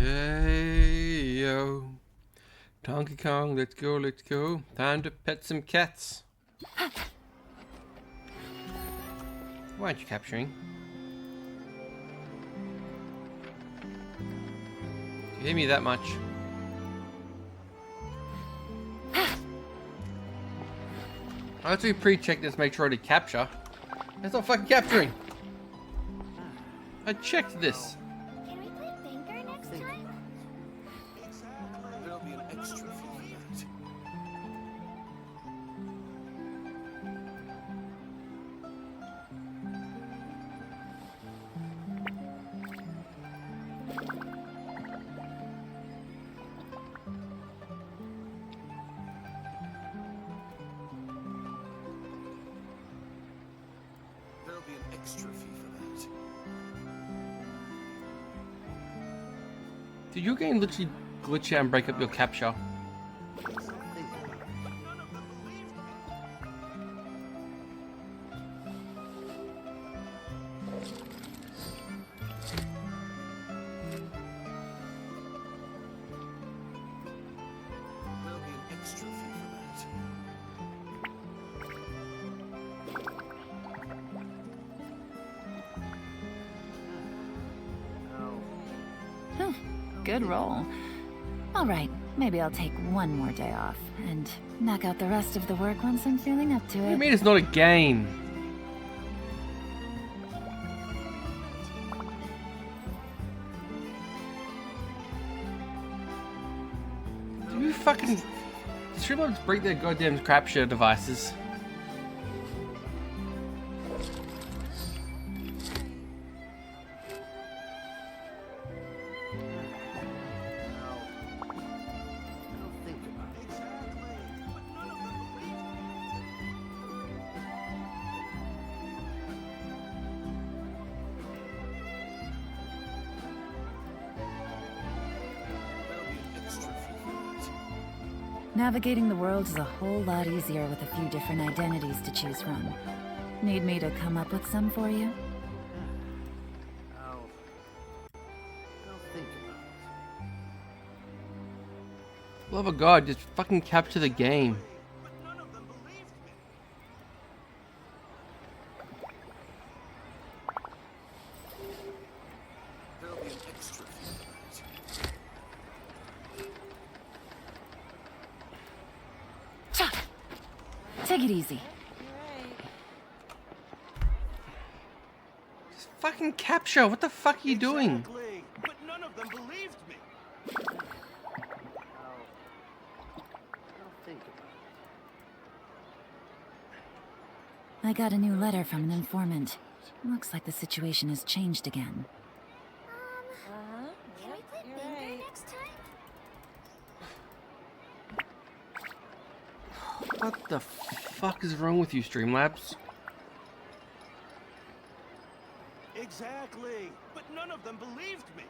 Hey yo, Donkey Kong, let's go, let's go. Time to pet some cats. Why aren't you capturing? You hit me that much. I have to pre-check this, make sure to capture. That's not fucking capturing. I checked this. Can we play Banker next time? There'll be an extra fee for that. There'll be an extra fee for that. Did your game literally glitch out and break up your capture? There'll be an extra fee for that. Good roll. All right, maybe I'll take one more day off and knock out the rest of the work once I'm feeling up to What do you it. mean it's not a game? Do you fucking Streamlabs break their goddamn capture devices? Think about it. There'll be an extra fee for that. Navigating the world is a whole lot easier with a few different identities to choose from. Need me to come up with some for you? I'll think about it. Love of God, just fucking capture the game. But none of them believed me. There'll be an extra fee for that. Cha! Take it easy. Just fucking capture. What the fuck are you doing? Exactly. But none of them believed me. I'll think about it. I got a new letter from an informant. Looks like the situation has changed again. Can we play Banker next time? What the fuck is wrong with you, Streamlabs? Exactly. But none of them believed me.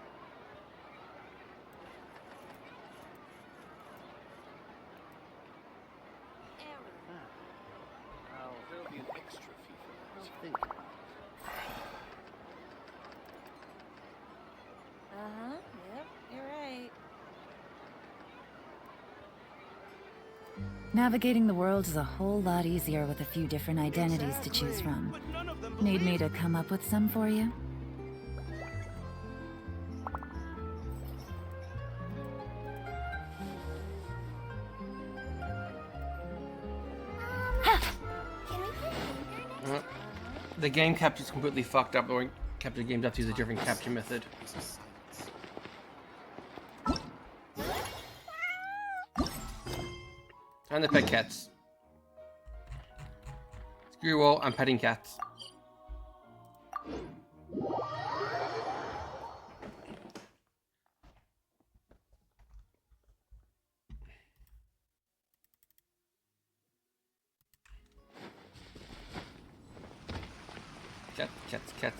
There'll be an extra fee for that. I'll think about it. Yep, you're right. Navigating the world is a whole lot easier with a few different identities to choose Exactly. from. But none of them Need me believed to come up with some for you? Can we play Banker next The game capture's completely fucked up. Or capture games have to use a different capture method. And the pet cats. Screw you all, I'm petting cats.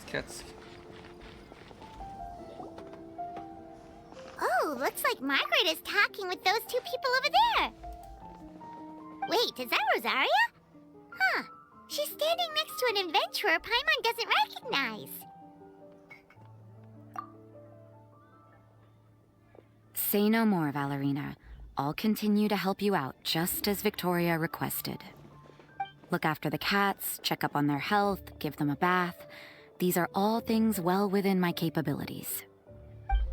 Cats. Oh, looks like Margaret is talking with those two people over there. Wait, is that Rosaria? Huh. She's standing next to an adventurer Paimon doesn't recognize. Say no more, Valerina. I'll continue to help you out, just as Victoria requested. Look after the cats, check up on their health, give them a bath. These are all things well within my capabilities.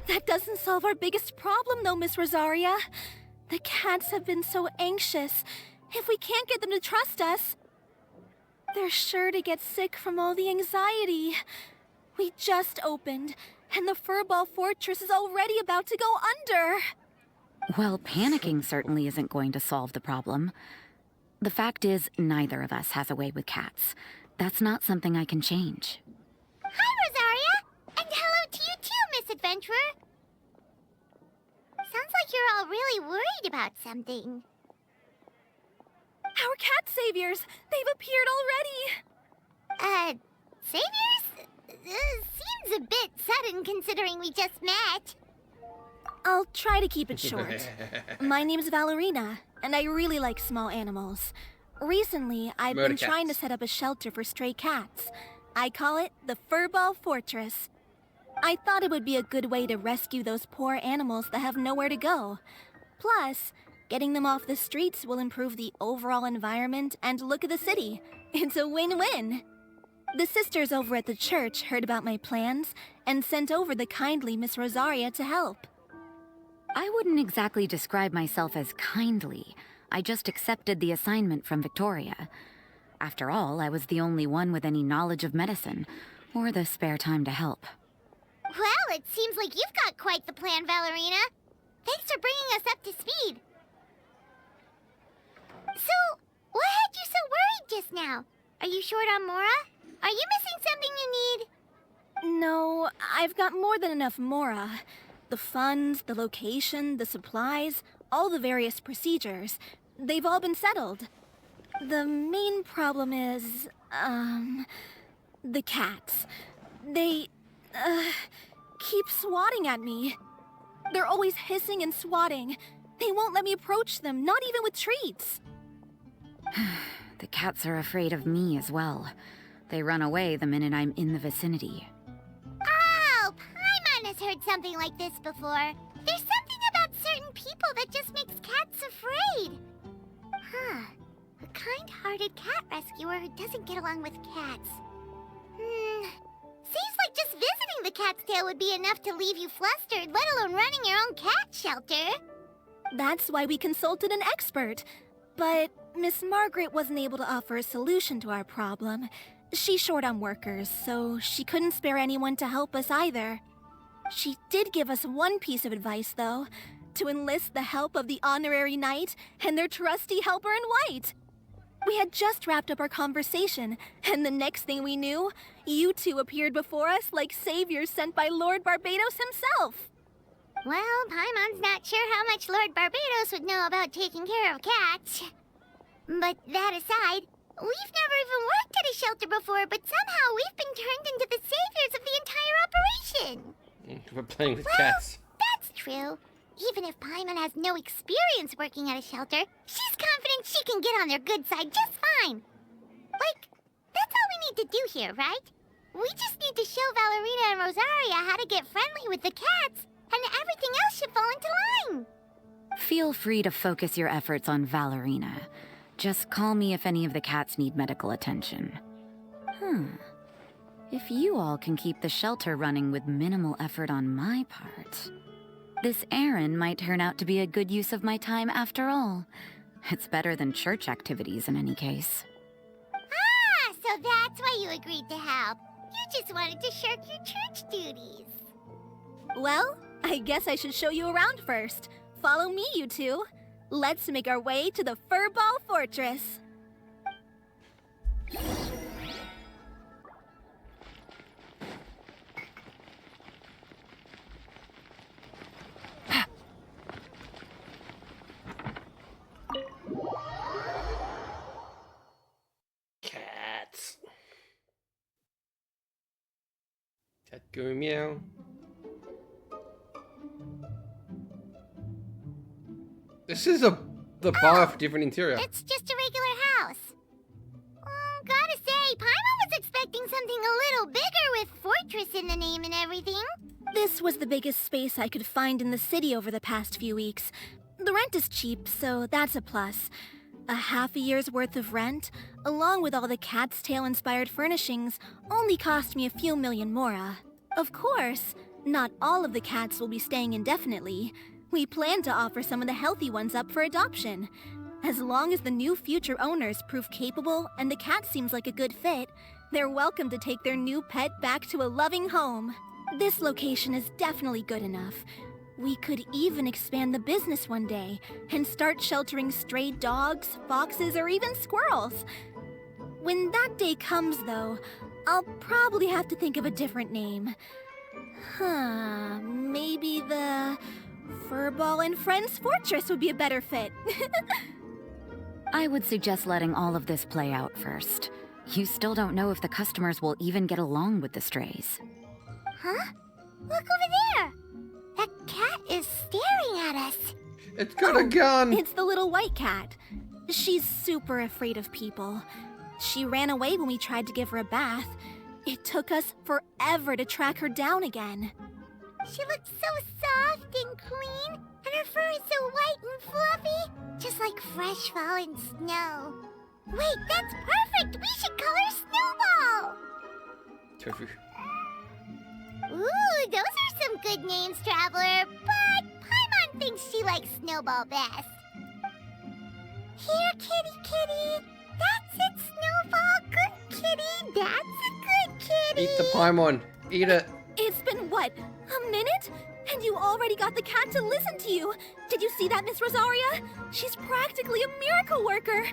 That doesn't solve our biggest problem, though, Miss Rosaria. The cats have been so anxious. If we can't get them to trust us, they're sure to get sick from all the anxiety. We just opened, and the Furball Fortress is already about to go under. Well, panicking certainly isn't going to solve the problem. The fact is, neither of us has a way with cats. That's not something I can change. Hi, Rosaria! And hello to you too, Miss Adventurer! Sounds like you're all really worried about something. Our cat saviors! They've appeared already! Saviors? Seems a bit sudden considering we just met. I'll try to keep it short. My name's Valerina, and I really like small animals. Recently, I've been trying to set up a shelter for stray cats. I call it the Furball Fortress. I thought it would be a good way to rescue those poor animals that have nowhere to go. Plus, getting them off the streets will improve the overall environment and look of the city. It's a win-win. The sisters over at the church heard about my plans and sent over the kindly Miss Rosaria to help. I wouldn't exactly describe myself as kindly. I just accepted the assignment from Victoria. After all, I was the only one with any knowledge of medicine, or the spare time to help. Well, it seems like you've got quite the plan, Valerina. Thanks for bringing us up to speed. So, what had you so worried just now? Are you short on Mora? Are you missing something you need? No, I've got more than enough Mora. The funds, the location, the supplies, all the various procedures. They've all been settled. The main problem is, the cats. They, keep swatting at me. They're always hissing and swatting. They won't let me approach them, not even with treats. The cats are afraid of me as well. They run away the minute I'm in the vicinity. Oh, Paimon has heard something like this before. There's something about certain people that just makes cats afraid. Huh. A kind-hearted cat rescuer who doesn't get along with cats. Seems like just visiting the cat's tail would be enough to leave you flustered, let alone running your own cat shelter. That's why we consulted an expert. But Miss Margaret wasn't able to offer a solution to our problem. She's short on workers, so she couldn't spare anyone to help us either. She did give us one piece of advice, though, to enlist the help of the Honorary Knight and their trusty helper in white. We had just wrapped up our conversation, and the next thing we knew, you two appeared before us like saviors sent by Lord Barbados himself. Well, Paimon's not sure how much Lord Barbados would know about taking care of cats. But that aside, we've never even worked at a shelter before, but somehow we've been turned into the saviors of the entire operation. We're playing with cats. That's true. Even if Paimon has no experience working at a shelter, she's confident she can get on their good side just fine. Like, that's all we need to do here, right? We just need to show Valerina and Rosaria how to get friendly with the cats, and everything else should fall into line. Feel free to focus your efforts on Valerina. Just call me if any of the cats need medical attention. If you all can keep the shelter running with minimal effort on my part, this errand might turn out to be a good use of my time after all. It's better than church activities in any case. Ah, so that's why you agreed to help. You just wanted to shirk your church duties. Well, I guess I should show you around first. Follow me, you two. Let's make our way to the Furball Fortress. Cats. Cat going meow. This is the bar for different interior. It's just a regular house. Gotta say, Paimon was expecting something a little bigger with Fortress in the name and everything. This was the biggest space I could find in the city over the past few weeks. The rent is cheap, so that's a plus. A half a year's worth of rent, along with all the Cat's Tail-inspired furnishings, only cost me a few million mora. Of course, not all of the cats will be staying indefinitely. We plan to offer some of the healthy ones up for adoption. As long as the new future owners prove capable and the cat seems like a good fit, they're welcome to take their new pet back to a loving home. This location is definitely good enough. We could even expand the business one day and start sheltering stray dogs, foxes, or even squirrels. When that day comes, though, I'll probably have to think of a different name. Maybe the Furball and Friends Fortress would be a better fit. I would suggest letting all of this play out first. You still don't know if the customers will even get along with the strays. Huh? Look over there! That cat is staring at us. It's got a gun! It's the little white cat. She's super afraid of people. She ran away when we tried to give her a bath. It took us forever to track her down again. She looks so soft and clean, and her fur is so white and fluffy, just like fresh fallen snow. Wait, that's perfect! We should call her Snowball! Ooh, those are some good names, Traveler, but Paimon thinks she likes Snowball best. Here, kitty. That's it, Snowball. Good kitty. That's a good kitty. Eat the Paimon. Eat it. It's been, what, a minute? And you already got the cat to listen to you. Did you see that, Miss Rosaria? She's practically a miracle worker.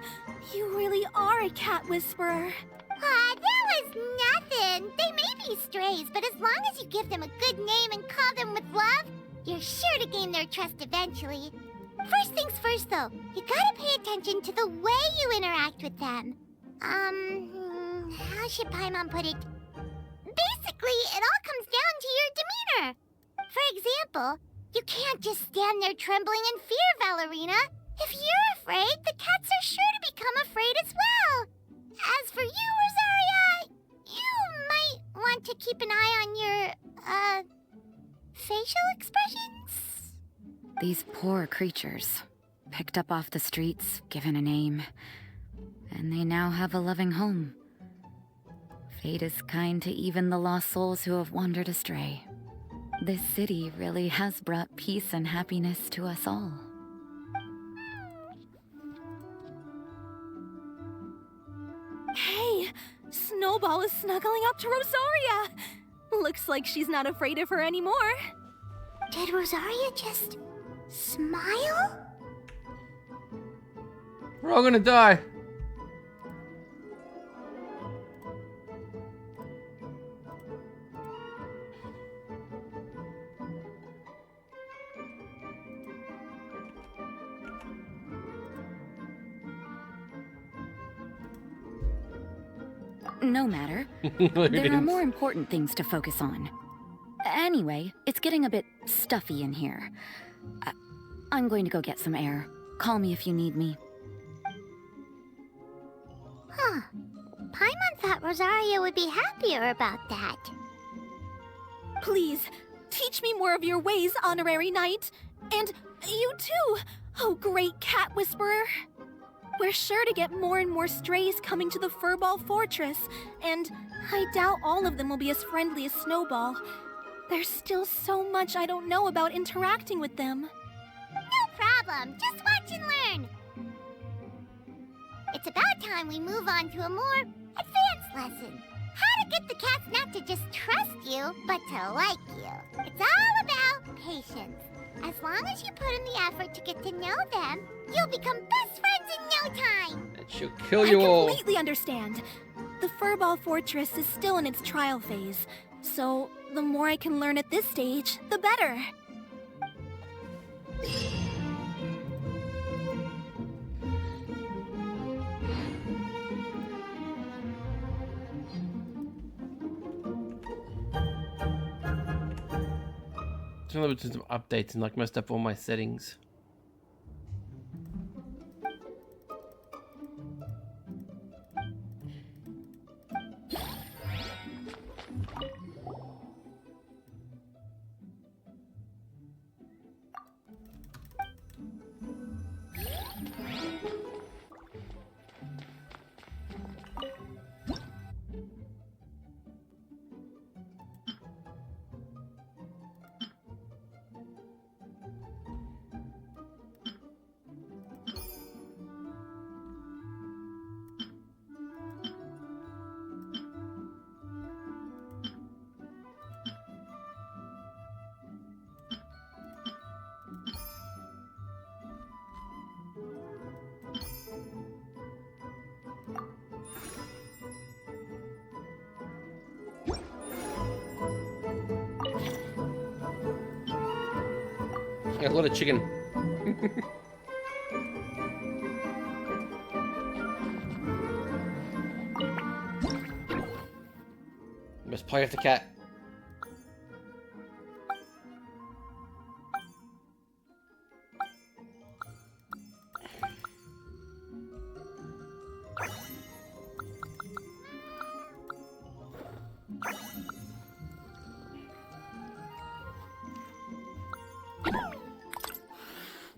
You really are a cat whisperer. Aw, that was nothing. They may be strays, but as long as you give them a good name and call them with love, you're sure to gain their trust eventually. First things first, though, you gotta pay attention to the way you interact with them. How should Paimon put it? Basically, it all comes down to your demeanor. For example, you can't just stand there trembling in fear, Valerina. If you're afraid, the cats are sure to become afraid as well. As for you, Rosaria, you might want to keep an eye on your, facial expressions? These poor creatures, picked up off the streets, given a name, and they now have a loving home. Fate is kind to even the lost souls who have wandered astray. This city really has brought peace and happiness to us all. Hey, Snowball is snuggling up to Rosaria. Looks like she's not afraid of her anymore. Did Rosaria just smile? We're all gonna die. No matter. There are more important things to focus on. Anyway, it's getting a bit stuffy in here. I'm going to go get some air. Call me if you need me. Huh. Paimon thought Rosaria would be happier about that. Please, teach me more of your ways, Honorary Knight. And you too, oh great cat whisperer. We're sure to get more and more strays coming to the Furball Fortress, and I doubt all of them will be as friendly as Snowball. There's still so much I don't know about interacting with them. No problem. Just watch and learn. It's about time we move on to a more advanced lesson. How to get the cats not to just trust you, but to like you. It's all about patience. As long as you put in the effort to get to know them, you'll become best friends in no time. And she'll kill you I all. completely understand. The Furball Fortress is still in its trial phase, so the more I can learn at this stage, the better. Some of some updates and like messed up all my settings. a lot of chicken. Must play with the cat.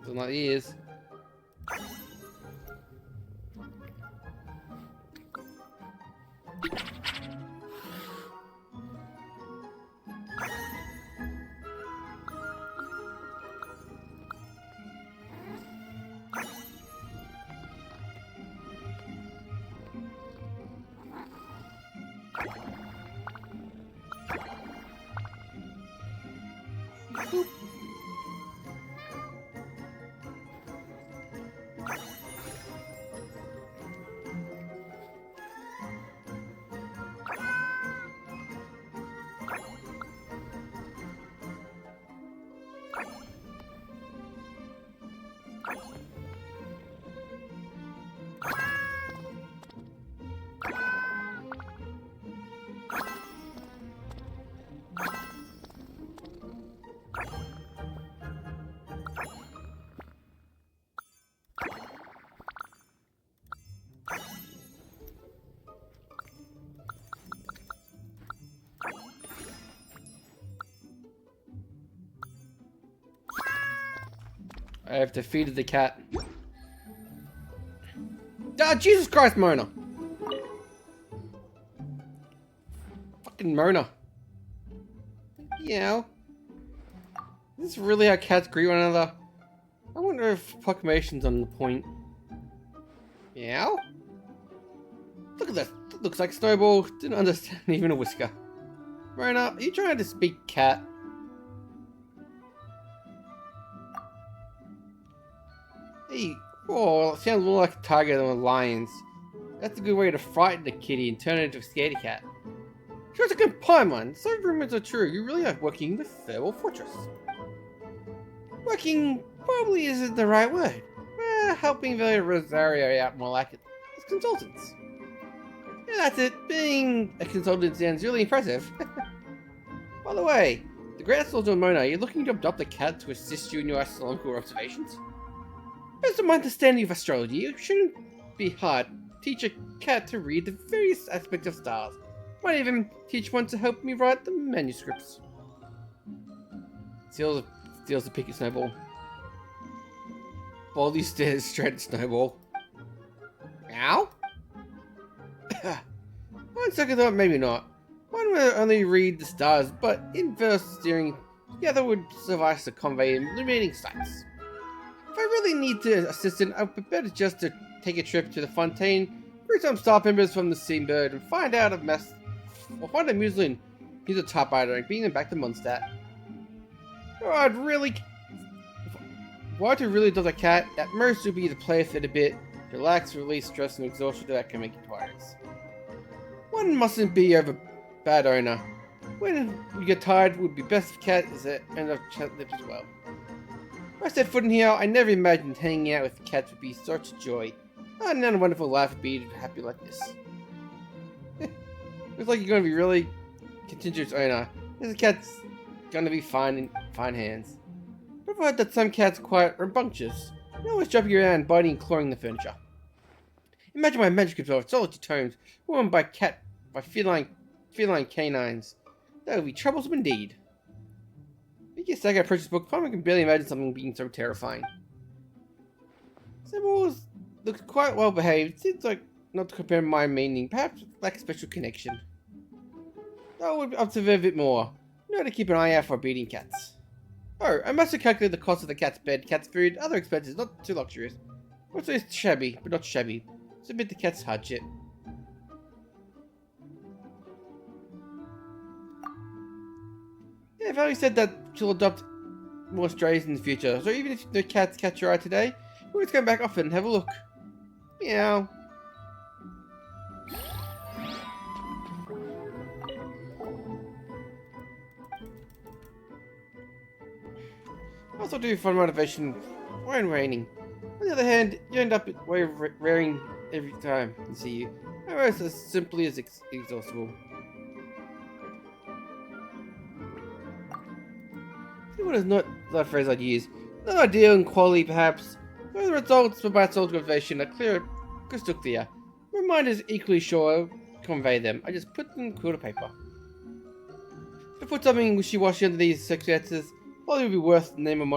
Doesn't like the ears. I have defeated the cat. Ah, Jesus Christ, Mona! Fucking Mona. Yeah. Is this really how cats greet one another? I wonder if proclamation's on the point. Meow? Look at this. That looks like Snowball didn't understand even a whisker. Mona, are you trying to speak cat? Hey, oh, it sounds more like a tiger than a lion's. That's a good way to frighten a kitty and turn it into a scaredy cat. Sure, it's a good pie, so rumors are true. You really are working the Farewell Fortress. Working probably isn't the right word. We're helping the Rosario out more like it as consultants. Yeah, that's it. Being a consultant sounds really impressive. By the way, the Great Soldier Mona, are you looking to adopt a cat to assist you in your astronomical observations? Based on my understanding of astrology, it shouldn't be hard to teach a cat to read the various aspects of stars. Might even teach one to help me write the manuscripts. Steals the picket Snowball. Baldy stares straight at Snowball. Ow? One second thought, maybe not. One would only read the stars, but inverse steering together would suffice to convey illuminating sights. If I really need an assistant, I would better just to take a trip to the Fontaine, bring some staff members from the Seabird, and find out a mess. Or find a muslin. He's a typewriter and bring them back to Mondstadt. Or I'd really. What to really does a cat, at most would be to play with it a bit, relax, release stress and exhaustion without coming inquiries. One mustn't be over bad owner. When you get tired, it would be best if cat is at end of chat lips as well. When I set foot in here, I never imagined hanging out with cats would be such a joy. And a wonderful life would be happy like this. Looks like you're going to be really contentious owner. This cat's going to be fine in fine hands. I've heard that some cats are quite rambunctious. They're always jumping around, biting and clawing the furniture. Imagine my manuscripts of solitary tomes, worn by feline canines. That would be troublesome indeed. I guess I approach this book, I can barely imagine something being so terrifying. Snowball looks quite well behaved. Seems like not to compare my meaning, perhaps like a special connection. I would observe a bit more. Know to keep an eye out for beating cats. Oh, I must have calculated the cost of the cat's bed, cat's food, other expenses, not too luxurious. Also, it's shabby, but not shabby. It's a bit the cat's hardship. Yeah, Valerie said that she'll adopt more strays in the future, so even if the cats catch your eye today, we'll just come back often and have a look. Meow. Also do find motivation when raining. On the other hand, you end up wearing every time you see you. Almost as simply as exhaustible. What is not that phrase I'd use. Not ideal in quality, perhaps, but the results of my soul's observation are clear, crystal clear. My mind is equally sure to convey them. I just put them quill to paper. To put something wishy-washy under these circumstances, probably would be worth the name of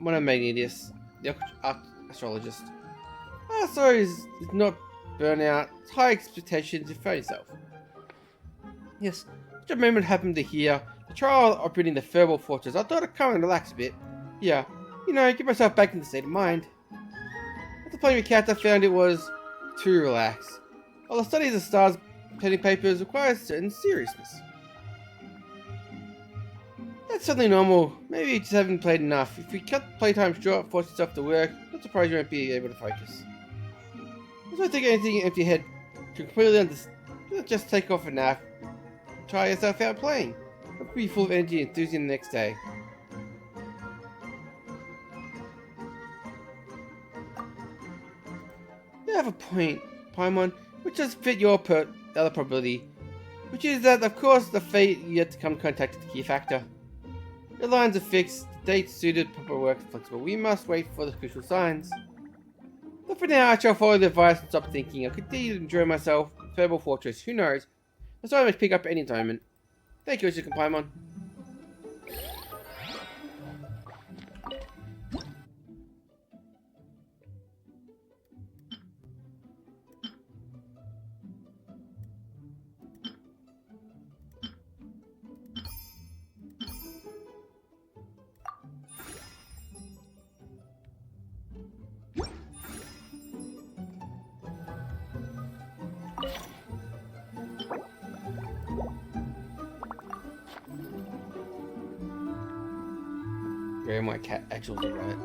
Monomagnetus, the astrologist. Sorry, is not burnout, it's high expectations you find yourself. Yes, such a moment happened to hear. The trial operating the Furball Fortress, I thought I'd come and relax a bit. Yeah, you know, get myself back in the state of mind. After playing with cats, I found it was too relaxed. While the study of the stars penny papers requires certain seriousness. That's certainly normal. Maybe you just haven't played enough. If you cut playtime short, force yourself to work, not surprised you won't be able to focus. Also, think anything in empty head to completely understand. Just take off a nap. Try yourself out playing. You'll be full of energy and enthusiasm the next day. You have a point, Paimon, which does fit your the other probability, which is that, of course, the fate yet to come contact is the key factor. The lines are fixed, the dates suited, proper work is flexible. We must wait for the crucial signs. But for now, I shall follow the advice and stop thinking. I'll continue to enjoy myself. Furball Fortress, who knows? The story must pick up at any moment. Thank you, Mr. Paimon. Very my cat actually right.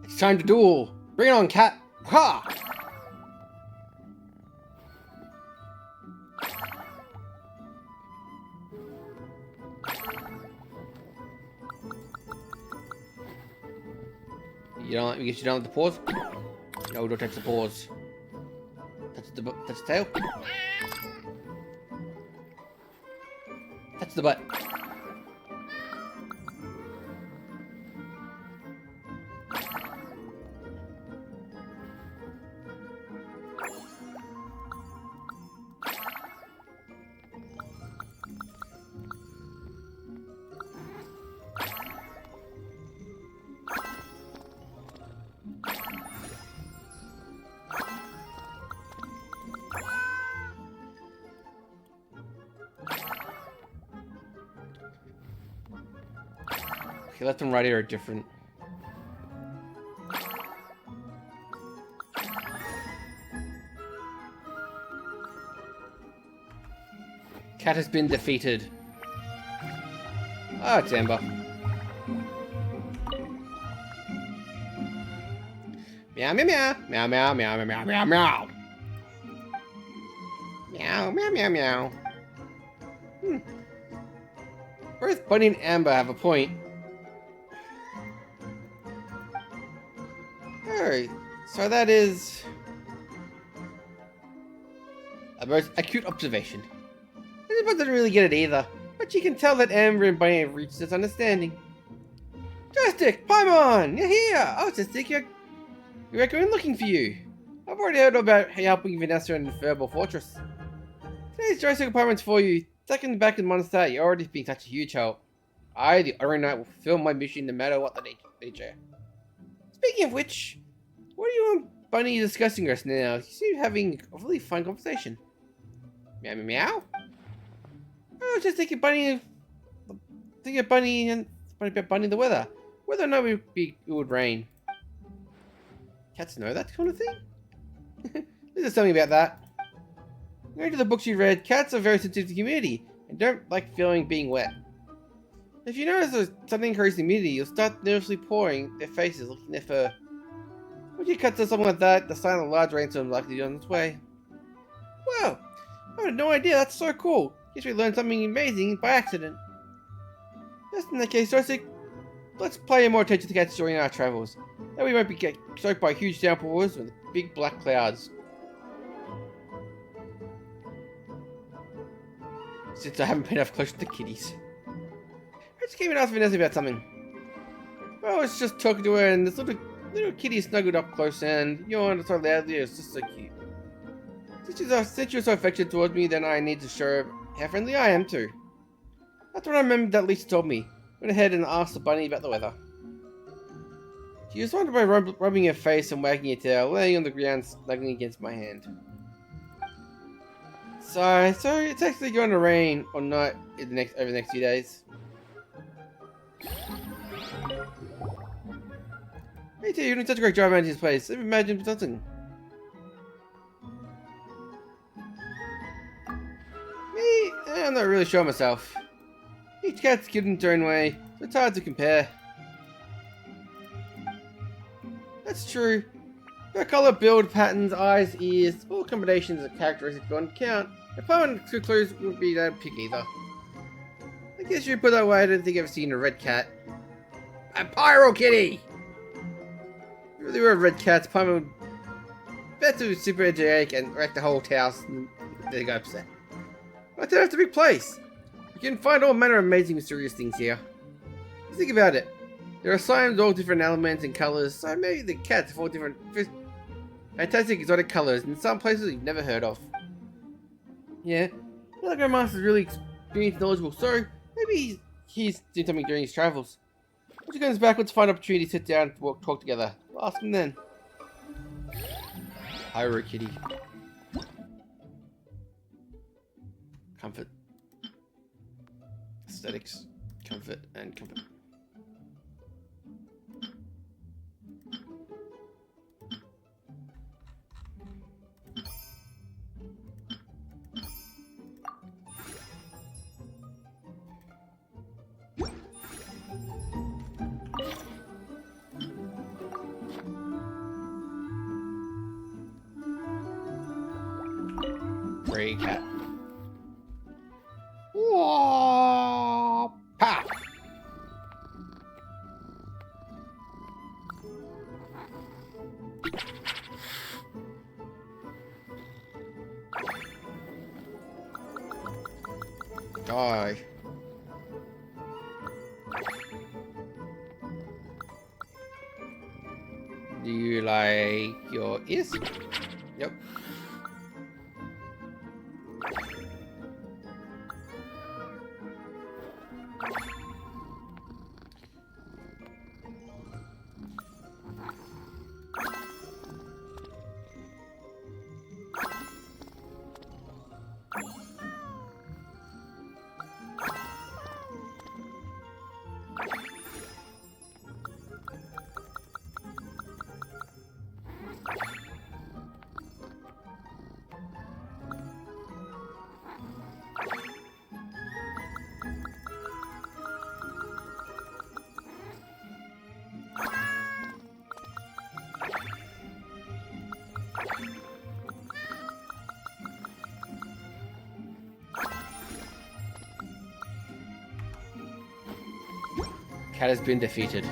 It's time to duel! Bring it on, cat! Ha! You don't like the paws? No, don't touch the paws. Touch the tail. Touch the butt. Okay, left and right here are different. Cat has been defeated. Ah, it's Amber. Meow meow meow meow meow meow meow meow meow. Meow meow meow meow. Both Bunny and Amber have a point. Alright, so that is a most acute observation. Elizabeth doesn't really get it either, but she can tell that Amber and Bunny have reached this understanding. Stik, Paimon, you're here! Oh, Stik, you recommend looking for you. I've already heard about helping Vanessa in the Furball Fortress. Today's Stik and Paimon's for you. Second back in Mondstadt, you're already being such a huge help. I, the Honorary Knight, will fulfill my mission no matter what the nature. Speaking of which, what are you and Bunny discussing just now? You seem having a really fun conversation. Meow meow meow? I was just thinking Bunny and Bunny the weather. Whether or not it would rain. Cats know that kind of thing? This is something about that. According to the books you read, cats are very sensitive to humidity and don't like feeling being wet. If you notice there's something increasing humidity, you'll start nervously pouring their faces, looking their fur. When your cat does something like that, the sign of a large rainstorm is likely to be on its way. Wow! I had no idea, that's so cool. Guess we learned something amazing by accident. Just in that case, Stik, let's pay more attention to cats during our travels. That we won't be get soaked by huge downpours with big black clouds. Since I haven't been up close to the kitties. I just came and asked Vanessa about something. I was just talking to her and this little kitty snuggled up close and yawned so loudly. It was just so cute. Since you're so affectionate towards me, then I need to show her how friendly I am too. That's what I remember that Lisa told me. Went ahead and asked the bunny about the weather. She responded by rubbing her face and wagging her tail, laying on the ground snuggling against my hand. So it's actually going to rain or not over the next few days. Hey, too, you're doing such a great job managing this place. I've imagined something. Me, I'm not really sure myself. Each cat's cute in their own way, so it's hard to compare. That's true. Their colour, build, patterns, eyes, ears, all combinations of characteristics beyond count. If I wanted to clues wouldn't be that picky either. I guess you put that way, I don't think I've ever seen a red cat. A pyro kitty! If there were red cats, Pyro would bet to super energetic and wreck the whole house and they got upset. But that's a big place. You can find all manner of amazing mysterious things here. Just think about it. There are slimes all different elements and colours, so maybe the cats have all different fantastic exotic colours in some places you've never heard of. Yeah, the Grandmaster's really experienced and knowledgeable, so maybe he's doing something during his travels. Once he comes back, let's find an opportunity to sit down and talk together. We'll ask him then. Pyro kitty. Comfort. Aesthetics. Comfort and comfort. Gray cat. Whoa! Pa! Die. Do you like your ears? Yep. Cat has been defeated.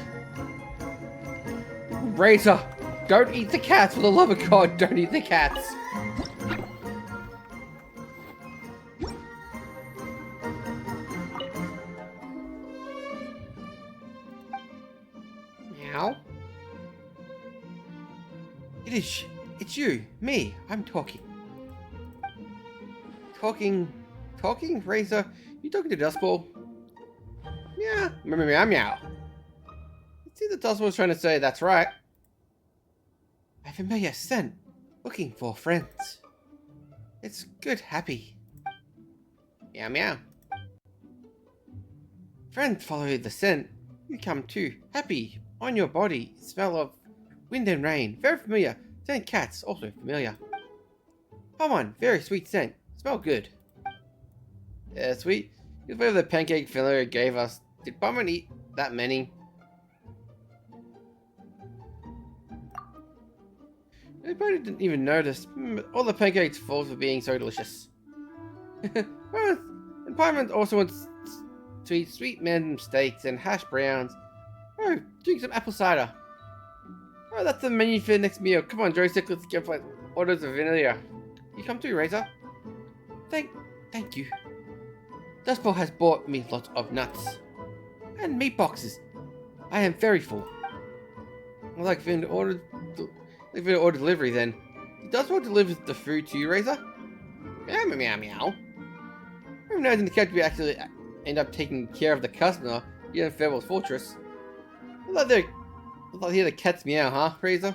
Razor! Don't eat the cats, for the love of God, don't eat the cats! Meow? It's you, me, I'm talking. Talking, Razor? You talking to Dustball? Yeah, meow, meow. See, the Dustball was trying to say, that's right. I have a familiar scent, looking for friends. It's good, happy. Meow, meow. Friends follow the scent. You come too, happy, on your body, smell of wind and rain, very familiar. Scent cats, also familiar. Come on, very sweet scent, smell good. Yeah, sweet. You flavor the pancake filler gave us. Did Bummer eat that many? I probably didn't even notice. All the pancakes full for being so delicious. And Pyman also wants to eat sweet random steaks and hash browns. Oh, drink some apple cider. Oh, that's the menu for the next meal. Come on, Joystick, let's get orders of vanilla. You come too, Razor. Thank you. Dustbowl has bought me lots of nuts. And meat boxes. I am very full. I'd like to order delivery then. Does Dustbowl deliver the food to you, Razor? Meow, meow, meow. Who knows in the character we actually end up taking care of the customer here in Farewell's Fortress. I thought to hear the cats meow, huh, Razor?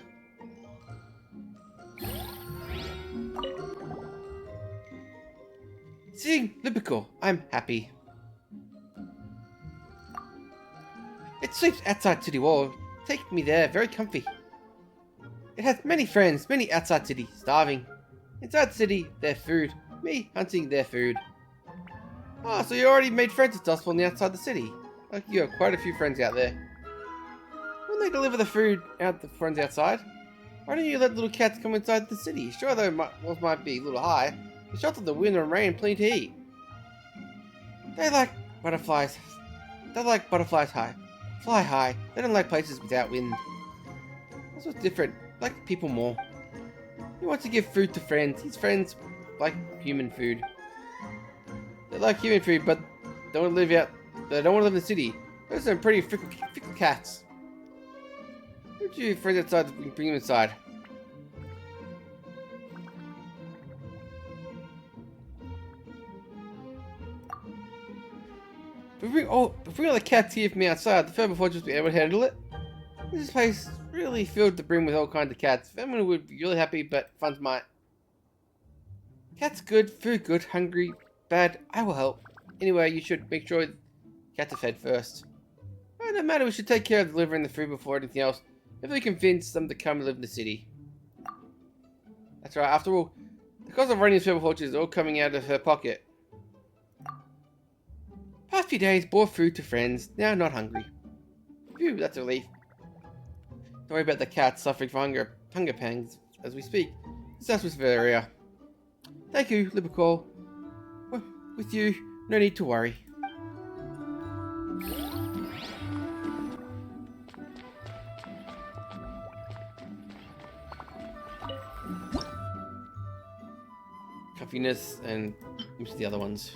Seeing Lipico, I'm happy. It sleeps outside city wall. Take me there, very comfy. It has many friends, many outside city, starving. Inside city, their food. Me hunting their food. Ah, so you already made friends with Dustbowl on the outside the city. Like you have quite a few friends out there. When they deliver the food out the friends outside, why don't you let little cats come inside the city? Sure, though walls might be a little high, the shelter of the wind and rain, plenty to eat. They like butterflies. They like butterflies high. Fly high. They don't like places without wind. That's what's different. Like people more. He wants to give food to friends. His friends like human food. They like human food, but they don't want to live out. They don't want to live in the city. Those are some pretty fickle cats. Would you friends outside bring them inside? If we all the cats here from outside, the Farewell Fortress will be able to handle it. This place is really filled to brim with all kinds of cats. Family would be really happy, but funds might. Cats good, food good, hungry, bad, I will help. Anyway, you should make sure cats are fed first. Well, no matter, we should take care of delivering the food before anything else. If we convince them to come and live in the city. That's right, after all, the cost of running the Farewell Fortress is all coming out of her pocket. Past few days, bought food to friends, now not hungry. Phew, that's a relief. Don't worry about the cats suffering from hunger pangs as we speak. That's with Valeria. Thank you, Lipico. Well, with you, no need to worry. Comfiness and most of the other ones.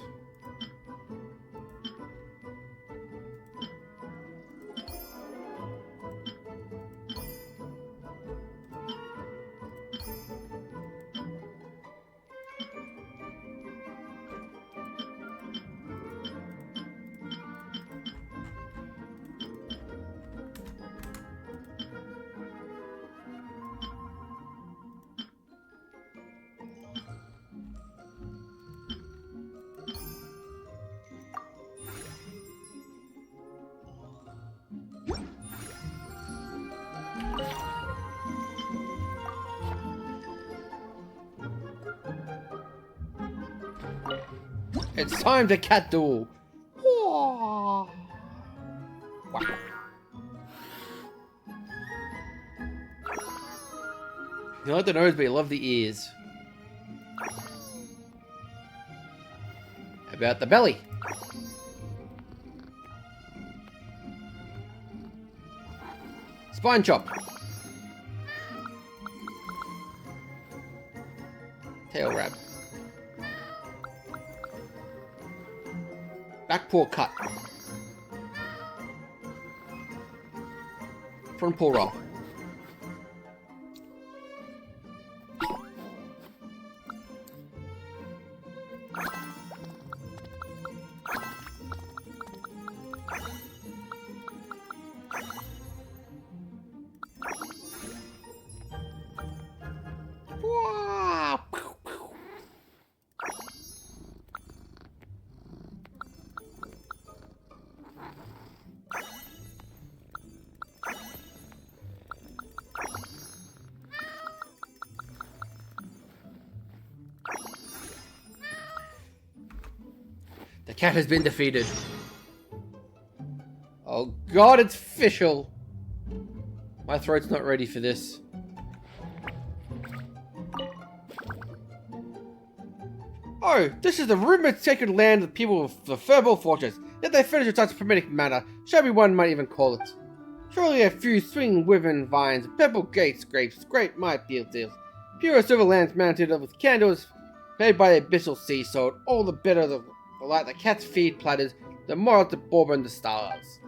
It's time to cat duel. Wow. You like the nose, but you love the ears. How about the belly? Spine chop. Tail wrap. Back paw cut. Front paw roll. The cat has been defeated. Oh god, it's official. My throat's not ready for this. Oh, this is the rumored sacred land of the people of the Farewell Fortress. Yet they finish in such a primitive manner. Shabby one might even call it. Surely a few swinging woven vines, purple gate scrapes, great might be deals. Pure silver lamps mounted with candles made by the abyssal sea salt, all the better the light the cat's feed platters, the more the bourbon the stars.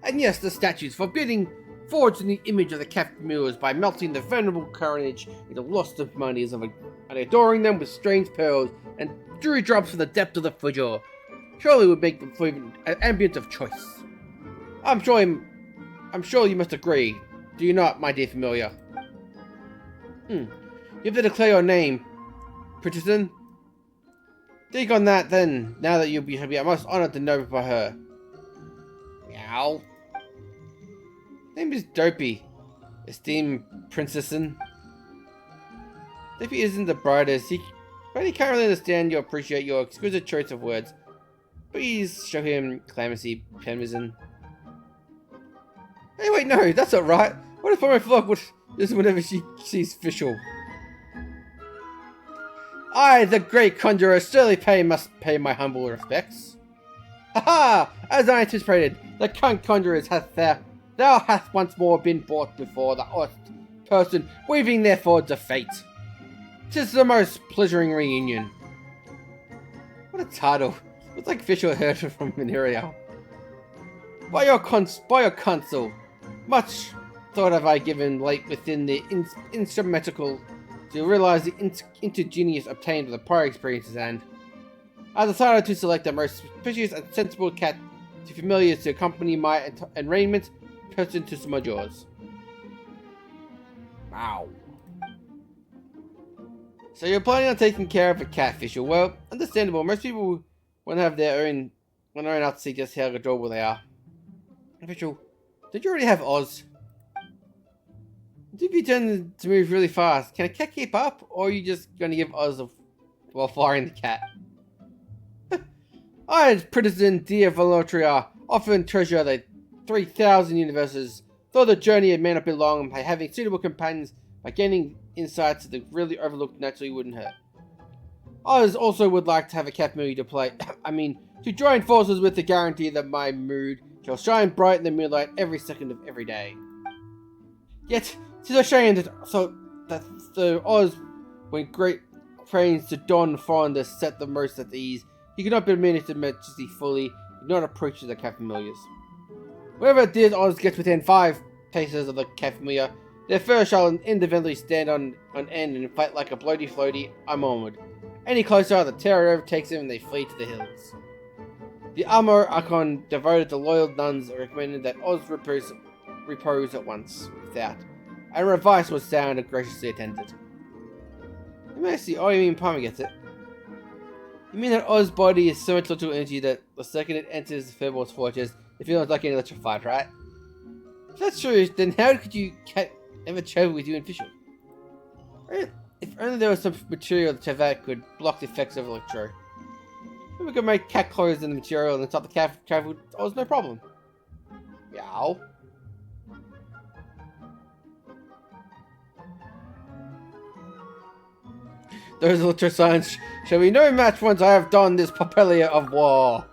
And yes, the statues forbidding forged in the image of the cat familiars by melting the venerable coronage into lost harmonies and adoring them with strange pearls and dewy drops from the depth of the fujor. Surely would make them for an ambient of choice. I'm sure you must agree, do you not, my dear familiar? You have to declare your name, Pritchardson. Think on that then, now that you'll be most honored to know by her. Meow. Name is Dopey, esteemed princessin. Dopey isn't the brightest, but he can't really understand or appreciate your exquisite choice of words. Please show him clemency, Pemison. Hey, wait, no, that's not right. What if my flock would this whenever she sees official? I, the great conjurer, surely must pay my humble respects. Ha! As I anticipated, the conjurers thou hast once more been brought before the honest person, weaving therefore to fate. 'Tis the most pleasuring reunion. What a title! It's like official heard from Mineria. By your counsel, much thought have I given late within the instrumental to realize the ingenious obtained with the prior experiences, and I decided to select the most suspicious and sensible cat to familiar to accompany my arraignment person to smudge yours. Wow. So you're planning on taking care of a catfish? Well, understandable. Most people want to have their own out to see just how adorable they are. Official, did you already have Oz? If you tend to move really fast, can a cat keep up, or are you just going to give Oz while firing the cat? I, Pritchardson, dear Volotria, often treasure the 3,000 universes, though the journey may not be long, by having suitable companions, by gaining insights that really overlooked naturally wouldn't hurt. Oz also would like to have a cat movie to play, to join forces with the guarantee that my mood shall shine bright in the moonlight every second of every day. Yet, 'tis a shame that the Oz, when great cranes to Don Fonder set the most at ease, he could not permit his majesty fully, did not approach the cat familiars. Wherever it did, Oz gets within 5 paces of the cat familiar, their fur shall independently stand on end and fight like a bloaty floaty, I'm onward. Any closer, the terror overtakes them and they flee to the hills. The Amor Archon devoted to loyal nuns recommended that Oz repose at once, without, and advice was sound and graciously attended. Mercy, oh, you mean Palmer gets it? You mean that Oz's body is so much electrical energy that the second it enters the Furbolg's fortress, it feels like getting electrified, right? If that's true, then how could you ever travel with you in Fisher? If only there was some material that could block the effects of electro. Then we could make cat clothes in the material and stop the cat travel. Oh, it's no problem. Meow. Those electro signs shall be no match once I have done this Papelia of war.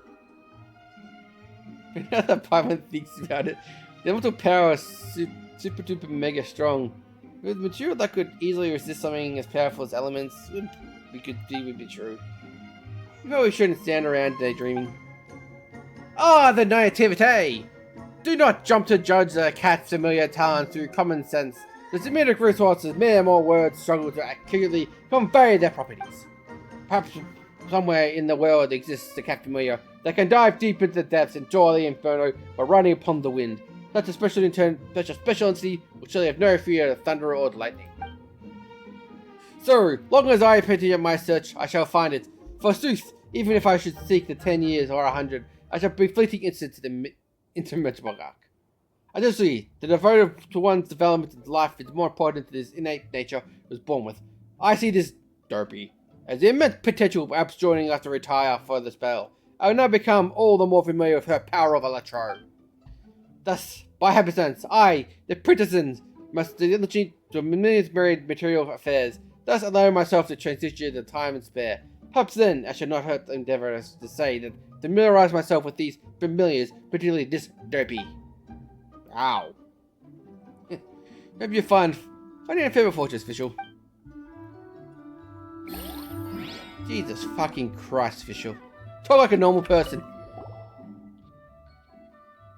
Now that Paimon thinks about it, the elemental power is super duper mega strong. With material that could easily resist something as powerful as elements, would be true. You probably shouldn't stand around daydreaming. Ah, the naivete! Do not jump to judge the cat's familiar talent through common sense. The semantic resources, mere more words struggle to accurately convey their properties. Perhaps somewhere in the world exists a cat familiar that can dive deep into the depths and enjoy the inferno by riding upon the wind. Such a special entity will surely have no fear of thunder or lightning. So, long as I continue my search, I shall find it. Forsooth, even if I should seek the 10 years or 100, I shall be fleeting instant to the intermittent arc. Additionally, the devoted to one's development in life is more important than his innate nature was born with. I see this Derpy as the immense potential perhaps joining us to retire for the spell. I will now become all the more familiar with her power of electro. Thus, by happenstance, I, the Pritchardson, must diligently to myriad material affairs, thus allowing myself to transition the time and spare. Perhaps then I should not hurt the endeavour to say that familiarise myself with these familiars, particularly this Derpy. Ow. Hope you find finding a Fable Fortress, Fischl. Jesus fucking Christ, Fischl. Talk like a normal person.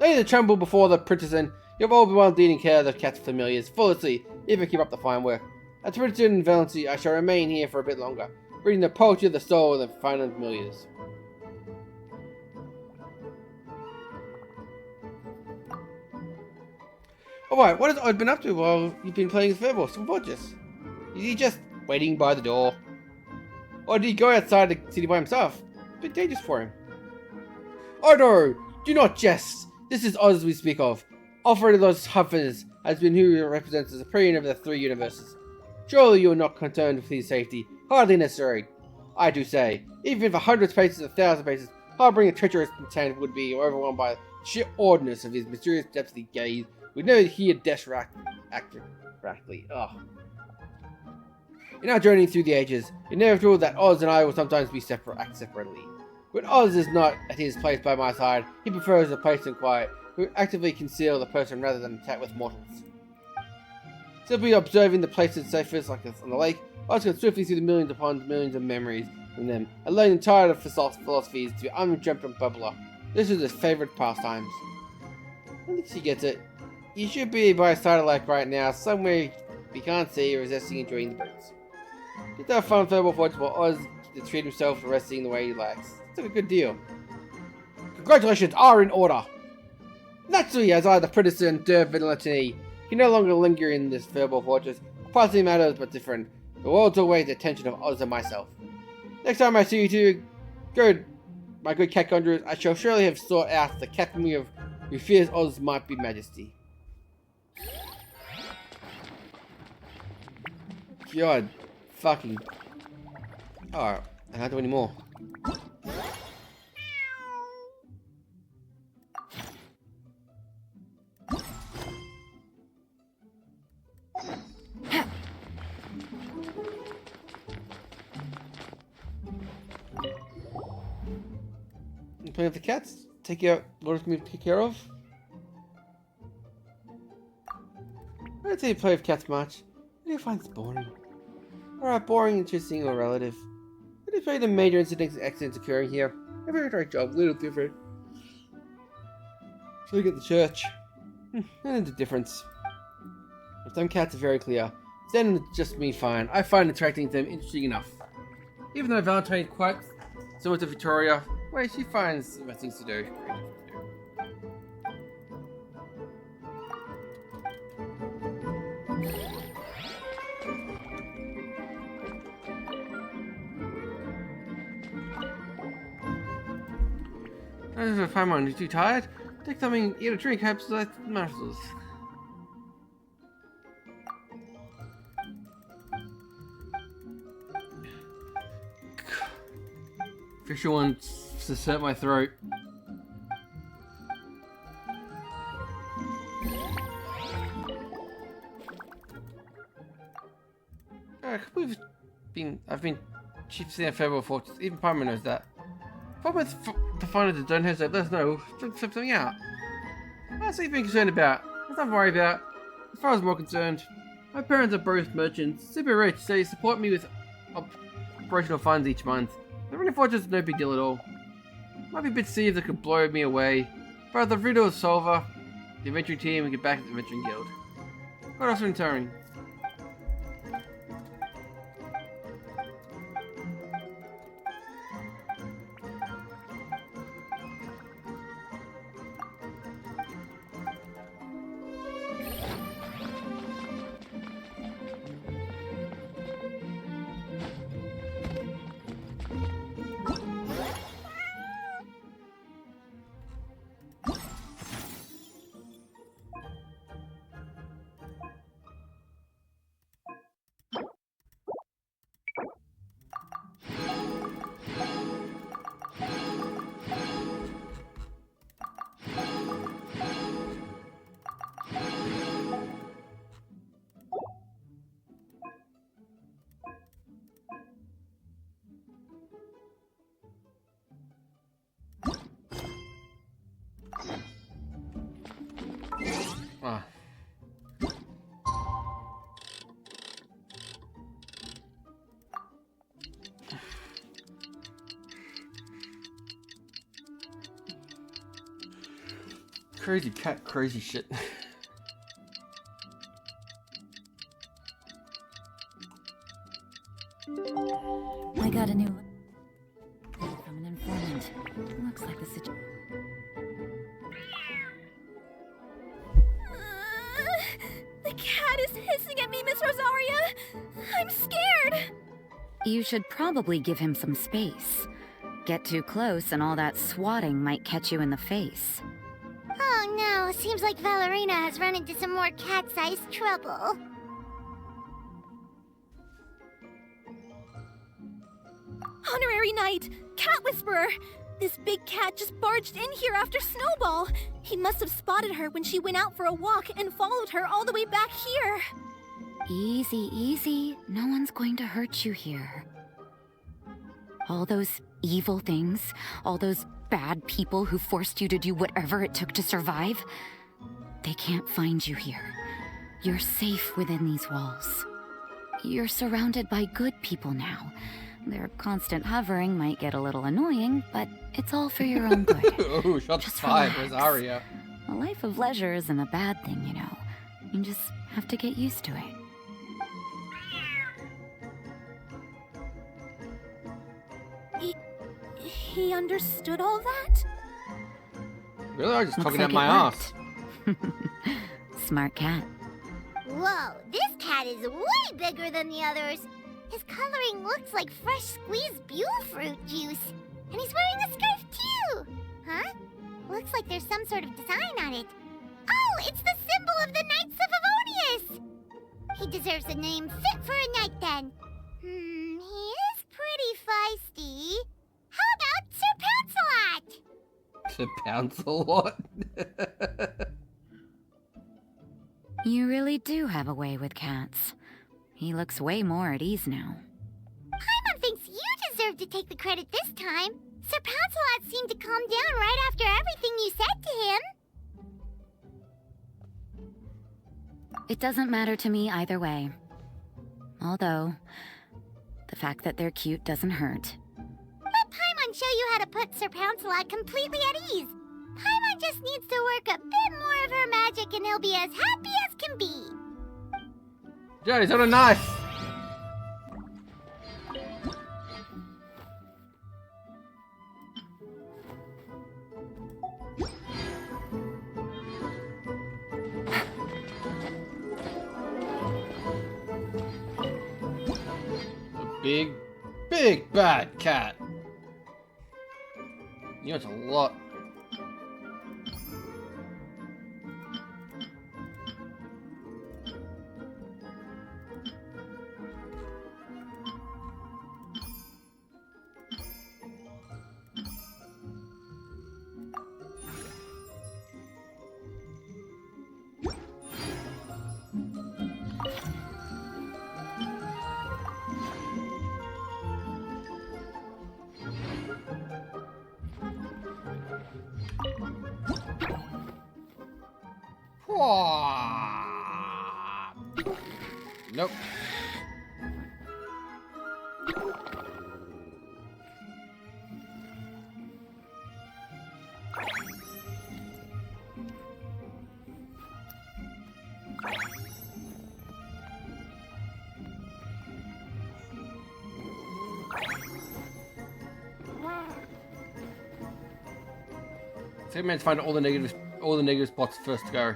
Don't need to tremble before the Princeton. You've all been well taking care of the cat's familiars, flawlessly, if you keep up the fine work. At Princeton and Valency, I shall remain here for a bit longer, reading the poetry of the soul of the fine familiars. Alright, what has Oz been up to while you've been playing Fable Fortress? Is he just waiting by the door? Or did he go outside the city by himself? A bit dangerous for him. Oh no! Do not jest! This is Oz we speak of. Alfred of those Huffers has been who represents the supreme of the three universes. Surely you are not concerned with his safety. Hardly necessary. I do say, even if 100 paces, 1,000 paces, harboring a treacherous intent would be overwhelmed by the sheer oddness of his mysterious depths of gaze, we'd never hear death accurately. In our journey through the ages, it never thought that Oz and I will sometimes be act separately. When Oz is not at his place by my side, he prefers a place in quiet, who actively conceal the person rather than attack with mortals. Simply observing the places safest, like on the lake, Oz goes swiftly through the millions upon millions of memories from them, and learning tired of philosophies to be undreamt and bubbler. This is his favourite pastimes. I think she gets it. You should be by a side of lake right now, somewhere we can't see, resisting enjoying the birds. Get that fun Fable Fortress while Oz to treat himself and resting the way he likes. It's a good deal. Congratulations are in order! Naturally, as I, the Predator and Der Vigilante, can no longer linger in this Fable Fortress, passing matters but different. The world's always the attention of Oz and myself. Next time I see you two, my good cat conjurers, I shall surely have sought out the cat family of who fears Oz might be majesty. God, fucking. Alright, I can't do any more. Play with the cats? Take out what me to take care of? I don't think you play with cats much. What do you find this boring? Alright, boring, interesting, or relative. I did play the major incidents and accidents occurring here. A very great job, little different. So look at the church. And the difference. Some cats are very clear. Then just me fine. I find interacting with them interesting enough. Even though Valentine is quite similar to Victoria, well, she finds the things to do. If I'm too tired, take something, eat a drink, helps like muscles. Fisher wants to set my throat. I've been chief seeing a Fable Fortress. Even Palmer knows that. Problem with the finders that don't have to let us know. Flip something out. That's what you've been concerned about. That's nothing to worry about. As far as I'm more concerned, my parents are both merchants, super rich, so they support me with operational funds each month. The running fortress is no big deal at all. Might be a bit silly if they could blow me away, but the riddle is solver, the adventuring team, and get back to the adventuring guild. What else are we returning? crazy cat, crazy shit. I got a new from an informant. Looks like the situation. The cat is hissing at me, Miss Rosaria. I'm scared. You should probably give him some space. Get too close and all that swatting might catch you in the face. Oh no, seems like Valerina has run into some more cat-sized trouble. Honorary Knight, Cat Whisperer. This big cat just barged in here after Snowball. He must have spotted her when she went out for a walk and followed her all the way back here. Easy, easy. No one's going to hurt you here. All those evil things, all those bad people who forced you to do whatever it took to survive, they can't find you here. You're safe within these walls. You're surrounded by good people now. Their constant hovering might get a little annoying, but it's all for your own good. Oh, shots Just fired, relax. Rosaria. A life of leisure isn't a bad thing, you know. You just have to get used to it. He understood all that? Really? I was just Looks talking like at my it ass. Smart cat. Whoa, this cat is way bigger than the others. His coloring looks like fresh squeezed Buell fruit juice. And he's wearing a scarf too! Huh? Looks like there's some sort of design on it. Oh, it's the symbol of the Knights of Avonius! He deserves a name fit for a knight then. He is pretty feisty. How about Sir Pouncelot? To pounce a lot. You really do have a way with cats. He looks way more at ease now. Paimon thinks you deserve to take the credit this time. Sir Pouncelot seemed to calm down right after everything you said to him. It doesn't matter to me either way. Although, the fact that they're cute doesn't hurt. Let Paimon show you how to put Sir Pouncelot completely at ease. Paimon just needs to work a bit more of her magic and he'll be as happy as can be. Johnny's on a knife. A big bad cat. You know, it's a lot. Nope. Take a minute to find all the negative spots first to go.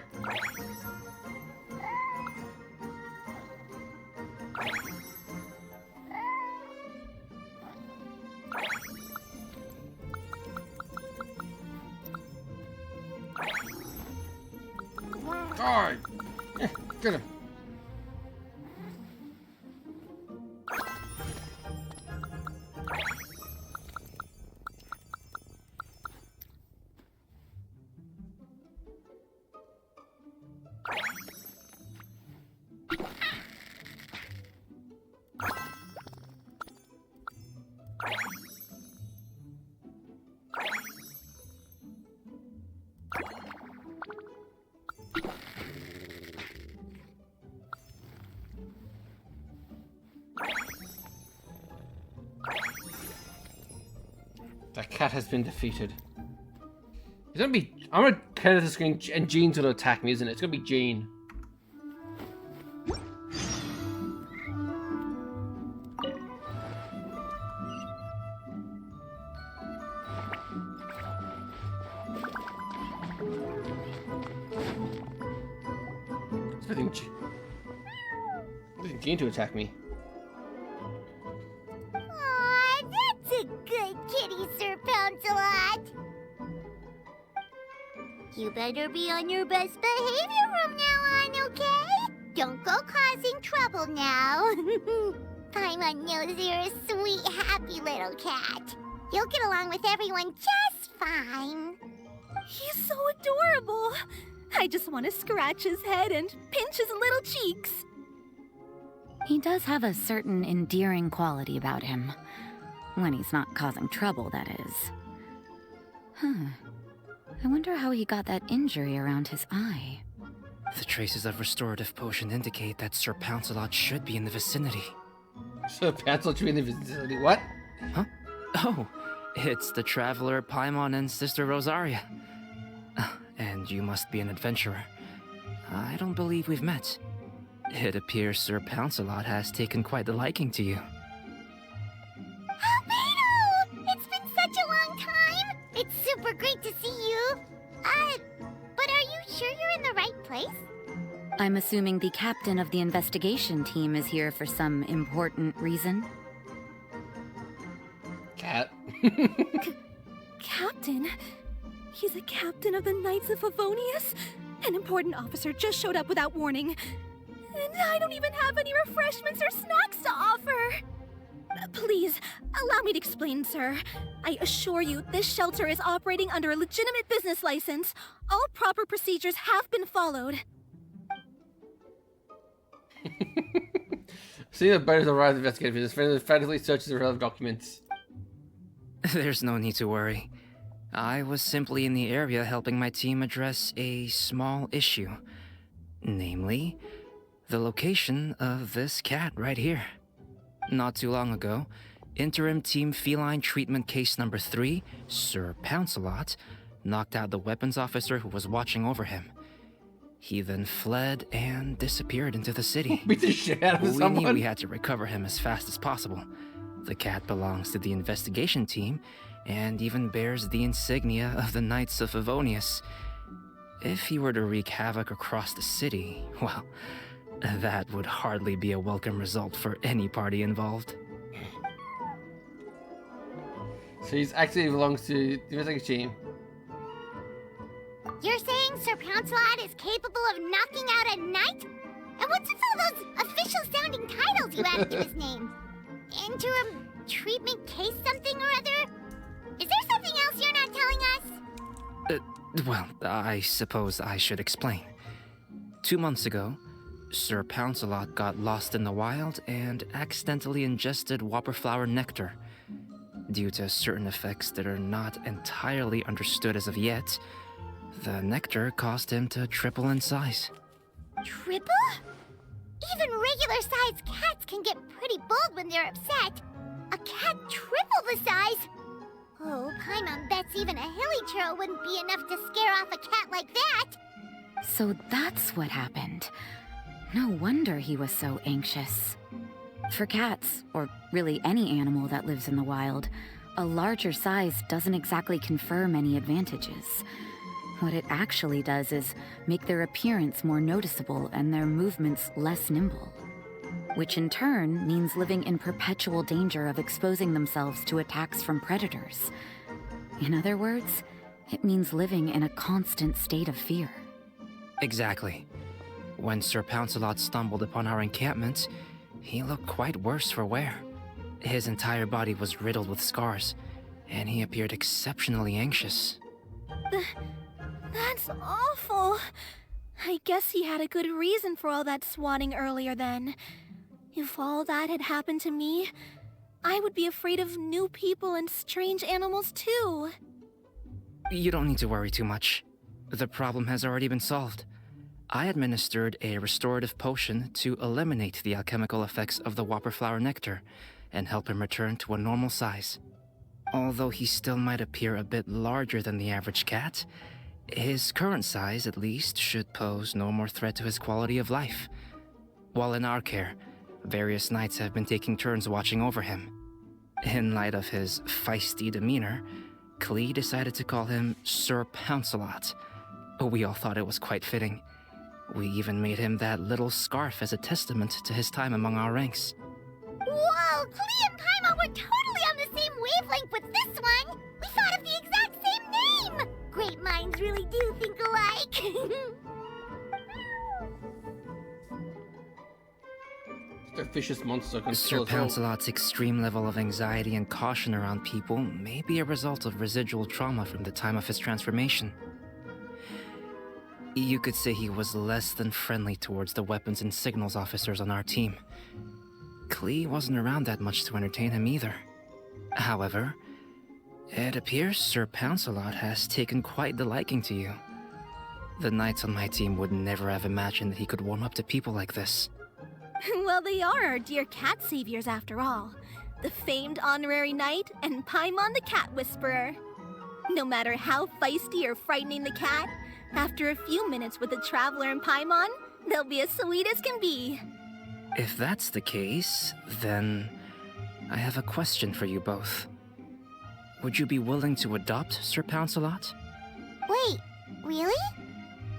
Die! Get him. That cat has been defeated. I'm gonna Head of the screen, and Jean's gonna attack me, isn't it? It's gonna be Jean. I think Jean to attack me. Aw, that's a good kitty, Sir Pouncelot. You better be on your best behavior from now on, okay? Don't go causing trouble now. Paimon knows you're a sweet, happy little cat. You'll get along with everyone just fine. He's so adorable. I just want to scratch his head and pinch his little cheeks. He does have a certain endearing quality about him. When he's not causing trouble, that is. Huh. I wonder how he got that injury around his eye. The traces of restorative potion indicate that Sir Pouncelot should be in the vicinity. Sir Pouncelot should be in the vicinity? What? Huh? Oh, it's the traveler Paimon and Sister Rosaria. And you must be an adventurer. I don't believe we've met. It appears Sir Pouncelot has taken quite the liking to you. Albedo! It's been such a long time! It's super great to see you. But are you sure you're in the right place? I'm assuming the captain of the investigation team is here for some important reason. Cat. Captain? He's a captain of the Knights of Favonius? An important officer just showed up without warning. And I don't even have any refreshments or snacks to offer. Please, allow me to explain, sir. I assure you, this shelter is operating under a legitimate business license. All proper procedures have been followed. See the better arrived investigator frantically searches the relevant documents. There's no need to worry. I was simply in the area helping my team address a small issue. Namely, the location of this cat right here. Not too long ago, Interim Team Feline Treatment Case Number 3, Sir Pouncelot, knocked out the weapons officer who was watching over him. He then fled and disappeared into the city. Beat the shit out of someone. We knew we had to recover him as fast as possible. The cat belongs to the investigation team, and even bears the insignia of the Knights of Favonius. If he were to wreak havoc across the city, well, that would hardly be a welcome result for any party involved. So he actually belongs to the investigation team. You're saying Sir Pouncelot is capable of knocking out a knight? And what's with all those official-sounding titles you added to his name? Interim treatment case something or other? Is there something else you're not telling us? Well, I suppose I should explain. 2 months ago, Sir Pouncelot got lost in the wild and accidentally ingested whopperflower nectar. Due to certain effects that are not entirely understood as of yet, the nectar caused him to triple in size. Triple? Even regular-sized cats can get pretty bold when they're upset. A cat triple the size? Oh, Paimon bets even a hilly churl wouldn't be enough to scare off a cat like that. So that's what happened. No wonder he was so anxious. For cats, or really any animal that lives in the wild, a larger size doesn't exactly confer many advantages. What it actually does is make their appearance more noticeable and their movements less nimble. Which in turn means living in perpetual danger of exposing themselves to attacks from predators. In other words, it means living in a constant state of fear. Exactly. When Sir Pouncelot stumbled upon our encampment, he looked quite worse for wear. His entire body was riddled with scars, and he appeared exceptionally anxious. That's awful. I guess he had a good reason for all that swatting earlier then. If all that had happened to me, I would be afraid of new people and strange animals too. You don't need to worry too much. The problem has already been solved. I administered a restorative potion to eliminate the alchemical effects of the whopperflower nectar and help him return to a normal size. Although he still might appear a bit larger than the average cat, His current size, at least, should pose no more threat to his quality of life. While in our care, various knights have been taking turns watching over him. In light of his feisty demeanor, Klee decided to call him Sir Pouncelot. We all thought it was quite fitting. We even made him that little scarf as a testament to his time among our ranks. Whoa, Klee and Paimon were totally on the same wavelength with this one! We thought of the exact same name! Great minds really do think alike! The vicious monster can Sir kill us all. Pouncelot's extreme level of anxiety and caution around people may be a result of residual trauma from the time of his transformation. You could say he was less than friendly towards the weapons and signals officers on our team. Klee wasn't around that much to entertain him either. However, it appears Sir Pouncelot has taken quite the liking to you. The knights on my team would never have imagined that he could warm up to people like this. Well, they are our dear cat saviors after all. The famed honorary knight and Paimon the cat whisperer. No matter how feisty or frightening the cat, after a few minutes with the traveler and Paimon, they'll be as sweet as can be. If that's the case, then I have a question for you both. Would you be willing to adopt Sir Pouncelot? Wait, really?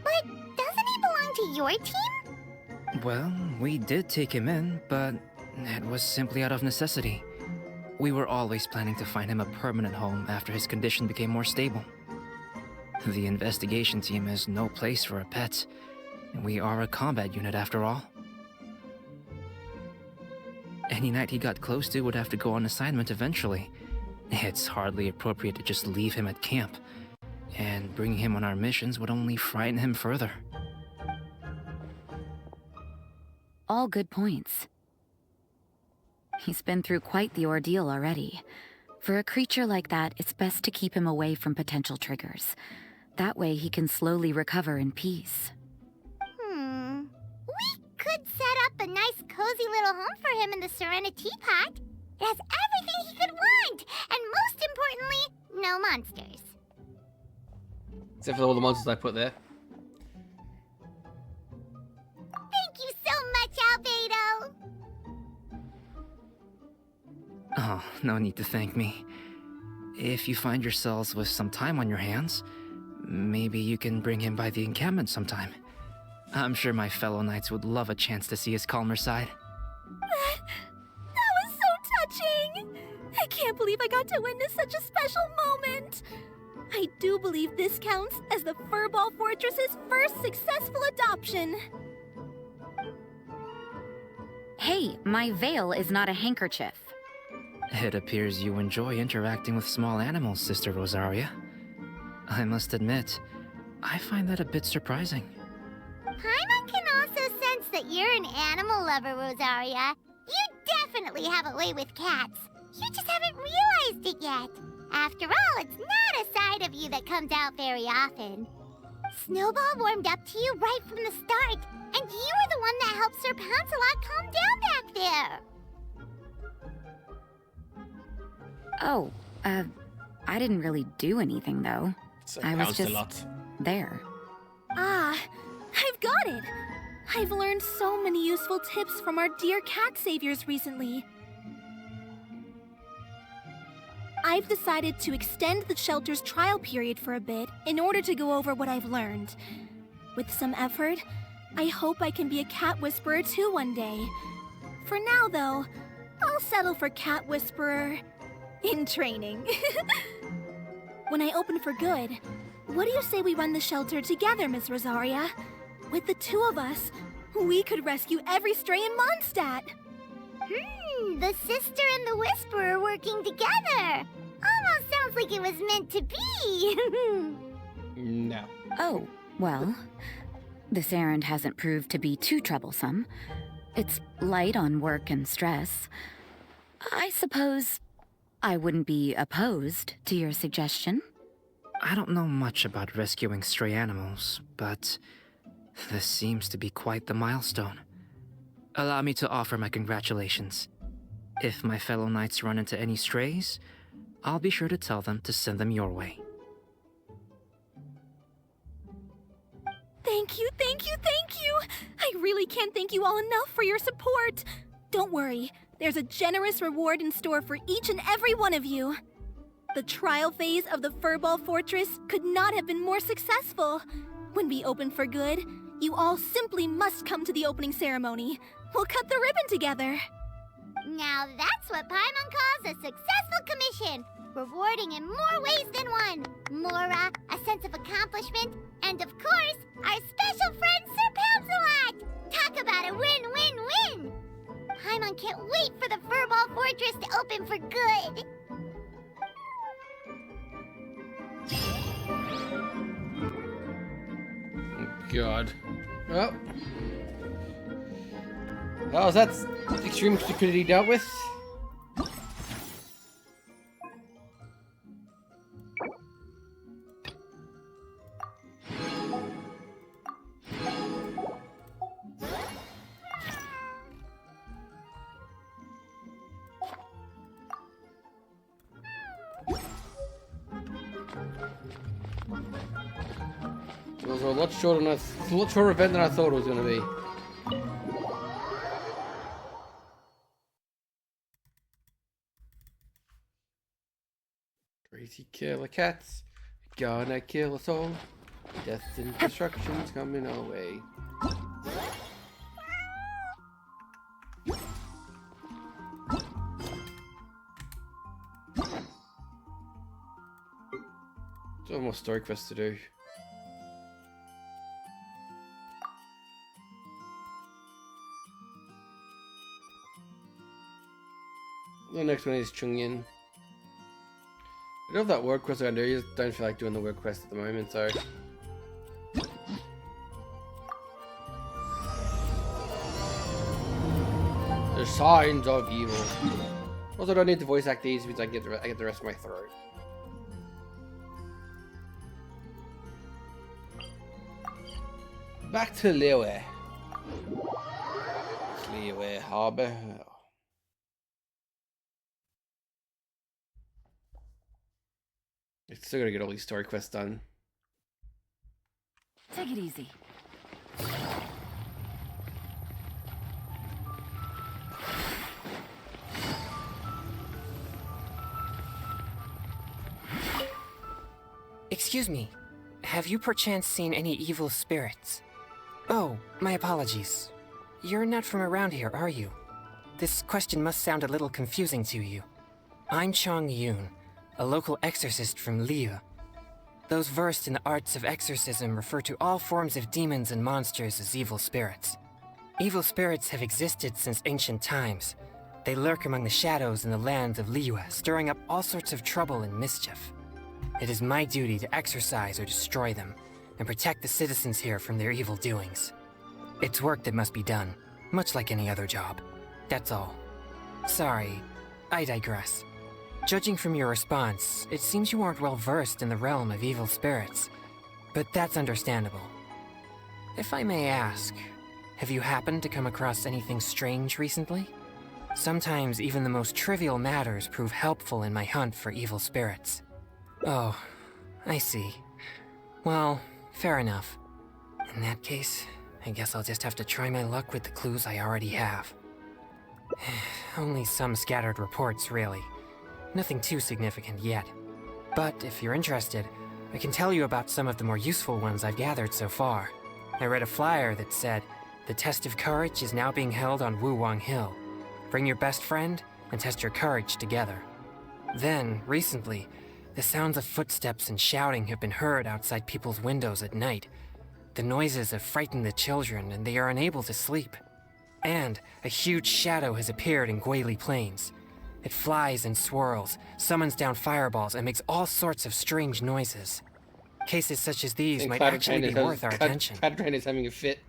But doesn't he belong to your team? Well, we did take him in, but it was simply out of necessity. We were always planning to find him a permanent home after his condition became more stable. The investigation team is no place for a pet. We are a combat unit after all. Any knight he got close to would have to go on assignment eventually. It's hardly appropriate to just leave him at camp, and bringing him on our missions would only frighten him further. All good points. He's been through quite the ordeal already. For a creature like that, it's best to keep him away from potential triggers. That way he can slowly recover in peace. We could set up a nice cozy little home for him in the Serenity Pot. It has everything he could want, and most importantly, no monsters. Except for all the monsters I put there. Thank you so much, Albedo! Oh, no need to thank me. If you find yourselves with some time on your hands, maybe you can bring him by the encampment sometime. I'm sure my fellow knights would love a chance to see his calmer side. That was so touching! I can't believe I got to witness such a special moment! I do believe this counts as the Furball Fortress's first successful adoption. Hey, my veil is not a handkerchief. It appears you enjoy interacting with small animals, Sister Rosaria. I must admit, I find that a bit surprising. Paimon can also sense that you're an animal lover, Rosaria. You definitely have a way with cats. You just haven't realized it yet. After all, it's not a side of you that comes out very often. Snowball warmed up to you right from the start, and you were the one that helped Sir Pouncelot calm down back there. Oh, I didn't really do anything though. I was just there. Ah, I've got it! I've learned so many useful tips from our dear cat saviors recently. I've decided to extend the shelter's trial period for a bit in order to go over what I've learned. With some effort, I hope I can be a cat whisperer too one day. For now, though, I'll settle for cat whisperer in training. When I open for good, what do you say we run the shelter together, Miss Rosaria? With the two of us, we could rescue every stray in Mondstadt. The sister and the whisperer working together. Almost sounds like it was meant to be. No. Oh, well, this errand hasn't proved to be too troublesome. It's light on work and stress. I suppose I wouldn't be opposed to your suggestion. I don't know much about rescuing stray animals, but this seems to be quite the milestone. Allow me to offer my congratulations. If my fellow knights run into any strays, I'll be sure to tell them to send them your way. Thank you, thank you, thank you! I really can't thank you all enough for your support. Don't worry, there's a generous reward in store for each and every one of you. The trial phase of the Furball Fortress could not have been more successful. When we open for good, you all simply must come to the opening ceremony. We'll cut the ribbon together. Now that's what Paimon calls a successful commission. Rewarding in more ways than one. Mora, a sense of accomplishment, and of course, our special friend Sir Pouncelot! Talk about a win-win-win! Paimon can't wait for the Furball Fortress to open for good! God. Well. Oh, that's extreme stupidity dealt with. It was a lot shorter event than I thought it was going to be. Crazy killer cats, gonna kill us all. Death and destruction's coming our way. Still more story quests to do. The next one is Chungyin. I don't have that work quest I can do, I just don't feel like doing the work quest at the moment, so. The signs of evil. Also, I don't need to voice act these because I get the rest of my throat. Back to Liyue. Liyue Harbor. It's still gotta get all these story quests done. Take it easy. Excuse me, have you perchance seen any evil spirits? Oh, my apologies. You're not from around here, are you? This question must sound a little confusing to you. I'm Chong Yoon, a local exorcist from Liyue. Those versed in the arts of exorcism refer to all forms of demons and monsters as evil spirits. Evil spirits have existed since ancient times. They lurk among the shadows in the lands of Liyue, stirring up all sorts of trouble and mischief. It is my duty to exorcise or destroy them, and protect the citizens here from their evil doings. It's work that must be done, much like any other job. That's all. Sorry, I digress. Judging from your response, it seems you aren't well versed in the realm of evil spirits. But that's understandable. If I may ask, have you happened to come across anything strange recently? Sometimes even the most trivial matters prove helpful in my hunt for evil spirits. Oh, I see. Well, fair enough. In that case, I guess I'll just have to try my luck with the clues I already have. Only some scattered reports, really. Nothing too significant yet. But if you're interested, I can tell you about some of the more useful ones I've gathered so far. I read a flyer that said, "The test of courage is now being held on Wuwang Hill. Bring your best friend and test your courage together." Then, recently, the sounds of footsteps and shouting have been heard outside people's windows at night. The noises have frightened the children and they are unable to sleep. And a huge shadow has appeared in Guili Plains. It flies and swirls, summons down fireballs, and makes all sorts of strange noises. Cases such as these might actually be worth our attention. Cloud Train is having a fit.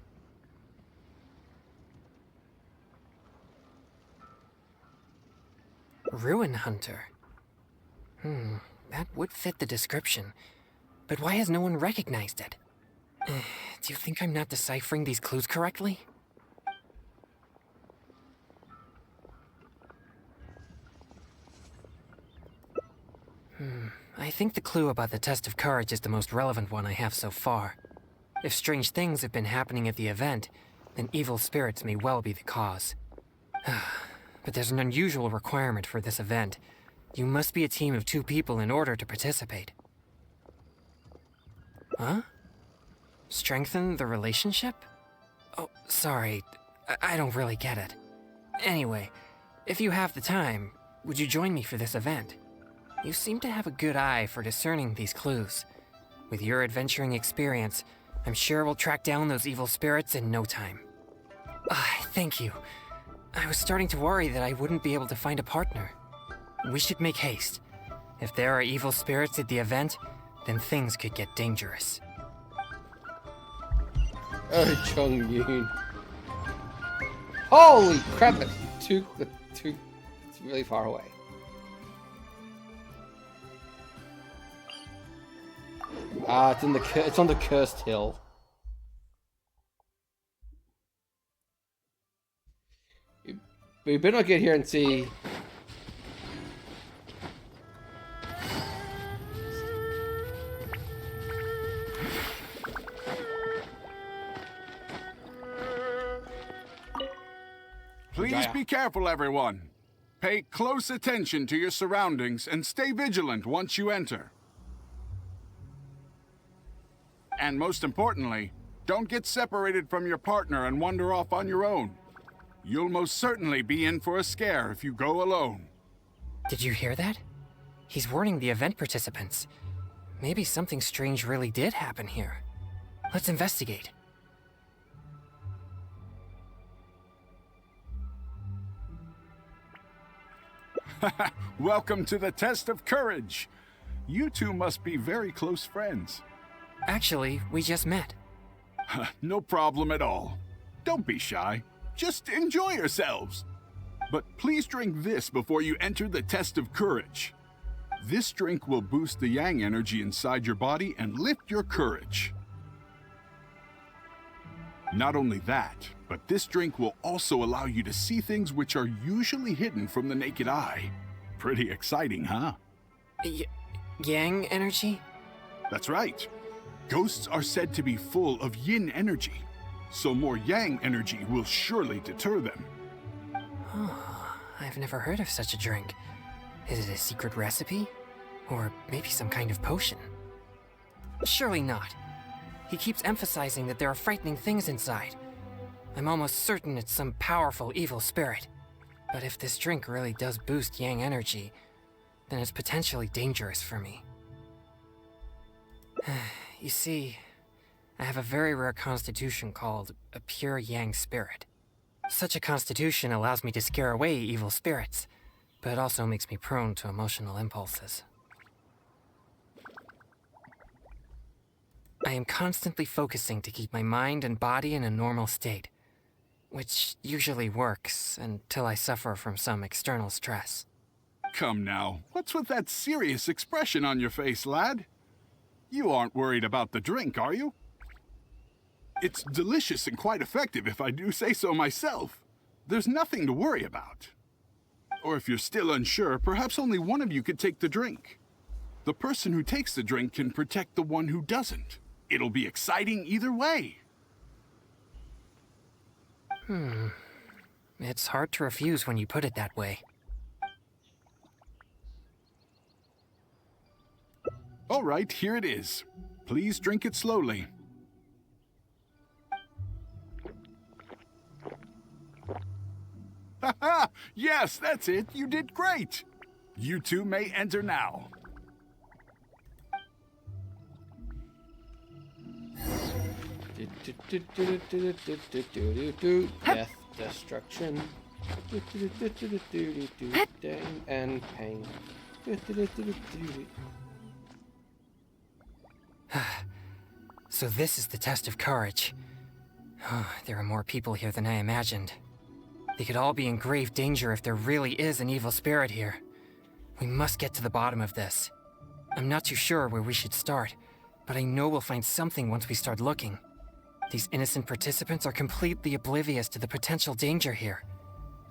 Ruin Hunter. That would fit the description. But why has no one recognized it? Do you think I'm not deciphering these clues correctly? I think the clue about the test of courage is the most relevant one I have so far. If strange things have been happening at the event, then evil spirits may well be the cause. But there's an unusual requirement for this event. You must be a team of 2 people in order to participate. Huh? Strengthen the relationship? Oh, sorry. I don't really get it. Anyway, if you have the time, would you join me for this event? You seem to have a good eye for discerning these clues. With your adventuring experience, I'm sure we'll track down those evil spirits in no time. Thank you. I was starting to worry that I wouldn't be able to find a partner. We should make haste. If there are evil spirits at the event, then things could get dangerous. Oh, Chongyoon. Holy crap, it's it's really far away. It's on the cursed hill. We better not get here and see. Please be careful, everyone. Pay close attention to your surroundings and stay vigilant once you enter. And most importantly, don't get separated from your partner and wander off on your own. You'll most certainly be in for a scare if you go alone. Did you hear that? He's warning the event participants. Maybe something strange really did happen here. Let's investigate. Welcome to the test of courage. You two must be very close friends. Actually, we just met. No problem at all. Don't be shy. Just enjoy yourselves. But please drink this before you enter the test of courage. This drink will boost the yang energy inside your body and lift your courage. Not only that, but this drink will also allow you to see things which are usually hidden from the naked eye. Pretty exciting, huh? Yang energy? That's right. Ghosts are said to be full of yin energy, so more yang energy will surely deter them. Oh, I've never heard of such a drink. Is it a secret recipe? Or maybe some kind of potion? Surely not. He keeps emphasizing that there are frightening things inside. I'm almost certain it's some powerful evil spirit. But if this drink really does boost yang energy, then it's potentially dangerous for me. You see, I have a very rare constitution called a pure yang spirit. Such a constitution allows me to scare away evil spirits, but it also makes me prone to emotional impulses. I am constantly focusing to keep my mind and body in a normal state, which usually works until I suffer from some external stress. Come now, what's with that serious expression on your face, lad? You aren't worried about the drink, are you? It's delicious and quite effective, if I do say so myself. There's nothing to worry about. Or if you're still unsure, perhaps only one of you could take the drink. The person who takes the drink can protect the one who doesn't. It'll be exciting either way. It's hard to refuse when you put it that way. All right, here it is. Please drink it slowly. Haha! Yes, that's it. You did great. You two may enter now. Death, destruction, and pain. So this is the test of courage. There are more people here than I imagined. They could all be in grave danger if there really is an evil spirit here. We must get to the bottom of this. I'm not too sure where we should start, but I know we'll find something once we start looking. These innocent participants are completely oblivious to the potential danger here.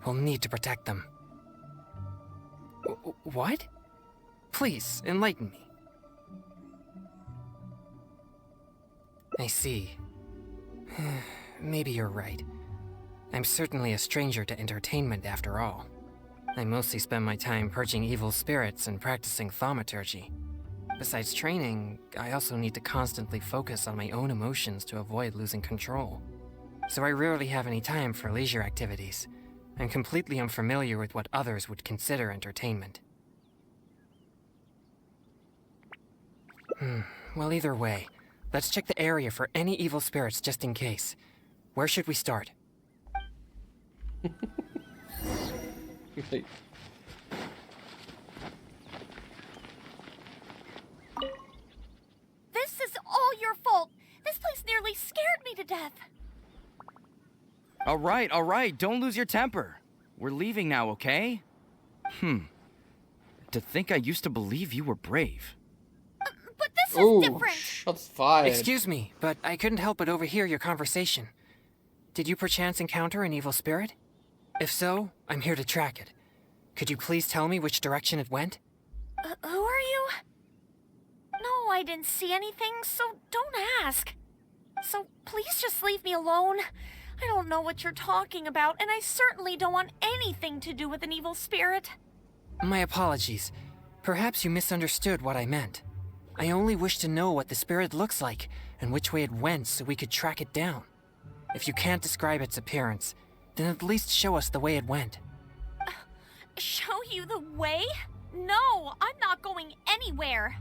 We'll need to protect them. What? Please, enlighten me. I see. Maybe you're right. I'm certainly a stranger to entertainment after all. I mostly spend my time purging evil spirits and practicing thaumaturgy. Besides training, I also need to constantly focus on my own emotions to avoid losing control. So I rarely have any time for leisure activities. I'm completely unfamiliar with what others would consider entertainment. Well, either way, let's check the area for any evil spirits just in case. Where should we start? Like, This is all your fault. This place nearly scared me to death. All right, don't lose your temper. We're leaving now, okay? To think I used to believe you were brave. But this is ooh, different. shots fired. Excuse me, but I couldn't help but overhear your conversation. Did you perchance encounter an evil spirit? If so, I'm here to track it. Could you please tell me which direction it went? Who are you? No, I didn't see anything, so don't ask. So please just leave me alone. I don't know what you're talking about, and I certainly don't want anything to do with an evil spirit. My apologies. Perhaps you misunderstood what I meant. I only wish to know what the spirit looks like and which way it went so we could track it down. If you can't describe its appearance, then at least show us the way it went. Show you the way? No, I'm not going anywhere.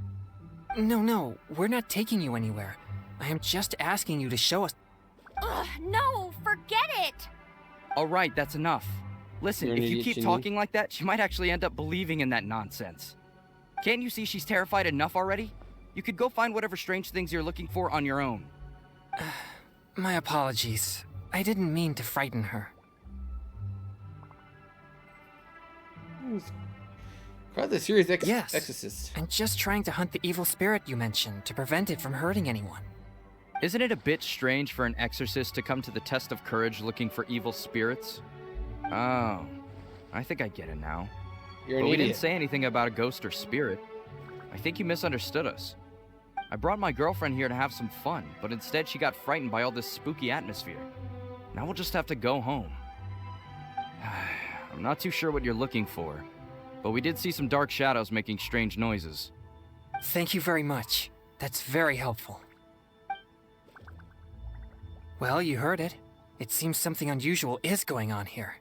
No, we're not taking you anywhere. I am just asking you to show us. Ugh, no, forget it. All right, that's enough. Listen, You're an if you idiot, keep Ginny. talking like that, she might actually end up believing in that nonsense. Can't you see she's terrified enough already? You could go find whatever strange things you're looking for on your own. My apologies. I didn't mean to frighten her. Quite the serious Yes. exorcist. I'm just trying to hunt the evil spirit you mentioned to prevent it from hurting anyone. Isn't it a bit strange for an exorcist to come to the test of courage looking for evil spirits? Oh, I think I get it now. You're an But we idiot. didn't say anything about a ghost or spirit. I think you misunderstood us. I brought my girlfriend here to have some fun, but instead she got frightened by all this spooky atmosphere. Now we'll just have to go home. I'm not too sure what you're looking for, but we did see some dark shadows making strange noises. Thank you very much. That's very helpful. Well, you heard it. It seems something unusual is going on here.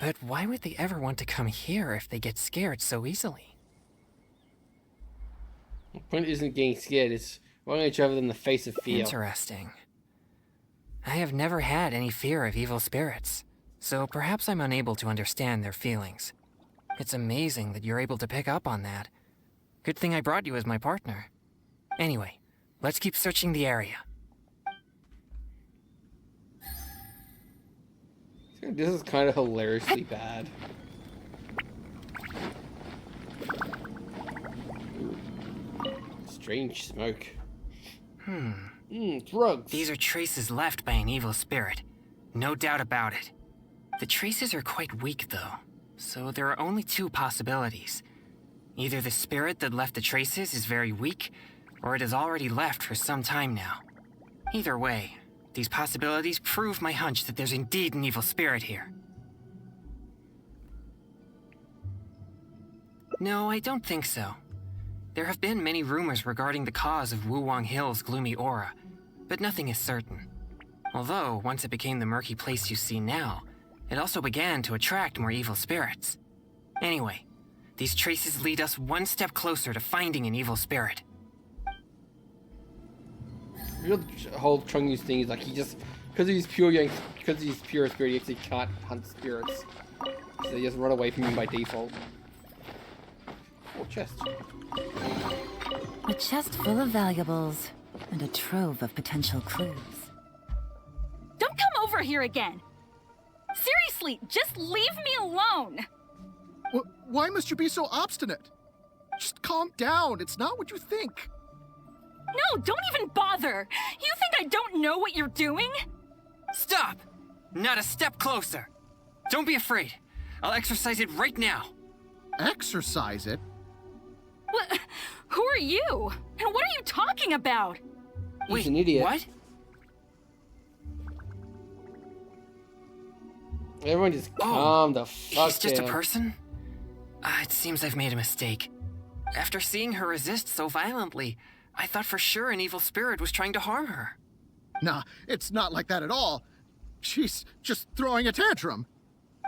But why would they ever want to come here if they get scared so easily? The point isn't getting scared, it's running each other in the face of fear. Interesting. I have never had any fear of evil spirits, so perhaps I'm unable to understand their feelings. It's amazing that you're able to pick up on that. Good thing I brought you as my partner. Anyway, let's keep searching the area. This is kind of hilariously bad. Ooh. Strange smoke. Drugs. These are traces left by an evil spirit. No doubt about it. The traces are quite weak, though, so there are only two possibilities. Either the spirit that left the traces is very weak, or it has already left for some time now. Either way, these possibilities prove my hunch that there's indeed an evil spirit here. No, I don't think so. There have been many rumors regarding the cause of Wuwang Hill's gloomy aura, but nothing is certain. Although, once it became the murky place you see now, it also began to attract more evil spirits. Anyway, these traces lead us one step closer to finding an evil spirit. The whole Chungyu's thing is like he just because he's pure spirit, he actually can't hunt spirits, so they just run away from him by default. Or chest. A chest full of valuables and a trove of potential clues. Don't come over here again! Seriously, just leave me alone! Why must you be so obstinate? Just calm down. It's not what you think. No, don't even bother! You think I don't know what you're doing? Stop! Not a step closer! Don't be afraid. I'll exercise it right now. Exercise it? What? Who are you? And what are you talking about? He's an idiot. What? Everyone just calm the fuck He's just down. a person? It seems I've made a mistake. After seeing her resist so violently, I thought for sure an evil spirit was trying to harm her. Nah, it's not like that at all. She's just throwing a tantrum.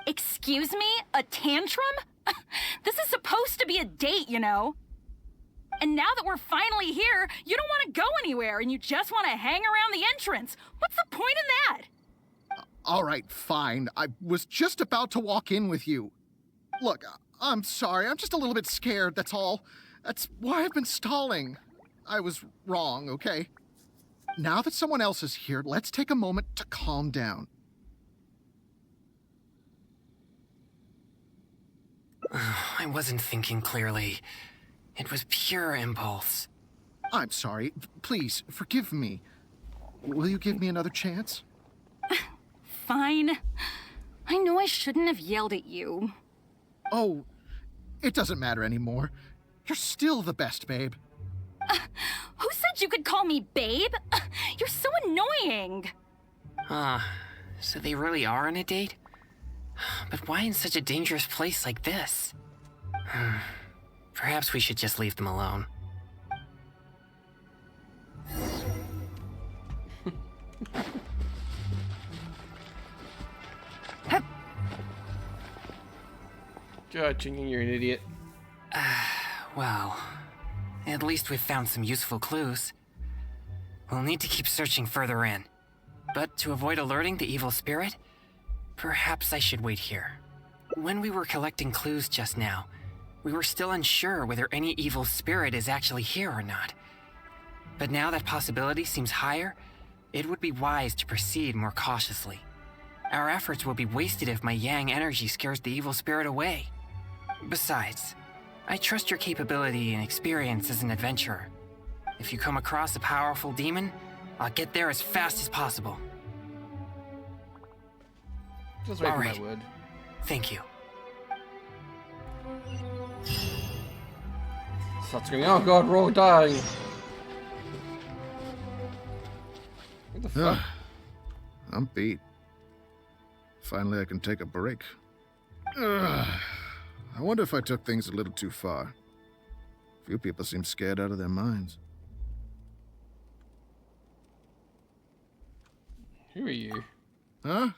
Excuse me? A tantrum? This is supposed to be a date, you know? And now that we're finally here, you don't want to go anywhere and you just want to hang around the entrance. What's the point in that? All right, fine. I was just about to walk in with you. Look, I'm sorry. I'm just a little bit scared, that's all. That's why I've been stalling. I was wrong, okay? Now that someone else is here, let's take a moment to calm down. I wasn't thinking clearly. It was pure impulse. I'm sorry. Please, forgive me. Will you give me another chance? Fine. I know I shouldn't have yelled at you. Oh, it doesn't matter anymore. You're still the best, babe. Who said you could call me babe? You're so annoying. So they really are on a date? But why in such a dangerous place like this? Perhaps we should just leave them alone. Judging, you're an idiot. Well, at least we've found some useful clues. We'll need to keep searching further in. But to avoid alerting the evil spirit, perhaps I should wait here. When we were collecting clues just now, we were still unsure whether any evil spirit is actually here or not. But now that possibility seems higher, it would be wise to proceed more cautiously. Our efforts will be wasted if my yang energy scares the evil spirit away. Besides, I trust your capability and experience as an adventurer. If you come across a powerful demon, I'll get there as fast as possible. Just wait for Alright. my word. Thank you. Start screaming, oh god, we're all dying. What the fuck? I'm beat. Finally, I can take a break. I wonder if I took things a little too far. Few people seem scared out of their minds. Who are you? Huh?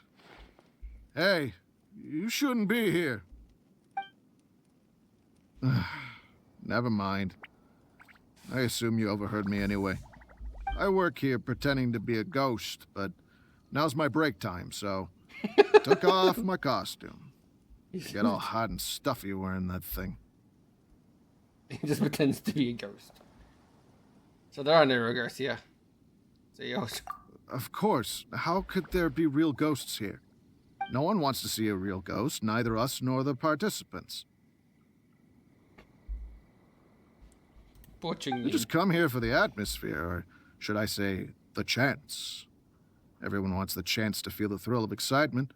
Hey, you shouldn't be here. Never mind. I assume you overheard me anyway. I work here pretending to be a ghost, but now's my break time, so took off my costume. Get all hot and stuffy wearing that thing. He just pretends to be a ghost. So there are no real ghosts here. So you Of course. How could there be real ghosts here? No one wants to see a real ghost, neither us nor the participants. watching You just come here for the atmosphere, or should I say, the chance. Everyone wants the chance to feel the thrill of excitement.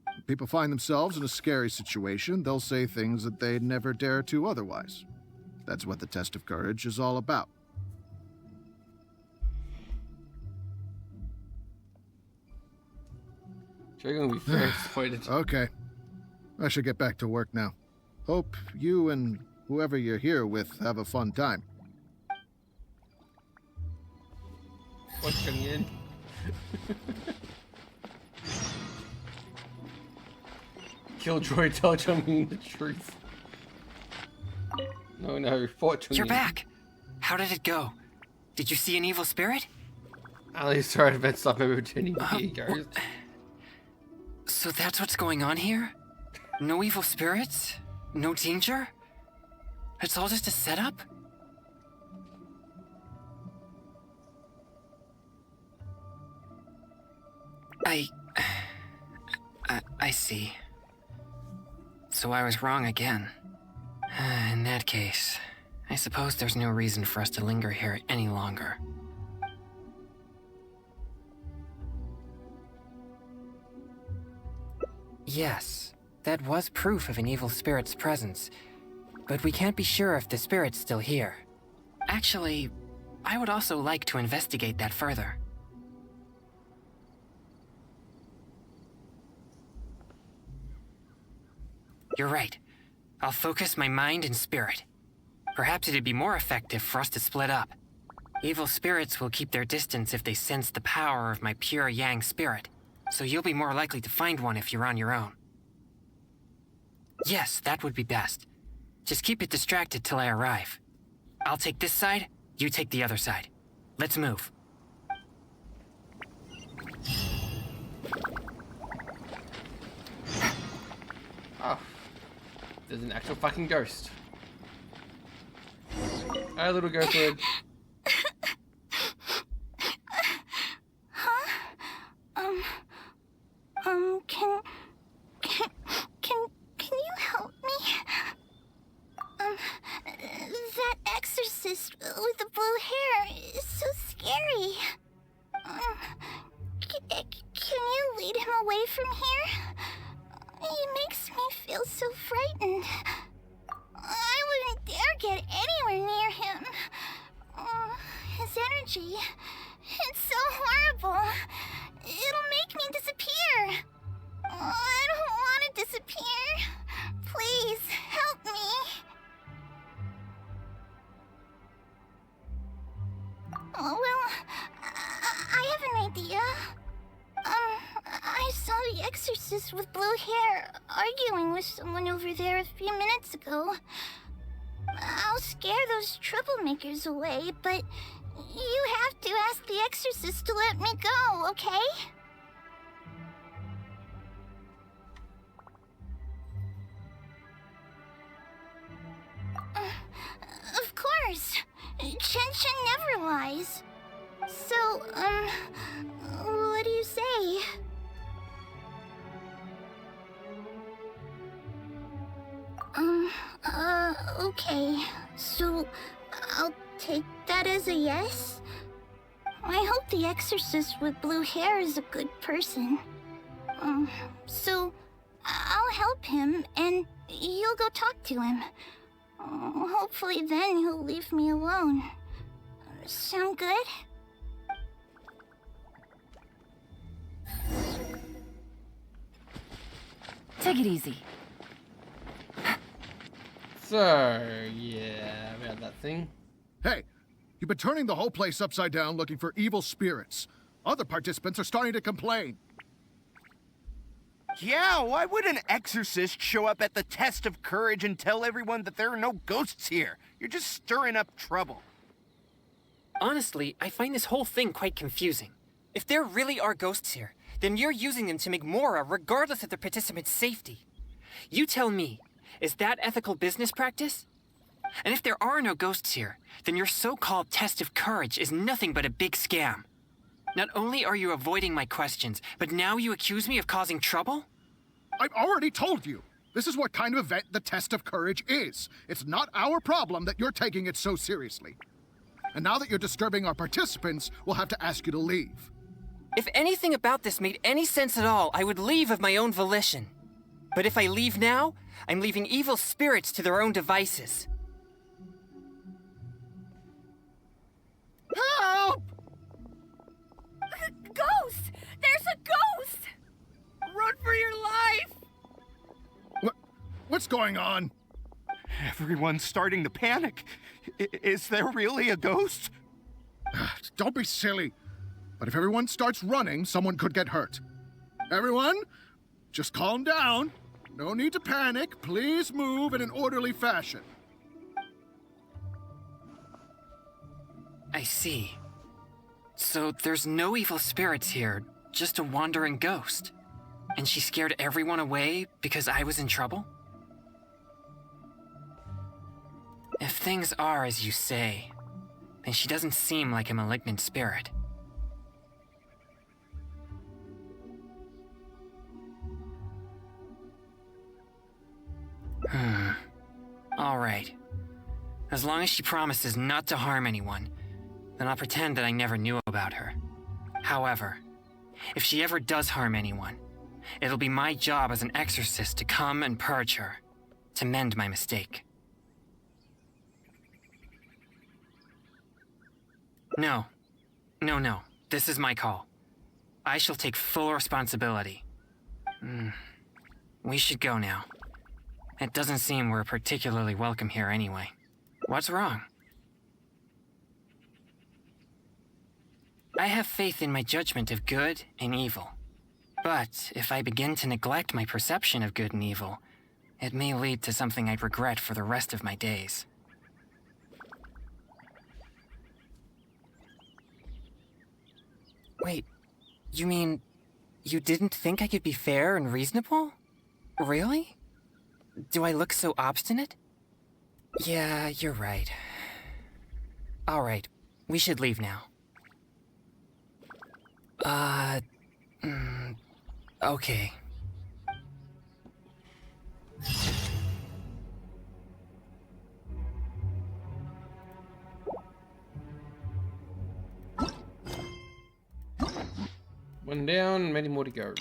When people find themselves in a scary situation, they'll say things that they'd never dare to otherwise. That's what the test of courage is all about. You're gonna be very disappointed. Okay. I should get back to work now. Hope you and whoever you're here with have a fun time. Watching in. Killjoy tell Jung the truth. No, fortune. You're back. How did it go? Did you see an evil spirit? At least our events stop maybe pretending to be ghosts. So that's what's going on here? No evil spirits? No danger? It's all just a setup? I see. So I was wrong again. In that case, I suppose there's no reason for us to linger here any longer. Yes, that was proof of an evil spirit's presence, but we can't be sure if the spirit's still here. Actually, I would also like to investigate that further. You're right. I'll focus my mind and spirit. Perhaps it'd be more effective for us to split up. Evil spirits will keep their distance if they sense the power of my pure yang spirit, so you'll be more likely to find one if you're on your own. Yes, that would be best. Just keep it distracted till I arrive. I'll take this side, you take the other side. Let's move. Oh. There's an actual fucking ghost. Hi, little ghost bird. Huh? Can you help me? That exorcist with the blue hair is so scary. Can you lead him away from here? He makes me feel so frightened. I wouldn't dare get anywhere near him. His energy, it's so horrible. It'll make me disappear. I don't want to disappear. Please, help me. Well, I have an idea. I saw the exorcist with blue hair arguing with someone over there a few minutes ago. I'll scare those troublemakers away, but you have to ask the exorcist to let me go, okay? Of course. Genshin never lies. So, what do you say? Okay. So, I'll take that as a yes? I hope the exorcist with blue hair is a good person. So, I'll help him, and you'll go talk to him. Hopefully then he'll leave me alone. Sound good? Take it easy. So, yeah, about that thing. Hey, you've been turning the whole place upside down looking for evil spirits. Other participants are starting to complain. Yeah, why would an exorcist show up at the test of courage and tell everyone that there are no ghosts here? You're just stirring up trouble. Honestly, I find this whole thing quite confusing. If there really are ghosts here, then you're using them to make Mora regardless of the participants' safety. You tell me, is that ethical business practice? And if there are no ghosts here, then your so-called test of courage is nothing but a big scam. Not only are you avoiding my questions, but now you accuse me of causing trouble? I've already told you. This is what kind of event the test of courage is. It's not our problem that you're taking it so seriously. And now that you're disturbing our participants, we'll have to ask you to leave. If anything about this made any sense at all, I would leave of my own volition. But if I leave now, I'm leaving evil spirits to their own devices. Help! Ghost! There's a ghost! Run for your life! What's going on? Everyone's starting to panic. Is there really a ghost? Don't be silly. But if everyone starts running, someone could get hurt. Everyone, just calm down. No need to panic. Please move in an orderly fashion. I see. So there's no evil spirits here, just a wandering ghost. And she scared everyone away because I was in trouble? If things are as you say, then she doesn't seem like a malignant spirit. All right. As long as she promises not to harm anyone, then I'll pretend that I never knew about her. However, if she ever does harm anyone, it'll be my job as an exorcist to come and purge her, to mend my mistake. No. No. This is my call. I shall take full responsibility. We should go now. It doesn't seem we're particularly welcome here anyway. What's wrong? I have faith in my judgment of good and evil. But if I begin to neglect my perception of good and evil, it may lead to something I'd regret for the rest of my days. Wait, you mean you didn't think I could be fair and reasonable? Really? Do I look so obstinate? Yeah, you're right. All right, we should leave now. Okay. One down, many more to go.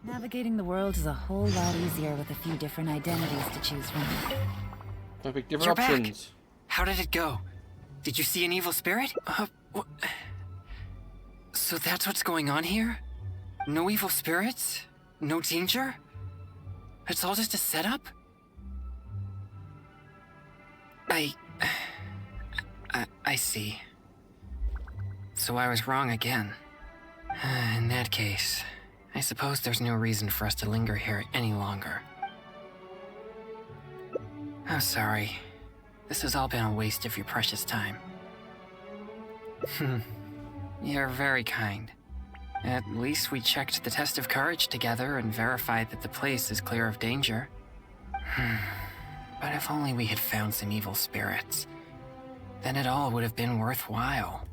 Navigating the world is a whole lot easier with a few different identities to choose from. I pick different You're options. back. How did it go? Did you see an evil spirit? So that's what's going on here? No evil spirits? No danger? It's all just a setup? I see. So I was wrong again. In that case, I suppose there's no reason for us to linger here any longer. I'm sorry. This has all been a waste of your precious time. You're very kind. At least we checked the test of courage together and verified that the place is clear of danger. But if only we had found some evil spirits, then it all would have been worthwhile.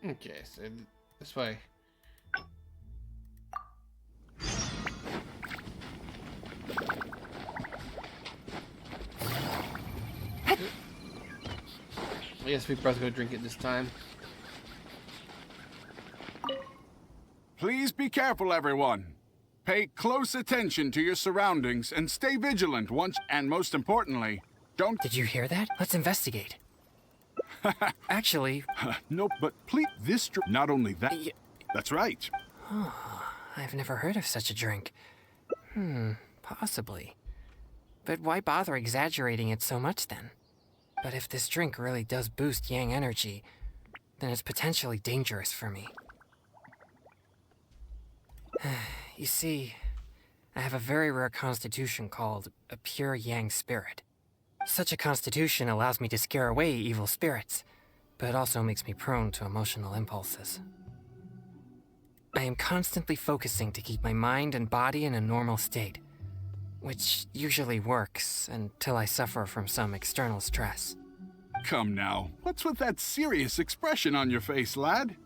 Okay, so this way. I guess we both go drink it this time. Please be careful, everyone. Pay close attention to your surroundings and stay vigilant once, and most importantly, don't... Did you hear that? Let's investigate. Actually... No, but please, this drink... Not only that... That's right. Oh, I've never heard of such a drink. Possibly. But why bother exaggerating it so much then? But if this drink really does boost yang energy, then it's potentially dangerous for me. You see, I have a very rare constitution called a pure yang spirit. Such a constitution allows me to scare away evil spirits, but it also makes me prone to emotional impulses. I am constantly focusing to keep my mind and body in a normal state, which usually works until I suffer from some external stress. Come now, what's with that serious expression on your face, lad?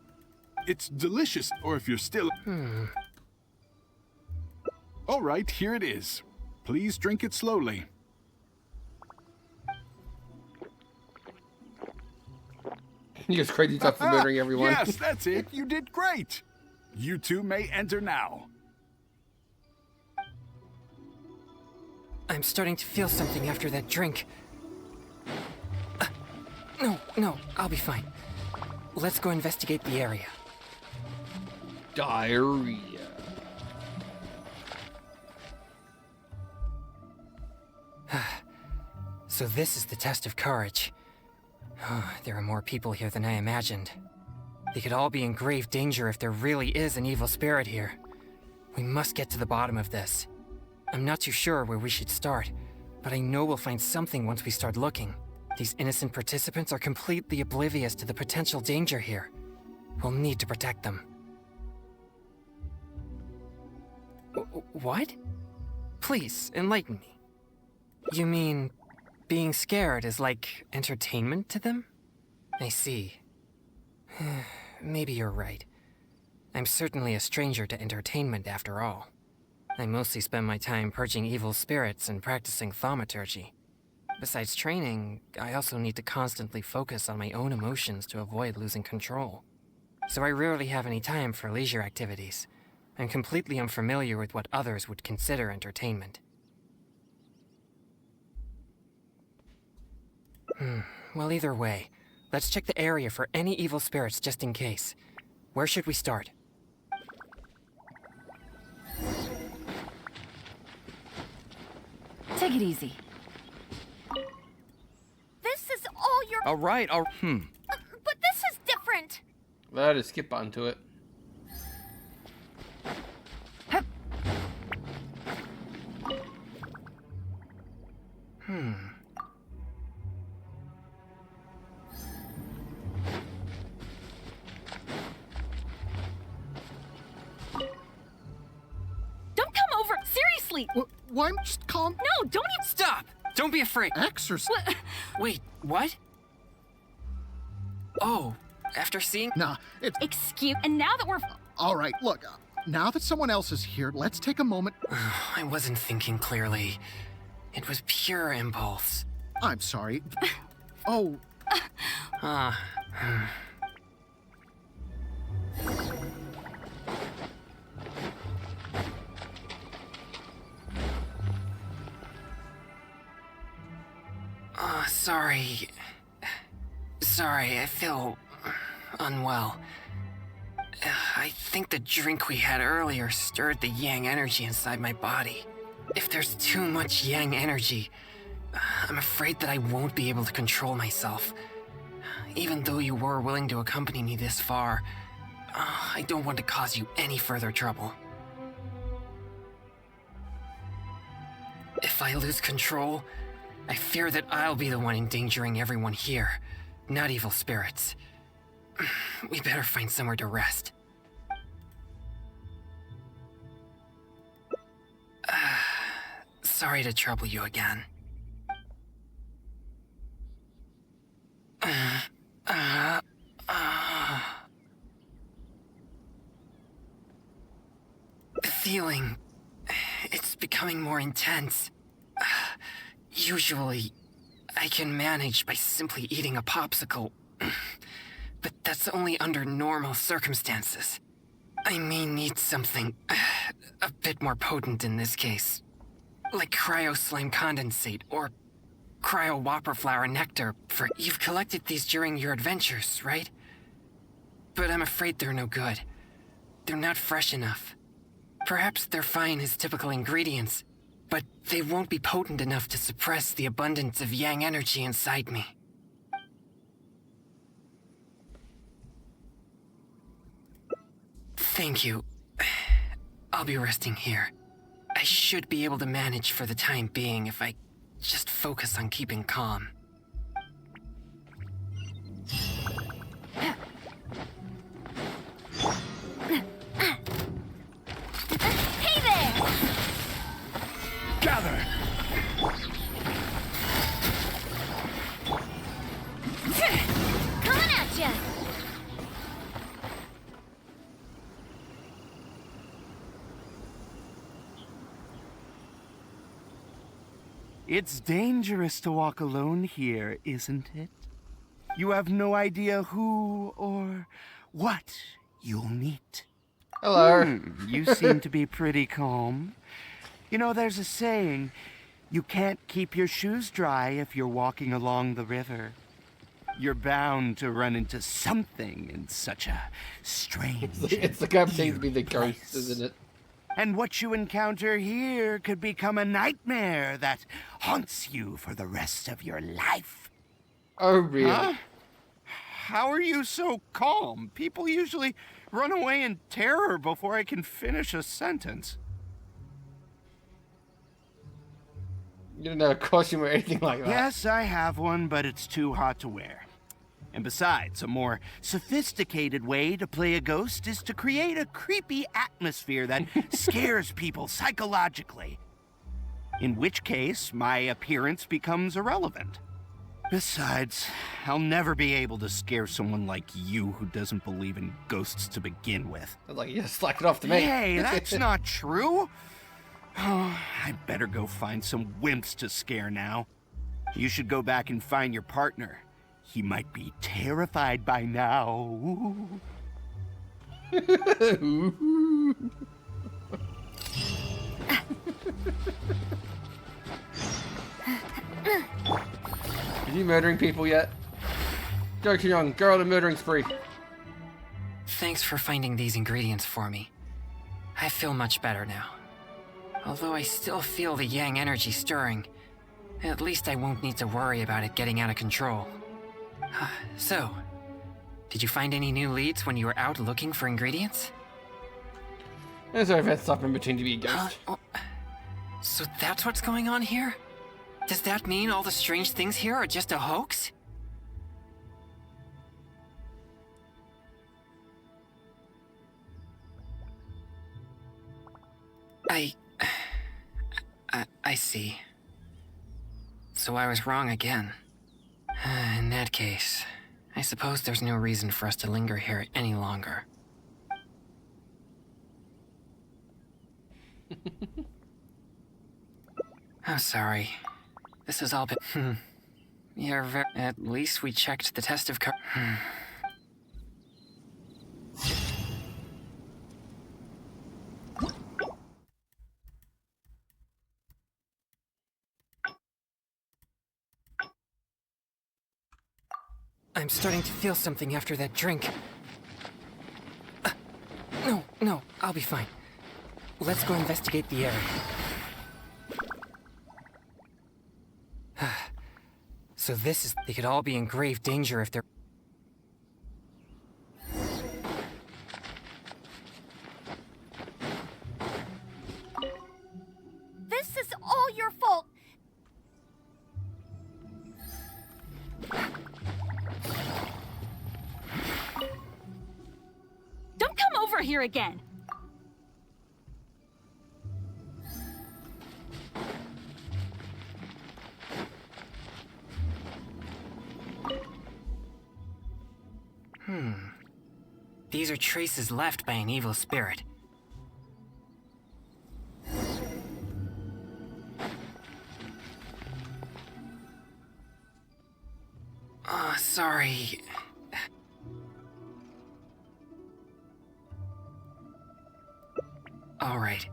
It's delicious, or if you're still... All right, here it is. Please drink it slowly. You just crazy stuff for murdering everyone. Yes, that's it. You did great. You two may enter now. I'm starting to feel something after that drink. No, I'll be fine. Let's go investigate the area. Diarrhea. So this is the test of courage. There are more people here than I imagined. They could all be in grave danger if there really is an evil spirit here. We must get to the bottom of this. I'm not too sure where we should start, but I know we'll find something once we start looking. These innocent participants are completely oblivious to the potential danger here. We'll need to protect them. What? Please, enlighten me. You mean being scared is like entertainment to them? I see. Maybe you're right. I'm certainly a stranger to entertainment after all. I mostly spend my time purging evil spirits and practicing thaumaturgy. Besides training, I also need to constantly focus on my own emotions to avoid losing control. so I rarely have any time for leisure activities. I'm completely unfamiliar with what others would consider entertainment. Well, either way, let's check the area for any evil spirits just in case. Where should we start? Take it easy. This is all your... All right, But this is different. Well, just skip onto it. Don't come over! Seriously! Why? Just calm. No, don't even... Stop! Don't be afraid. Exorcist. Wait, what? Oh, after seeing... Nah, it's... Excuse... And now that we're... All right, look. Now that someone else is here, let's take a moment. I wasn't thinking clearly. It was pure impulse. I'm sorry. Oh. Sorry. Sorry, I feel unwell. I think the drink we had earlier stirred the yang energy inside my body. If there's too much yang energy, I'm afraid that I won't be able to control myself. Even though you were willing to accompany me this far, I don't want to cause you any further trouble. If I lose control, I fear that I'll be the one endangering everyone here, not evil spirits. We better find somewhere to rest. Sorry to trouble you again. The feeling, it's becoming more intense. Usually, I can manage by simply eating a popsicle, but that's only under normal circumstances. I may need something a bit more potent in this case, like cryo slime condensate or cryo whopper flower nectar. For you've collected these during your adventures, right? But I'm afraid they're no good. They're not fresh enough. Perhaps they're fine as typical ingredients, but they won't be potent enough to suppress the abundance of yang energy inside me. Thank you. I'll be resting here. I should be able to manage for the time being if I just focus on keeping calm. Hey there! Gather! Coming at ya! It's dangerous to walk alone here, isn't it? You have no idea who or what you'll meet. Hello. You seem to be pretty calm. You know, there's a saying, you can't keep your shoes dry if you're walking along the river. You're bound to run into something in such a strange, It's the guy pretending to be the ghost, isn't it? And what you encounter here could become a nightmare that haunts you for the rest of your life. Oh, really? Huh? How are you so calm? People usually run away in terror before I can finish a sentence. You don't have a costume or anything like that. Yes, I have one, but it's too hot to wear. And besides, a more sophisticated way to play a ghost is to create a creepy atmosphere that scares people psychologically. In which case, my appearance becomes irrelevant. Besides, I'll never be able to scare someone like you who doesn't believe in ghosts to begin with. Like, you just slack it off to me. Hey, that's not true. Oh, I better go find some wimps to scare now. You should go back and find your partner. He might be terrified by now. Is he murdering people yet? Go, Young, go on a murdering spree. Thanks for finding these ingredients for me. I feel much better now. Although I still feel the yang energy stirring, at least I won't need to worry about it getting out of control. So, did you find any new leads when you were out looking for ingredients? There's I've had stuff in between to be a ghost. So that's what's going on here? Does that mean all the strange things here are just a hoax? I see. So I was wrong again. In that case, I suppose there's no reason for us to linger here any longer. I'm sorry. This has all been... You're very... At least we checked the test of I'm starting to feel something after that drink. No, I'll be fine. Let's go investigate the area. So this is... They could all be in grave danger if they're... This is all your fault. Don't come over here again. These are traces left by an evil spirit. Oh, sorry. All right.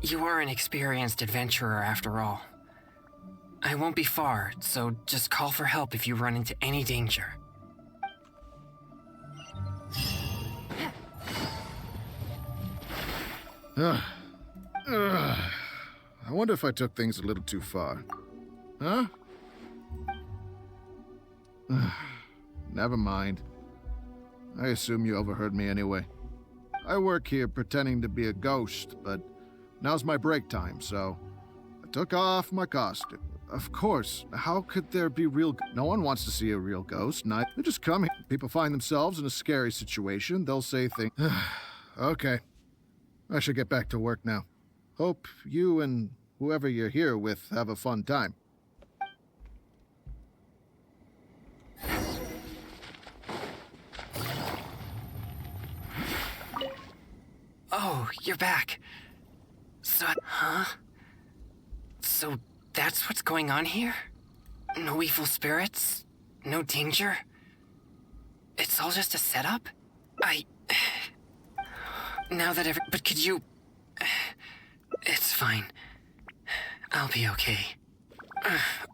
You are an experienced adventurer after all. I won't be far, so just call for help if you run into any danger. I wonder if I took things a little too far. Huh? Never mind. I assume you overheard me anyway. I work here pretending to be a ghost, but now's my break time, so I took off my costume. Of course, how could there be real... No one wants to see a real ghost. They just come here. People find themselves in a scary situation. They'll say things... Okay. I should get back to work now. Hope you and whoever you're here with have a fun time. Oh, you're back. Huh? So that's what's going on here? No evil spirits? No danger? It's all just a setup? Now that but could you... It's fine. I'll be okay.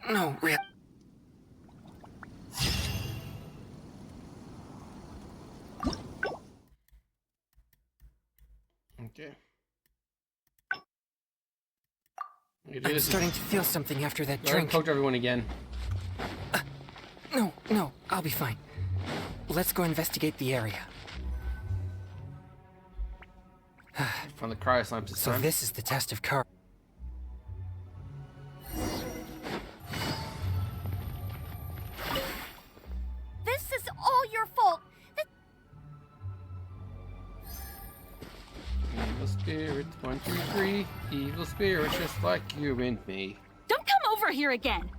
No, real... Okay. I'm starting to feel something after that drink. Poked everyone again. No, I'll be fine. Let's go investigate the area. From the cryo slime to So this is the test of courage. This is all your fault. Evil spirits, 1, 2, 3. Evil spirits just like you and me. Don't come over here again.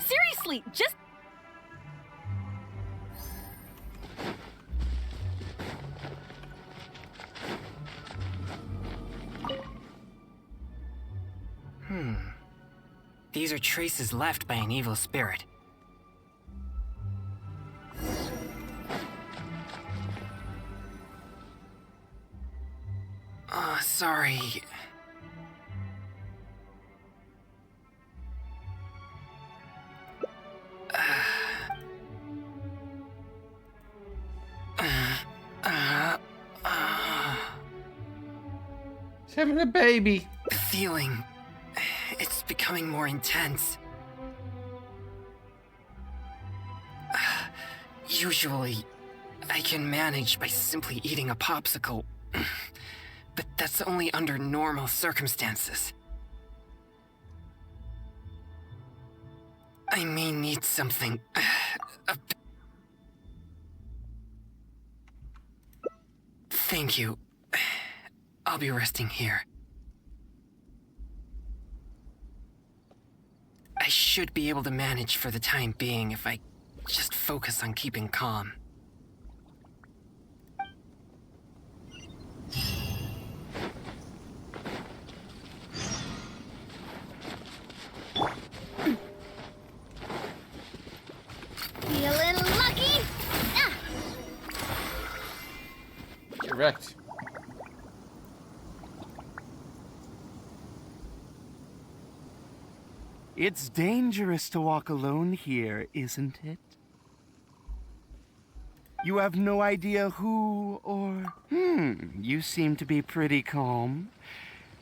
Seriously, just... These are traces left by an evil spirit. sorry. She's having a baby. The feeling, it's becoming more intense. Usually, I can manage by simply eating a popsicle, but that's only under normal circumstances. I may need something. Thank you. I'll be resting here. I should be able to manage for the time being if I just focus on keeping calm. Feeling lucky? Ah. Get wrecked. It's dangerous to walk alone here, isn't it? You have no idea who or... you seem to be pretty calm.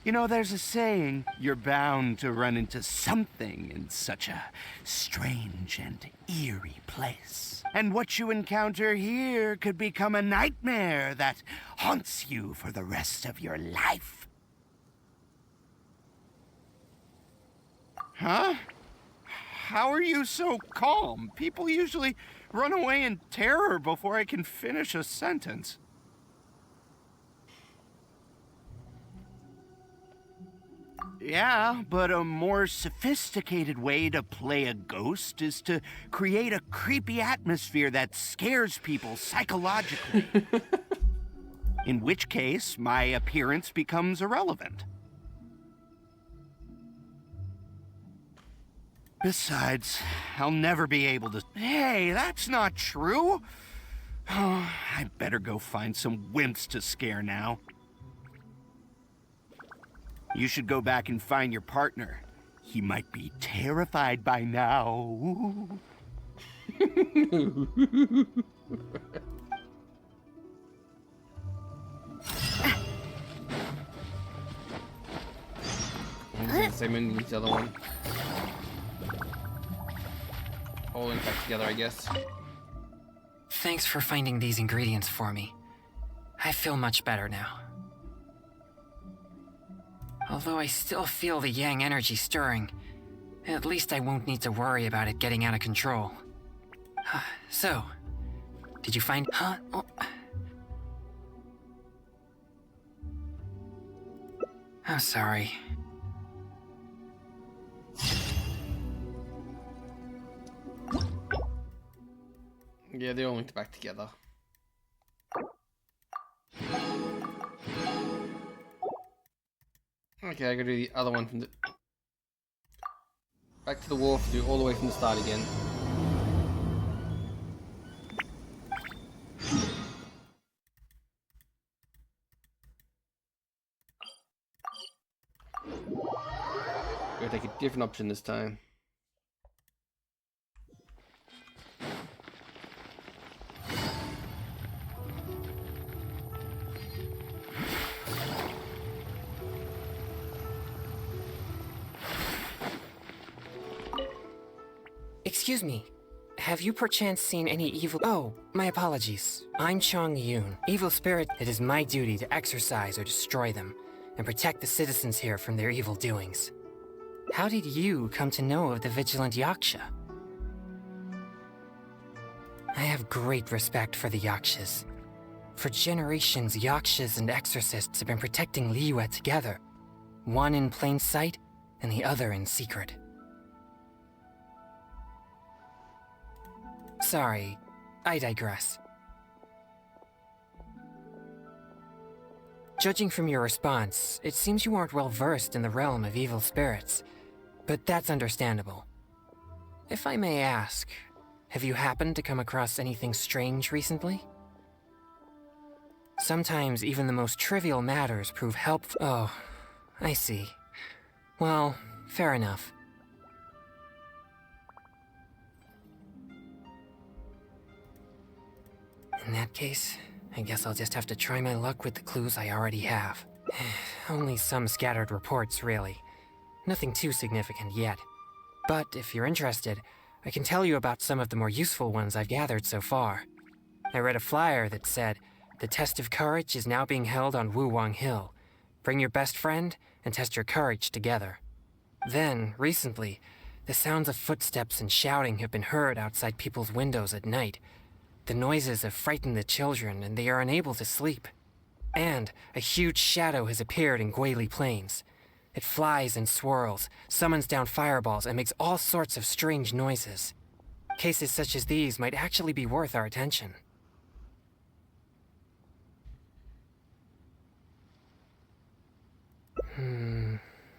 You know, there's a saying, you're bound to run into something in such a strange and eerie place. And what you encounter here could become a nightmare that haunts you for the rest of your life. Huh? How are you so calm? People usually run away in terror before I can finish a sentence. Yeah, but a more sophisticated way to play a ghost is to create a creepy atmosphere that scares people psychologically. In which case, my appearance becomes irrelevant. Besides, I'll never be able to... Hey, that's not true! Oh, I better go find some wimps to scare now. You should go back and find your partner. He might be terrified by now. Same in each other one. All in fact together, I guess. Thanks for finding these ingredients for me. I feel much better now. Although I still feel the yang energy stirring, at least I won't need to worry about it getting out of control. So, did you find... Huh? Oh. I'm sorry. Yeah, they all linked back together. Okay, I gotta do the other one from the... Back to the wharf, do all the way from the start again. We're gonna take a different option this time. Excuse me. Have you perchance seen any evil... Oh, my apologies. I'm Chong Yoon. Evil spirit, it is my duty to exorcise or destroy them, and protect the citizens here from their evil doings. How did you come to know of the vigilant Yaksha? I have great respect for the Yakshas. For generations, Yakshas and exorcists have been protecting Liyue together. One in plain sight, and the other in secret. Sorry, I digress. Judging from your response, it seems you aren't well versed in the realm of evil spirits. But that's understandable. If I may ask, have you happened to come across anything strange recently? Sometimes even the most trivial matters prove helpful. Oh, I see. Well, fair enough. In that case, I guess I'll just have to try my luck with the clues I already have. Only some scattered reports, really. Nothing too significant yet. But if you're interested, I can tell you about some of the more useful ones I've gathered so far. I read a flyer that said, "The test of courage is now being held on Wulong Hill. Bring your best friend and test your courage together." Then, recently, the sounds of footsteps and shouting have been heard outside people's windows at night. The noises have frightened the children, and they are unable to sleep. And a huge shadow has appeared in Guili Plains. It flies and swirls, summons down fireballs, and makes all sorts of strange noises. Cases such as these might actually be worth our attention.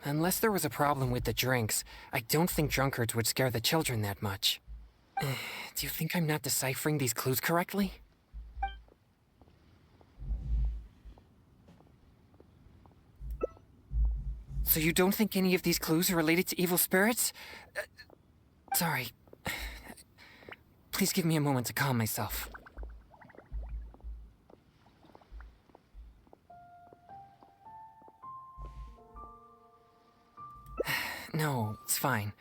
Unless there was a problem with the drinks, I don't think drunkards would scare the children that much. Do you think I'm not deciphering these clues correctly? So you don't think any of these clues are related to evil spirits? Sorry. Please give me a moment to calm myself. No, it's fine.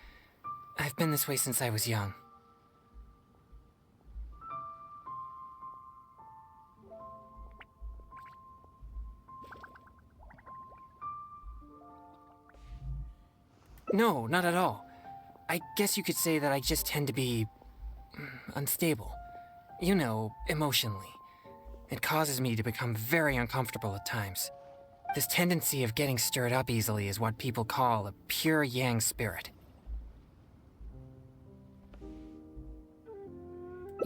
I've been this way since I was young. No, not at all. I guess you could say that I just tend to be unstable. You know, emotionally. It causes me to become very uncomfortable at times. This tendency of getting stirred up easily is what people call a pure yang spirit.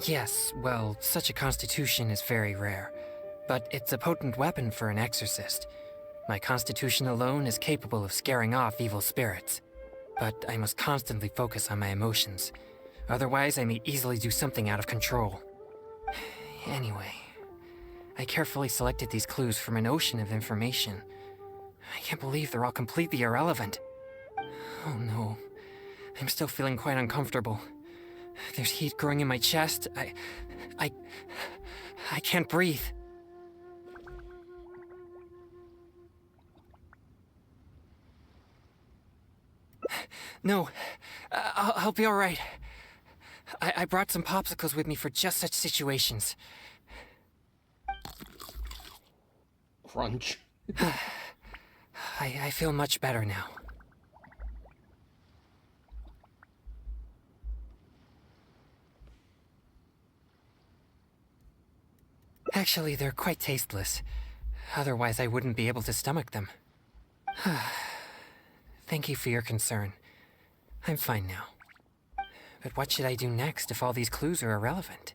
Yes, well, such a constitution is very rare, but it's a potent weapon for an exorcist. My constitution alone is capable of scaring off evil spirits, but I must constantly focus on my emotions. Otherwise, I may easily do something out of control. Anyway, I carefully selected these clues from an ocean of information. I can't believe they're all completely irrelevant. Oh no, I'm still feeling quite uncomfortable. There's heat growing in my chest. I can't breathe. No, I'll be all right. I brought some popsicles with me for just such situations. Crunch. I feel much better now. Actually, they're quite tasteless. Otherwise, I wouldn't be able to stomach them. Thank you for your concern. I'm fine now. But what should I do next if all these clues are irrelevant?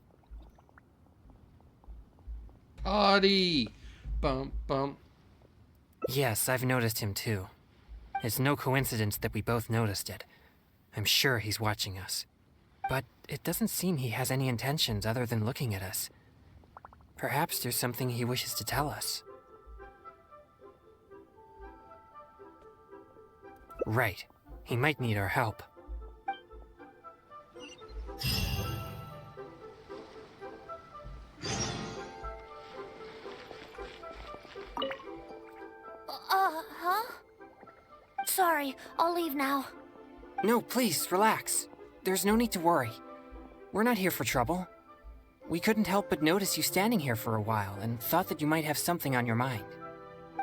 Party! Bum, bum. Yes, I've noticed him too. It's no coincidence that we both noticed it. I'm sure he's watching us. But it doesn't seem he has any intentions other than looking at us. Perhaps there's something he wishes to tell us. Right. He might need our help. Huh? Sorry, I'll leave now. No, please, relax. There's no need to worry. We're not here for trouble. We couldn't help but notice you standing here for a while and thought that you might have something on your mind.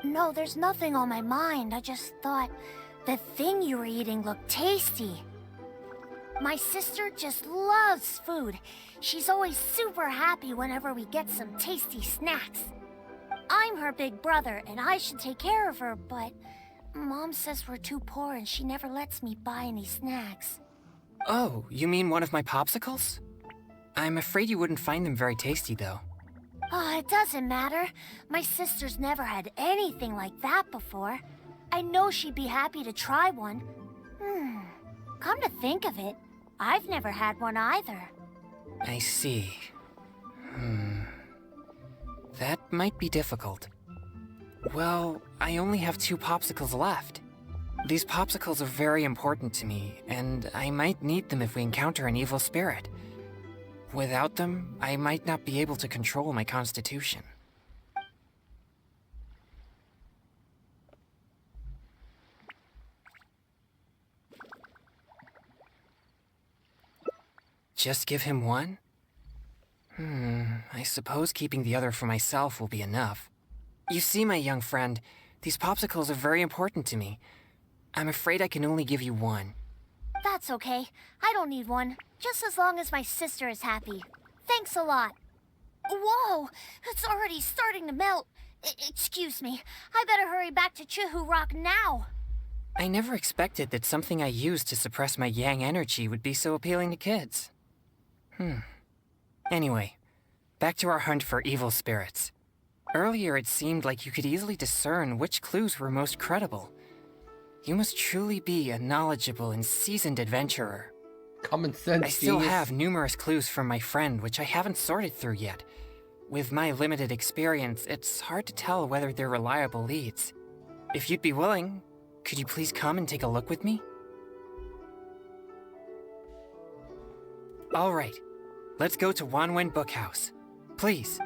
No, there's nothing on my mind. I just thought the thing you were eating looked tasty. My sister just loves food. She's always super happy whenever we get some tasty snacks. I'm her big brother, and I should take care of her, but Mom says we're too poor and she never lets me buy any snacks. Oh, you mean one of my popsicles? I'm afraid you wouldn't find them very tasty, though. Oh, it doesn't matter. My sister's never had anything like that before. I know she'd be happy to try one. Come to think of it, I've never had one either. I see. That might be difficult. Well, I only have 2 popsicles left. These popsicles are very important to me, and I might need them if we encounter an evil spirit. Without them, I might not be able to control my constitution. Just give him one? I suppose keeping the other for myself will be enough. You see, my young friend, these popsicles are very important to me. I'm afraid I can only give you one. That's okay. I don't need one. Just as long as my sister is happy. Thanks a lot. Whoa! It's already starting to melt. Excuse me. I better hurry back to Chihu Rock now. I never expected that something I used to suppress my yang energy would be so appealing to kids. Anyway, back to our hunt for evil spirits. Earlier it seemed like you could easily discern which clues were most credible. You must truly be a knowledgeable and seasoned adventurer. Common sense, I still genius. have numerous clues from my friend which I haven't sorted through yet. With my limited experience, it's hard to tell whether they're reliable leads. If you'd be willing, could you please come and take a look with me? All right, let's go to Wanwen Bookhouse. Please.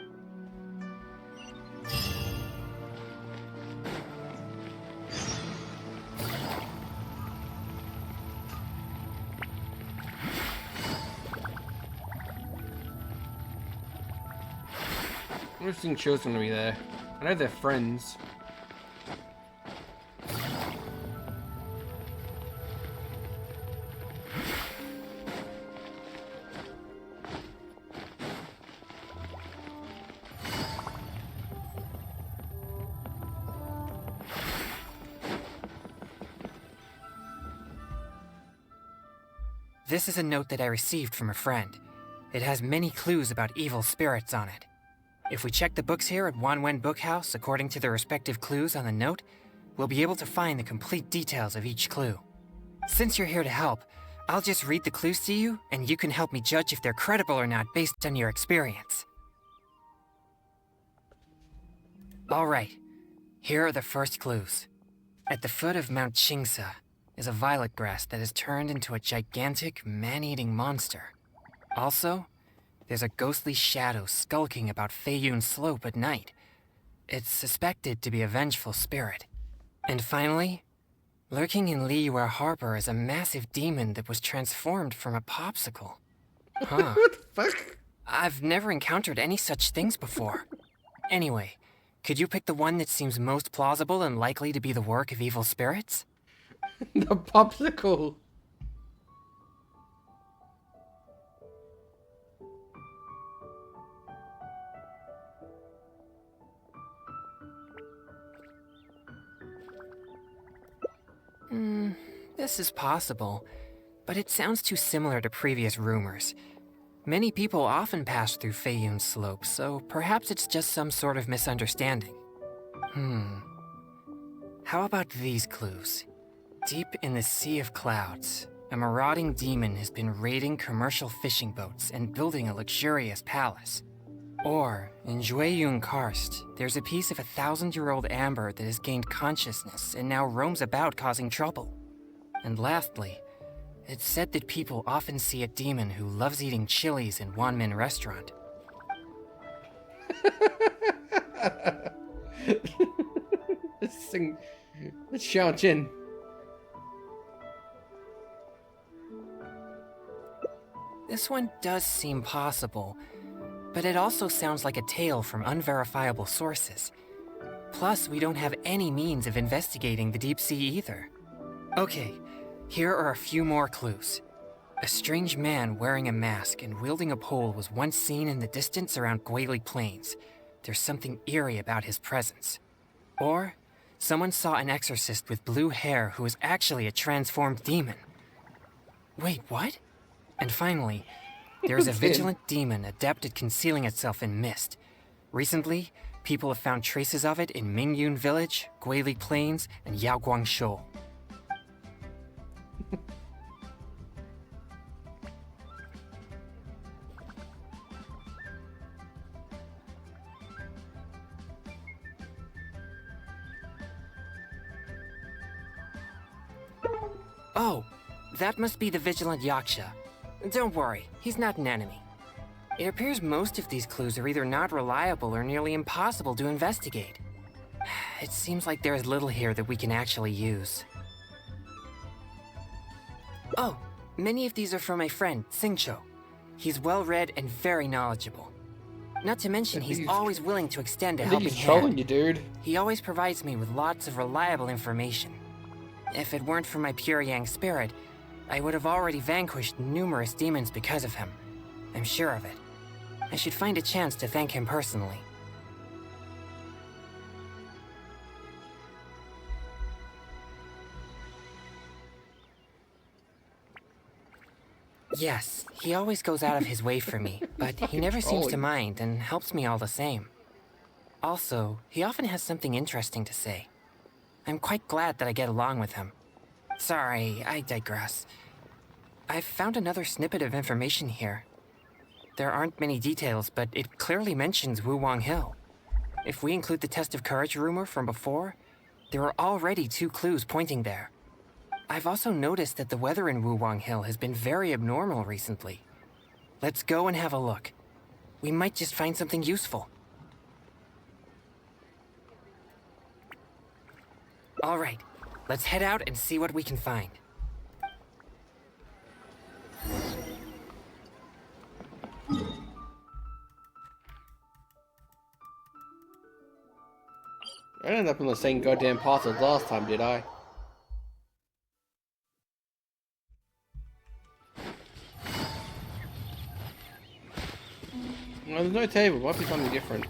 Interesting children gonna be there. I know they're friends. This is a note that I received from a friend. It has many clues about evil spirits on it. If we check the books here at Wanwen Bookhouse according to the respective clues on the note, we'll be able to find the complete details of each clue. Since you're here to help, I'll just read the clues to you, and you can help me judge if they're credible or not based on your experience. Alright, here are the first clues. At the foot of Mount Chingsa is a violet grass that has turned into a gigantic, man-eating monster. Also, there's a ghostly shadow skulking about Feiyun Slope at night. It's suspected to be a vengeful spirit. And finally, lurking in Liyue Harbor is a massive demon that was transformed from a popsicle. Huh. What the fuck? I've never encountered any such things before. Anyway, could you pick the one that seems most plausible and likely to be the work of evil spirits? The popsicle. This is possible, but it sounds too similar to previous rumors. Many people often pass through Feiyun Slope, so perhaps it's just some sort of misunderstanding. How about these clues? Deep in the Sea of Clouds, a marauding demon has been raiding commercial fishing boats and building a luxurious palace. Or, in Jueyun Karst, there's a piece of 1,000-year-old amber that has gained consciousness and now roams about causing trouble. And lastly, it's said that people often see a demon who loves eating chilies in Wanmin Restaurant. Let's shout in. This one does seem possible, but it also sounds like a tale from unverifiable sources. Plus, we don't have any means of investigating the deep sea either. Okay, here are a few more clues. A strange man wearing a mask and wielding a pole was once seen in the distance around Guili Plains. There's something eerie about his presence. Or, someone saw an exorcist with blue hair who was actually a transformed demon. Wait, what? And finally, there's a vigilant demon adept at concealing itself in mist. Recently, people have found traces of it in Mingyun Village, Guili Plains, and Yaoguang Shoal. Oh, that must be the vigilant Yaksha. Don't worry, he's not an enemy. It appears most of these clues are either not reliable or nearly impossible to investigate. It seems like there is little here that we can actually use. Oh, many of these are from my friend, Singcho. He's well-read and very knowledgeable. Not to mention, he's always willing to extend a helping He's trolling hand. you, dude. He always provides me with lots of reliable information. If it weren't for my pure Yang spirit, I would have already vanquished numerous demons because of him. I'm sure of it. I should find a chance to thank him personally. Yes, he always goes out of his way for me, but he never seems to mind and helps me all the same. Also, he often has something interesting to say. I'm quite glad that I get along with him. Sorry, I digress. I've found another snippet of information here. There aren't many details, but it clearly mentions Wuwang Hill. If we include the test of courage rumor from before, there are already 2 clues pointing there. I've also noticed that the weather in Wuwang Hill has been very abnormal recently. Let's go and have a look. We might just find something useful. All right, let's head out and see what we can find. I ended up on the same goddamn path as last time, did I? Well, there's no table. Might be something different.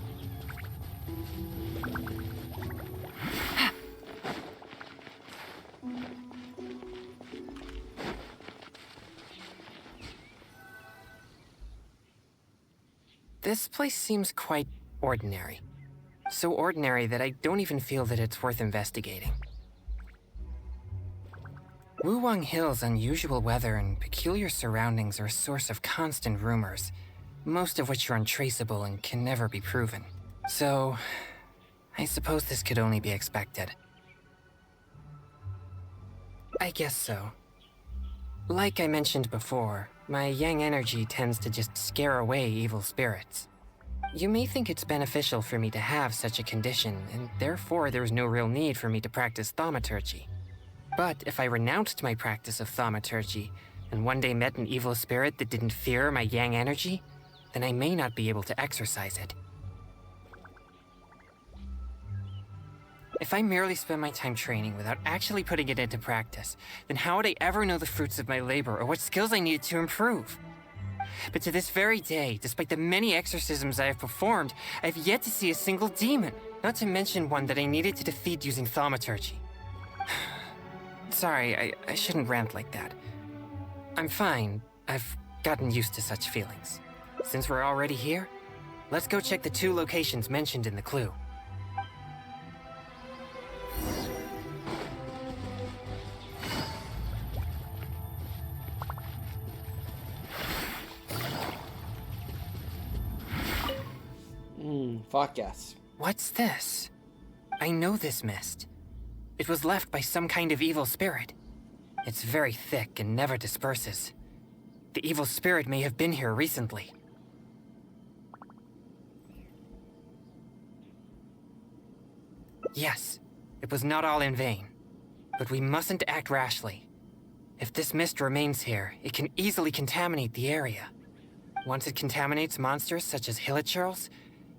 This place seems quite ordinary. So ordinary that I don't even feel that it's worth investigating. Wuwang Hill's unusual weather and peculiar surroundings are a source of constant rumors, most of which are untraceable and can never be proven. So, I suppose this could only be expected. I guess so. Like I mentioned before, my yang energy tends to just scare away evil spirits. You may think it's beneficial for me to have such a condition, and therefore there's no real need for me to practice thaumaturgy. But if I renounced my practice of thaumaturgy, and one day met an evil spirit that didn't fear my yang energy, then I may not be able to exercise it. If I merely spend my time training without actually putting it into practice, then how would I ever know the fruits of my labor or what skills I needed to improve? But to this very day, despite the many exorcisms I have performed, I have yet to see a single demon, not to mention one that I needed to defeat using thaumaturgy. Sorry, I shouldn't rant like that. I'm fine. I've gotten used to such feelings. Since we're already here, let's go check the 2 locations mentioned in the clue. Fuck yes. What's this? I know this mist. It was left by some kind of evil spirit. It's very thick and never disperses. The evil spirit may have been here recently. Yes, it was not all in vain. But we mustn't act rashly. If this mist remains here, it can easily contaminate the area. Once it contaminates monsters such as hilichurls,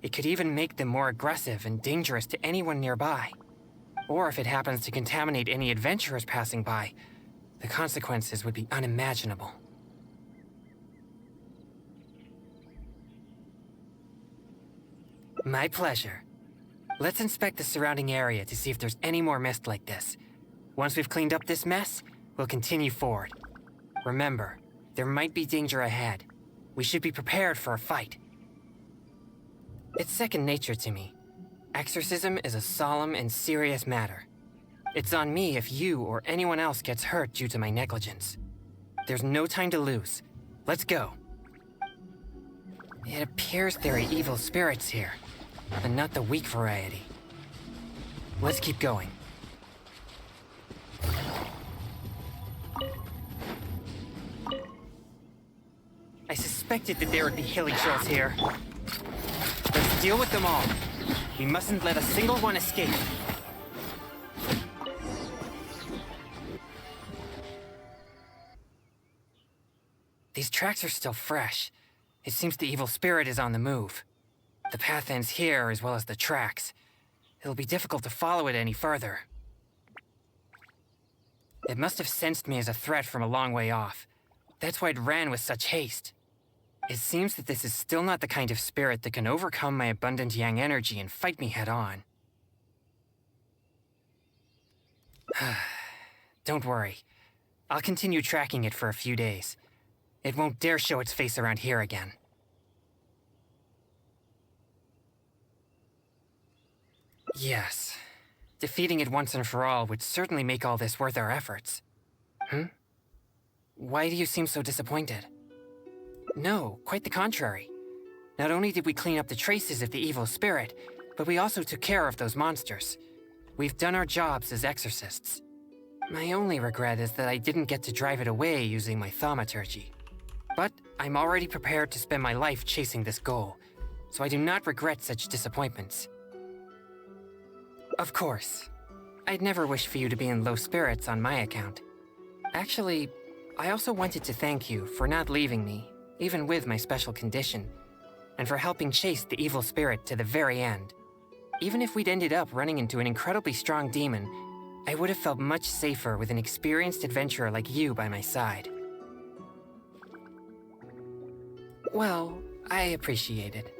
it could even make them more aggressive and dangerous to anyone nearby. Or if it happens to contaminate any adventurers passing by, the consequences would be unimaginable. My pleasure. Let's inspect the surrounding area to see if there's any more mist like this. Once we've cleaned up this mess, we'll continue forward. Remember, there might be danger ahead. We should be prepared for a fight. It's second nature to me. Exorcism is a solemn and serious matter. It's on me if you or anyone else gets hurt due to my negligence. There's no time to lose. Let's go. It appears there are evil spirits here, and not the weak variety. Let's keep going. expected that there would be hilly trolls here. Let's deal with them all. We mustn't let a single one escape. These tracks are still fresh. It seems the evil spirit is on the move. The path ends here as well as the tracks. It'll be difficult to follow it any further. It must have sensed me as a threat from a long way off. That's why it ran with such haste. It seems that this is still not the kind of spirit that can overcome my abundant yang energy and fight me head on. Don't worry. I'll continue tracking it for a few days. It won't dare show its face around here again. Yes. Defeating it once and for all would certainly make all this worth our efforts. Why do you seem so disappointed? No, quite the contrary. Not only did we clean up the traces of the evil spirit, but we also took care of those monsters. We've done our jobs as exorcists. My only regret is that I didn't get to drive it away using my thaumaturgy. But I'm already prepared to spend my life chasing this goal, so I do not regret such disappointments. Of course. I'd never wish for you to be in low spirits on my account. Actually, I also wanted to thank you for not leaving me, even with my special condition, and for helping chase the evil spirit to the very end. Even if we'd ended up running into an incredibly strong demon, I would have felt much safer with an experienced adventurer like you by my side. Well, I appreciate it.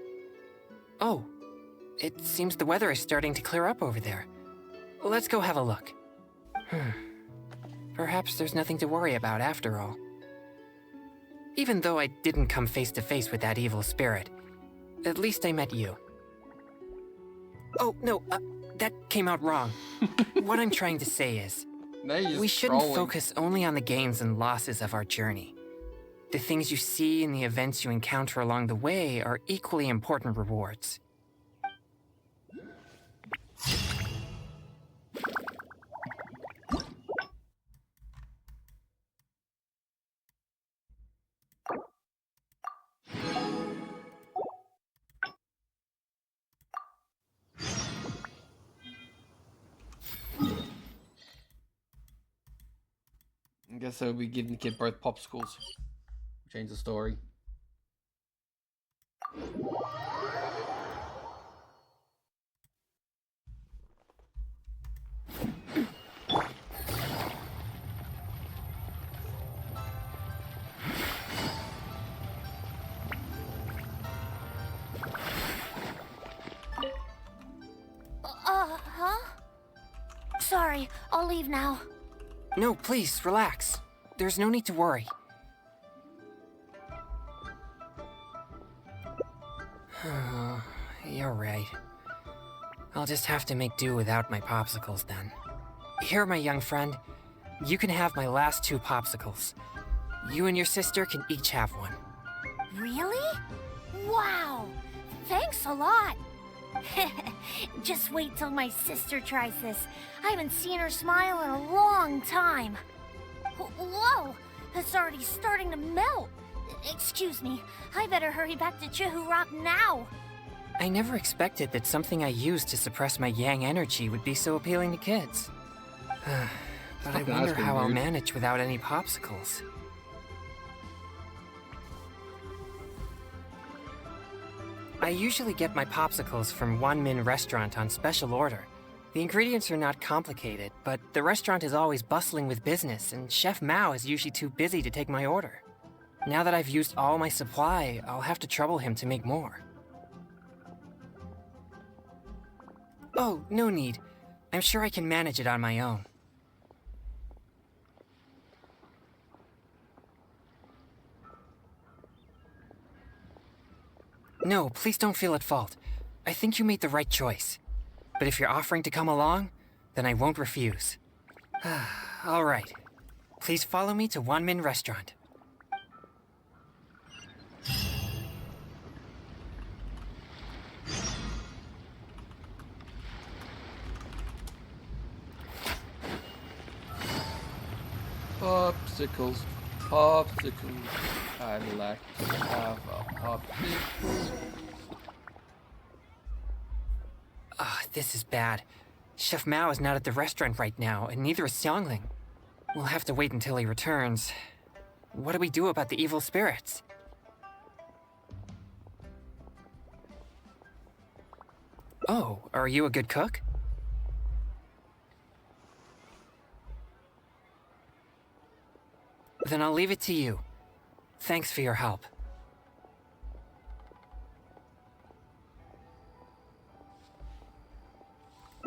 Oh, it seems the weather is starting to clear up over there. Let's go have a look. Perhaps there's nothing to worry about after all. Even though I didn't come face to face with that evil spirit, at least I met you. Oh, no, that came out wrong. What I'm trying to say is, we shouldn't focus only on the gains and losses of our journey. The things you see and the events you encounter along the way are equally important rewards. I guess I'll be giving the kid both popsicles. Change the story. Sorry, I'll leave now. No, please, relax. There's no need to worry. You're right. I'll just have to make do without my popsicles then. Here, my young friend. You can have my last 2 popsicles. You and your sister can each have one. Really? Wow! Thanks a lot! Just wait till my sister tries this. I haven't seen her smile in a long time. Whoa! It's already starting to melt. Excuse me, I better hurry back to Chihu Rock now. I never expected that something I used to suppress my yang energy would be so appealing to kids. But I wonder how I'll manage without any popsicles. I usually get my popsicles from Wanmin Restaurant on special order. The ingredients are not complicated, but the restaurant is always bustling with business, and Chef Mao is usually too busy to take my order. Now that I've used all my supply, I'll have to trouble him to make more. Oh, no need. I'm sure I can manage it on my own. No, please don't feel at fault. I think you made the right choice. But if you're offering to come along, then I won't refuse. All right. Please follow me to Wanmin Restaurant. Popsicles, popsicles. I'd like to have a peek. Oh, this is bad. Chef Mao is not at the restaurant right now, and neither is Xiangling. We'll have to wait until he returns. What do we do about the evil spirits? Oh, are you a good cook? Then I'll leave it to you. Thanks for your help.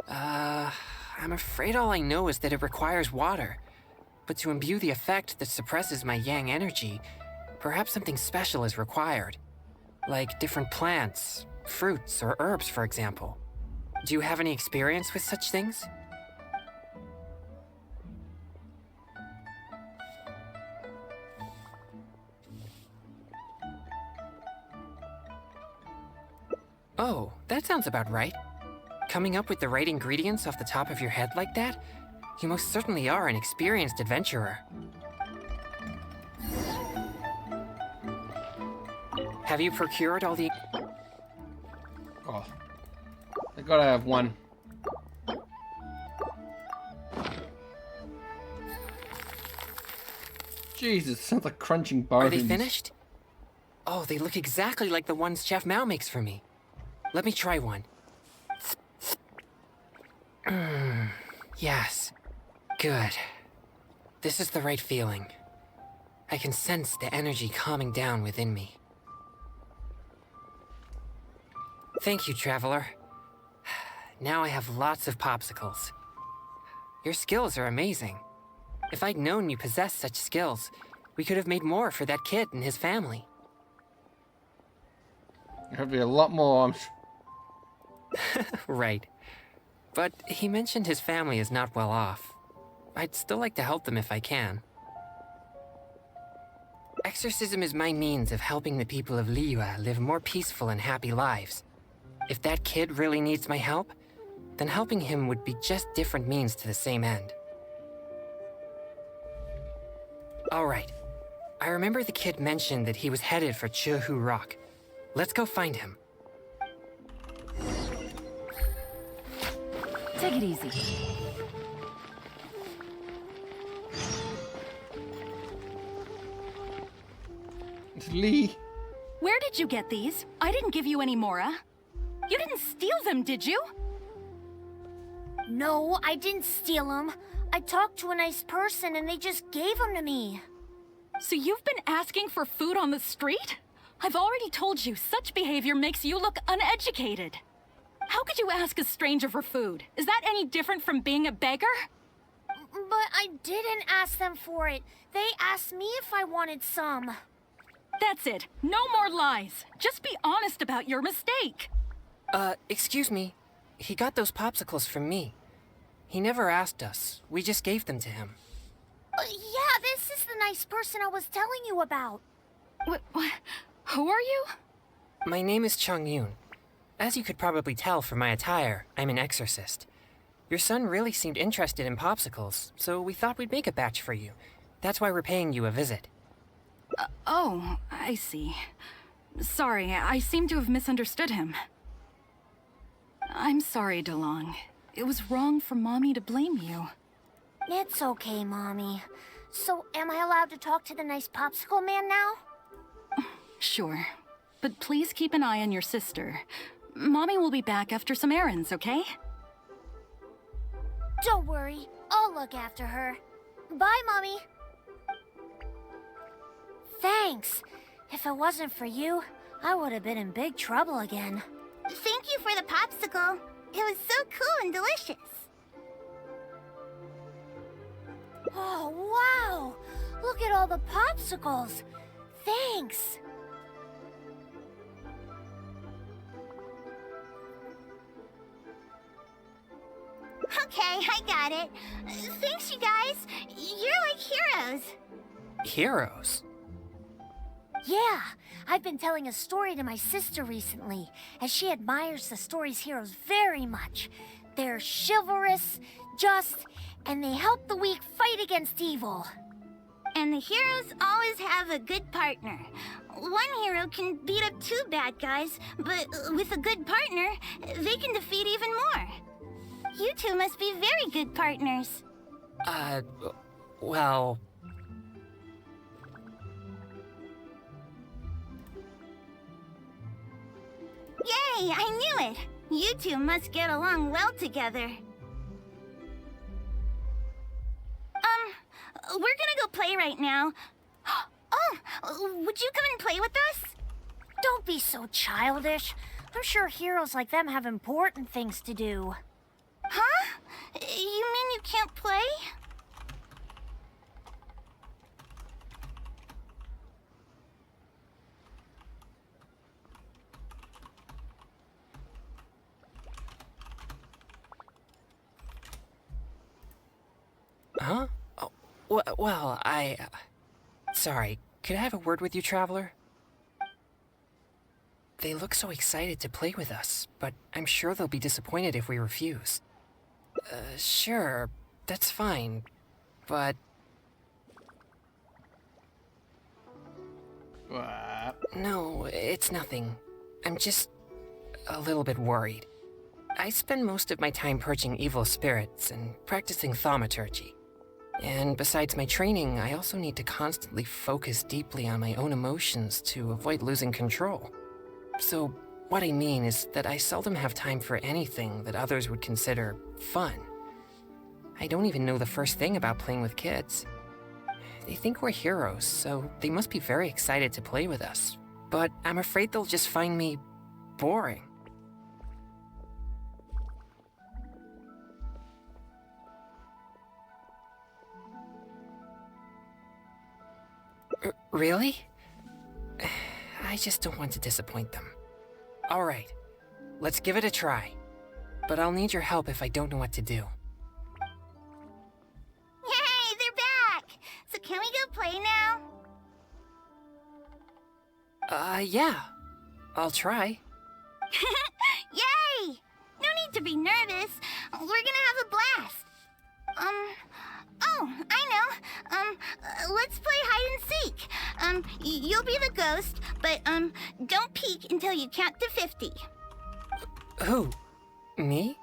I'm afraid all I know is that it requires water. But to imbue the effect that suppresses my yang energy, perhaps something special is required. Like different plants, fruits, or herbs, for example. Do you have any experience with such things? Oh, that sounds about right. Coming up with the right ingredients off the top of your head like that? You most certainly are an experienced adventurer. Have you procured all the... Oh. I gotta have one. Jesus, sounds like crunching bones. Are they finished? Oh, they look exactly like the ones Chef Mao makes for me. Let me try one. Yes. Good. This is the right feeling. I can sense the energy calming down within me. Thank you, Traveler. Now I have lots of popsicles. Your skills are amazing. If I'd known you possessed such skills, we could have made more for that kid and his family. There'd be a lot more. Right. But he mentioned his family is not well off. I'd still like to help them if I can. Exorcism is my means of helping the people of Liyue live more peaceful and happy lives. If that kid really needs my help, then helping him would be just different means to the same end. Alright. I remember the kid mentioned that he was headed for Chehu Rock. Let's go find him. Take it easy. Lee. Where did you get these? I didn't give you any, Mora. You didn't steal them, did you? No, I didn't steal them. I talked to a nice person and they just gave them to me. So you've been asking for food on the street? I've already told you, such behavior makes you look uneducated. How could you ask a stranger for food? Is that any different from being a beggar? But I didn't ask them for it. They asked me if I wanted some. That's it. No more lies. Just be honest about your mistake. Excuse me. He got those popsicles from me. He never asked us. We just gave them to him. Yeah, this is the nice person I was telling you about. What? Who are you? My name is Chung Yoon. As you could probably tell from my attire, I'm an exorcist. Your son really seemed interested in popsicles, so we thought we'd make a batch for you. That's why we're paying you a visit. Oh, I see. Sorry, I seem to have misunderstood him. I'm sorry, DeLong. It was wrong for Mommy to blame you. It's okay, Mommy. So, am I allowed to talk to the nice popsicle man now? Sure. But please keep an eye on your sister. Mommy will be back after some errands, okay? Don't worry. I'll look after her. Bye, Mommy. Thanks. If it wasn't for you, I would have been in big trouble again. Thank you for the popsicle. It was so cool and delicious. Oh, wow! Look at all the popsicles! Thanks! Okay, I got it. Thanks, you guys. You're like heroes. Heroes? Yeah, I've been telling a story to my sister recently, and she admires the story's heroes very much. They're chivalrous, just, and they help the weak fight against evil. And the heroes always have a good partner. One hero can beat up 2 bad guys, but with a good partner, they can defeat even more. You two must be very good partners. Well... Yay, I knew it! You two must get along well together. We're gonna go play right now. Oh, would you come and play with us? Don't be so childish. I'm sure heroes like them have important things to do. Huh? You mean you can't play? Huh? Oh, well, Sorry, could I have a word with you, Traveler? They look so excited to play with us, but I'm sure they'll be disappointed if we refuse. Sure, that's fine, but... What? No, it's nothing. I'm just a little bit worried. I spend most of my time purging evil spirits and practicing thaumaturgy. And besides my training, I also need to constantly focus deeply on my own emotions to avoid losing control. So, what I mean is that I seldom have time for anything that others would consider fun. I don't even know the first thing about playing with kids. They think we're heroes, so they must be very excited to play with us. But I'm afraid they'll just find me boring. Really? I just don't want to disappoint them. All right, let's give it a try. But I'll need your help if I don't know what to do. Yay, they're back! So can we go play now? Yeah. I'll try. Yay! No need to be nervous. We're gonna have a blast. Oh, I know. Let's play hide and seek. You'll be the ghost, but, don't peek until you count to 50. Who? Me?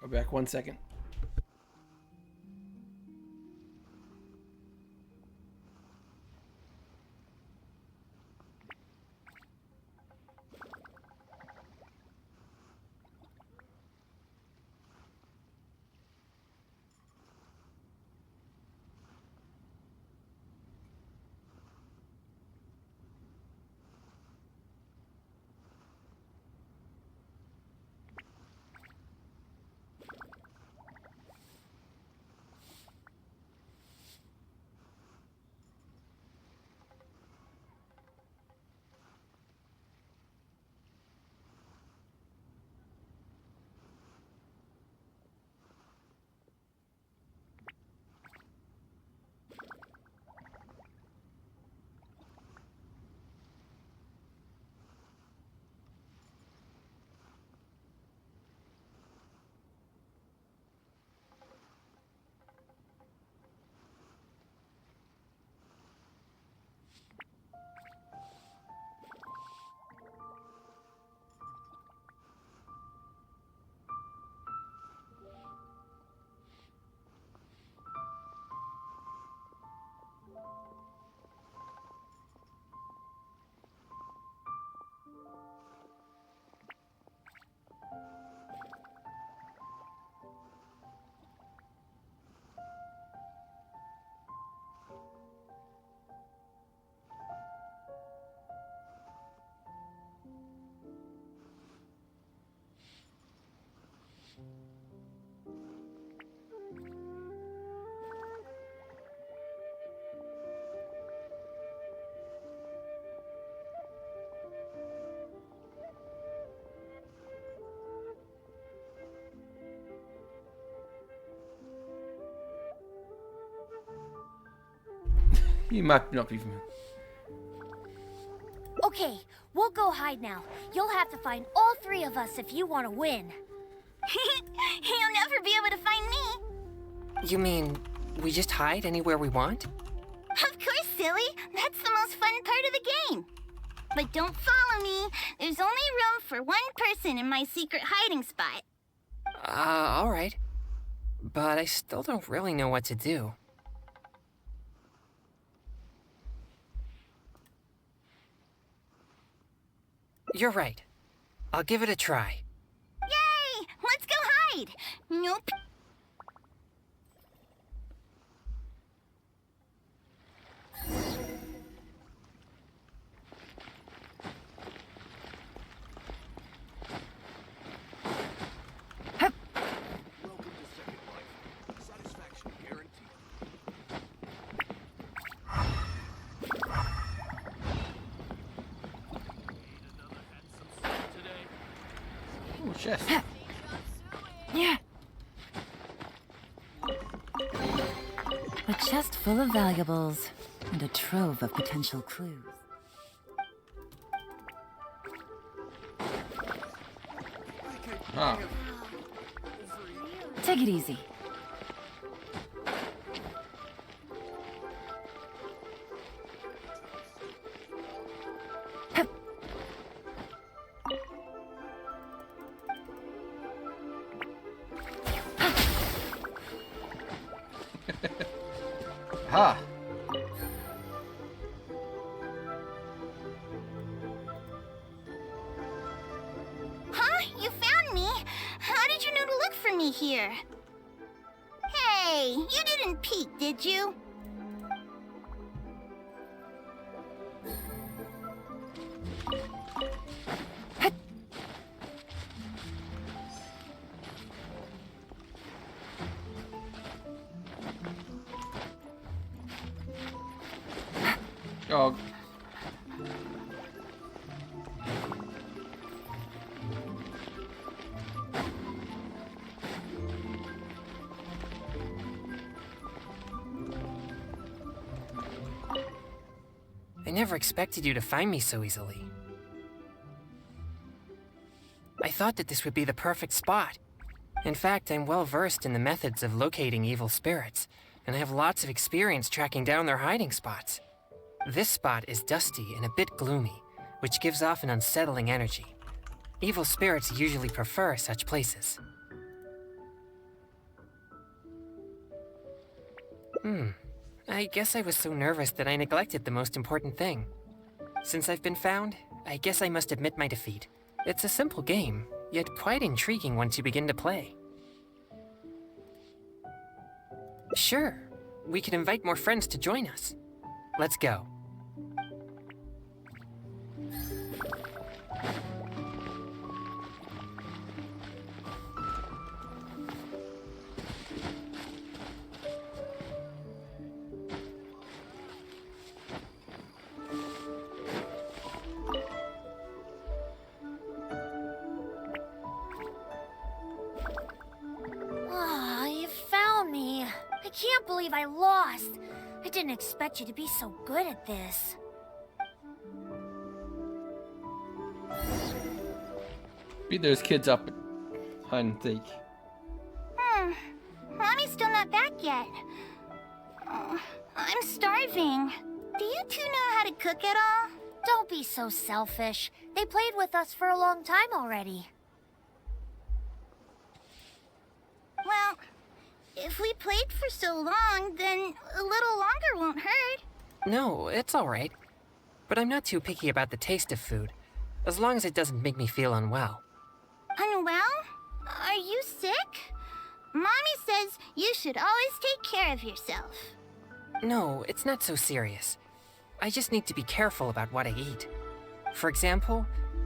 Go back 1 second. You might not be familiar. Okay, we'll go hide now. You'll have to find all 3 of us if you want to win. You'll never be able to find me. You mean We just hide anywhere we want? Of course, silly. That's the most fun part of the game. But don't follow me. There's only room for one person in my secret hiding spot. Alright. But I still don't really know what to do. You're right. I'll give it a try. Yay! Let's go hide! Nope. Oh, chest. Yeah. A chest full of valuables and a trove of potential clues. Ah. Take it easy. Ha! Huh? You found me? How did you know to look for me here? Hey, you didn't peek, did you? Oh. I never expected you to find me so easily. I thought that this would be the perfect spot. In fact, I'm well versed in the methods of locating evil spirits, and I have lots of experience tracking down their hiding spots. This spot is dusty and a bit gloomy, which gives off an unsettling energy. Evil spirits usually prefer such places. I guess I was so nervous that I neglected the most important thing. Since I've been found, I guess I must admit my defeat. It's a simple game, yet quite intriguing once you begin to play. Sure, we could invite more friends to join us. Let's go. You found me. I can't believe I lost. I didn't expect you to be so good at this. Beat those kids up. Hide and seek. Mommy's still not back yet. I'm starving. Do you two know how to cook at all? Don't be so selfish. They played with us for a long time already. Well, if we played for so long, then a little longer won't hurt. No, it's alright. But I'm not too picky about the taste of food, as long as it doesn't make me feel unwell. Unwell? Are you sick? Mommy says you should always take care of yourself. No, it's not so serious. I just need to be careful about what I eat. For example,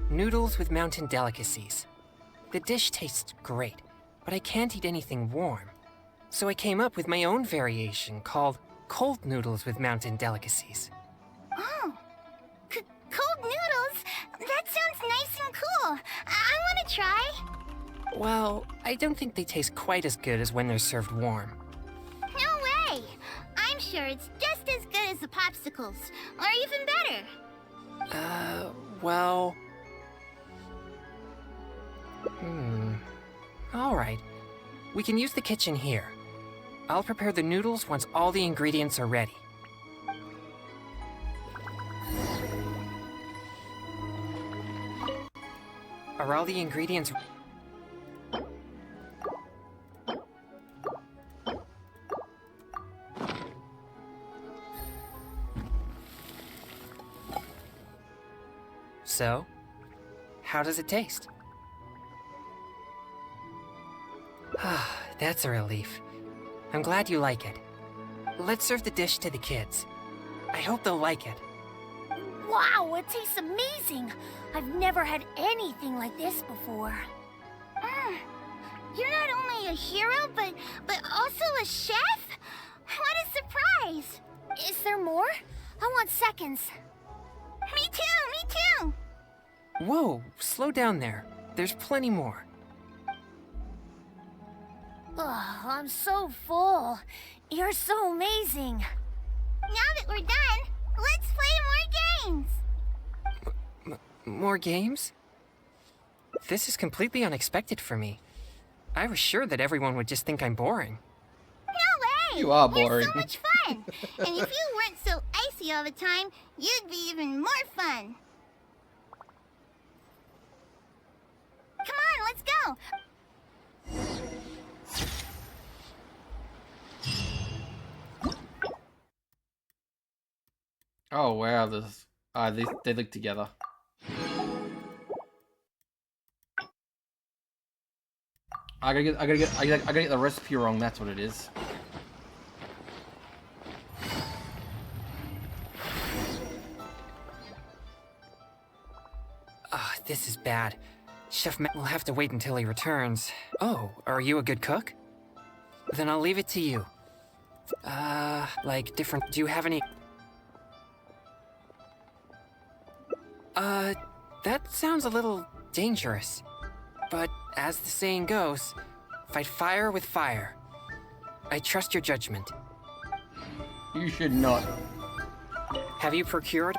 noodles with mountain delicacies. The dish tastes great, but I can't eat anything warm. So I came up with my own variation called cold noodles with mountain delicacies. Oh, cold noodles? That sounds nice and cool. I want to try. Well, I don't think they taste quite as good as when they're served warm. No way! I'm sure it's just as good as the popsicles, or even better. Well... Alright. We can use the kitchen here. I'll prepare the noodles once all the ingredients are ready. Are all the ingredients... So, how does it taste? Ah, that's a relief. I'm glad you like it. Let's serve the dish to the kids. I hope they'll like it. Wow, it tastes amazing. I've never had anything like this before. You're not only a hero, but also a chef? What a surprise! Is there more? I want seconds. Me too! Whoa, slow down there. There's plenty more. Ugh, I'm so full. You're so amazing. Now that we're done, let's play more games! More games? This is completely unexpected for me. I was sure that everyone would just think I'm boring. No way! You are boring. We're so much fun! And if you weren't so icy all the time, you'd be even more fun! Come on, let's go! Oh wow, this they look together. I gotta get the recipe wrong. That's what it is. Ah, this is bad. Chef Matt will have to wait until he returns. Oh, are you a good cook? Then I'll leave it to you. Like different... Do you have any... That sounds a little dangerous. But as the saying goes, fight fire with fire. I trust your judgment. You should not. Have you procured?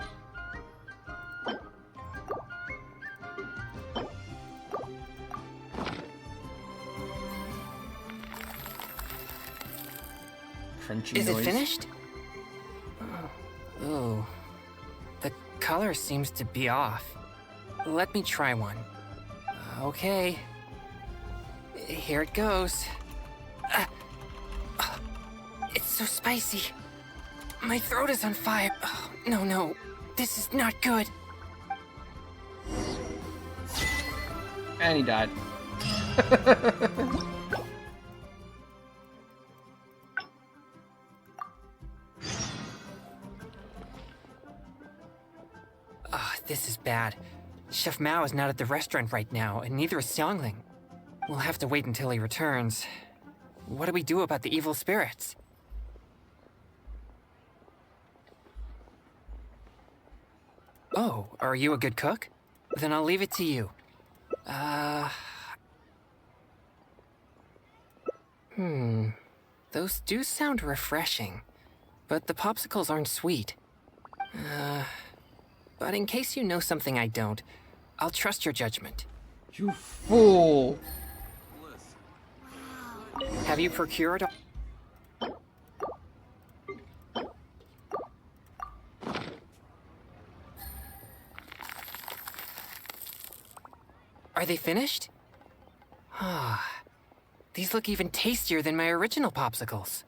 Crunchy Is noise. it finished? Ooh. The color seems to be off. Let me try one. Okay. Here it goes. It's so spicy. My throat is on fire. Oh, no. This is not good. And he died. This is bad. Chef Mao is not at the restaurant right now, and neither is Xiangling. We'll have to wait until he returns. What do we do about the evil spirits? Oh, are you a good cook? Then I'll leave it to you. Those do sound refreshing, but the popsicles aren't sweet. But in case you know something I don't, I'll trust your judgment. You fool! Have you procured? Are they finished? Ah, these look even tastier than my original popsicles.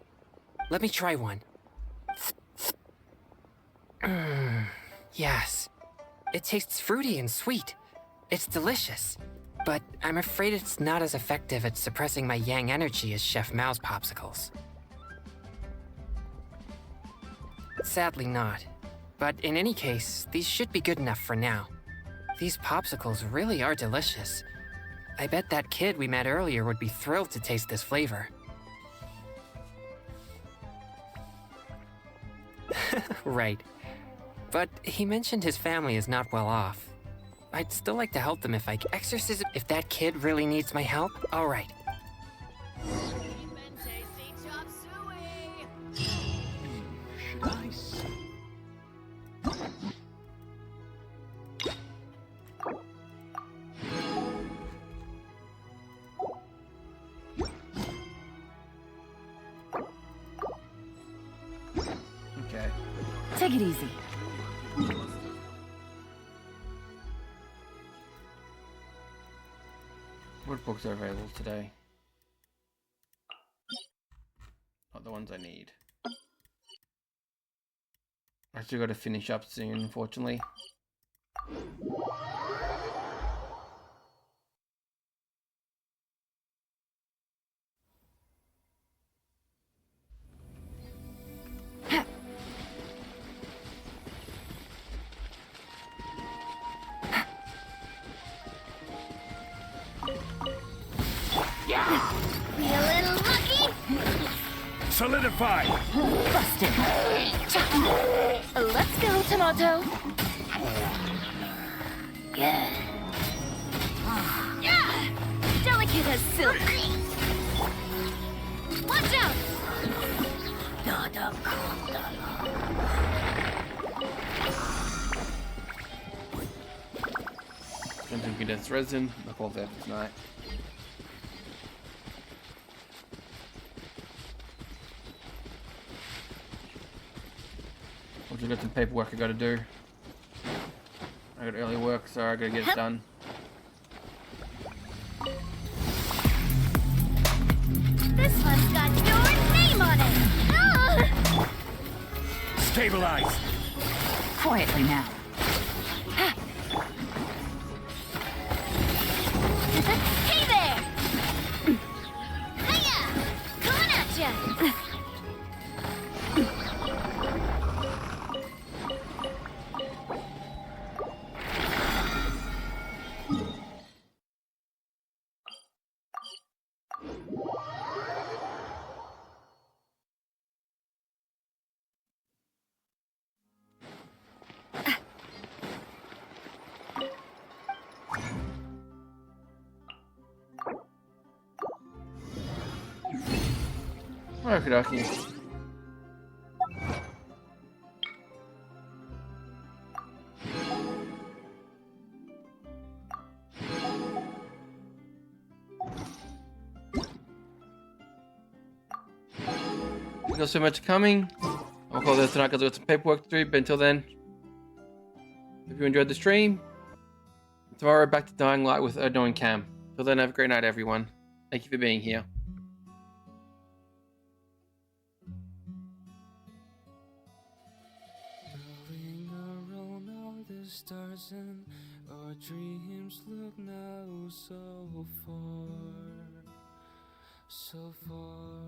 Let me try one. Yes. It tastes fruity and sweet. It's delicious. But I'm afraid it's not as effective at suppressing my yang energy as Chef Mao's popsicles. Sadly not. But in any case, these should be good enough for now. These popsicles really are delicious. I bet that kid we met earlier would be thrilled to taste this flavor. Right. But he mentioned his family is not well off. I'd still like to help them if I can. Exorcism. If that kid really needs my help, all right. Should I say? Take it easy. What books are available today? Not the ones I need. I still got to finish up soon, unfortunately. Feeling lucky? Solidify! Busted. Let's go, Tomato. Yeah. Delicate as silk. Watch out! Something condensed resin. Knock all that tonight. I've got some paperwork I gotta do. I got early work, so I gotta get it done. This one's got your name on it! Stabilize! Quietly now. Hey there! Hiya! Coming at ya! Okie dokie. Thank you so much for coming. I'll call this tonight because I've got some paperwork to do, but until then, hope you enjoyed the stream. Tomorrow, back to Dying Light with Erdo and Cam. Till then, have a great night, everyone. Thank you for being here. Moving around all the stars and our dreams look now so far, so far.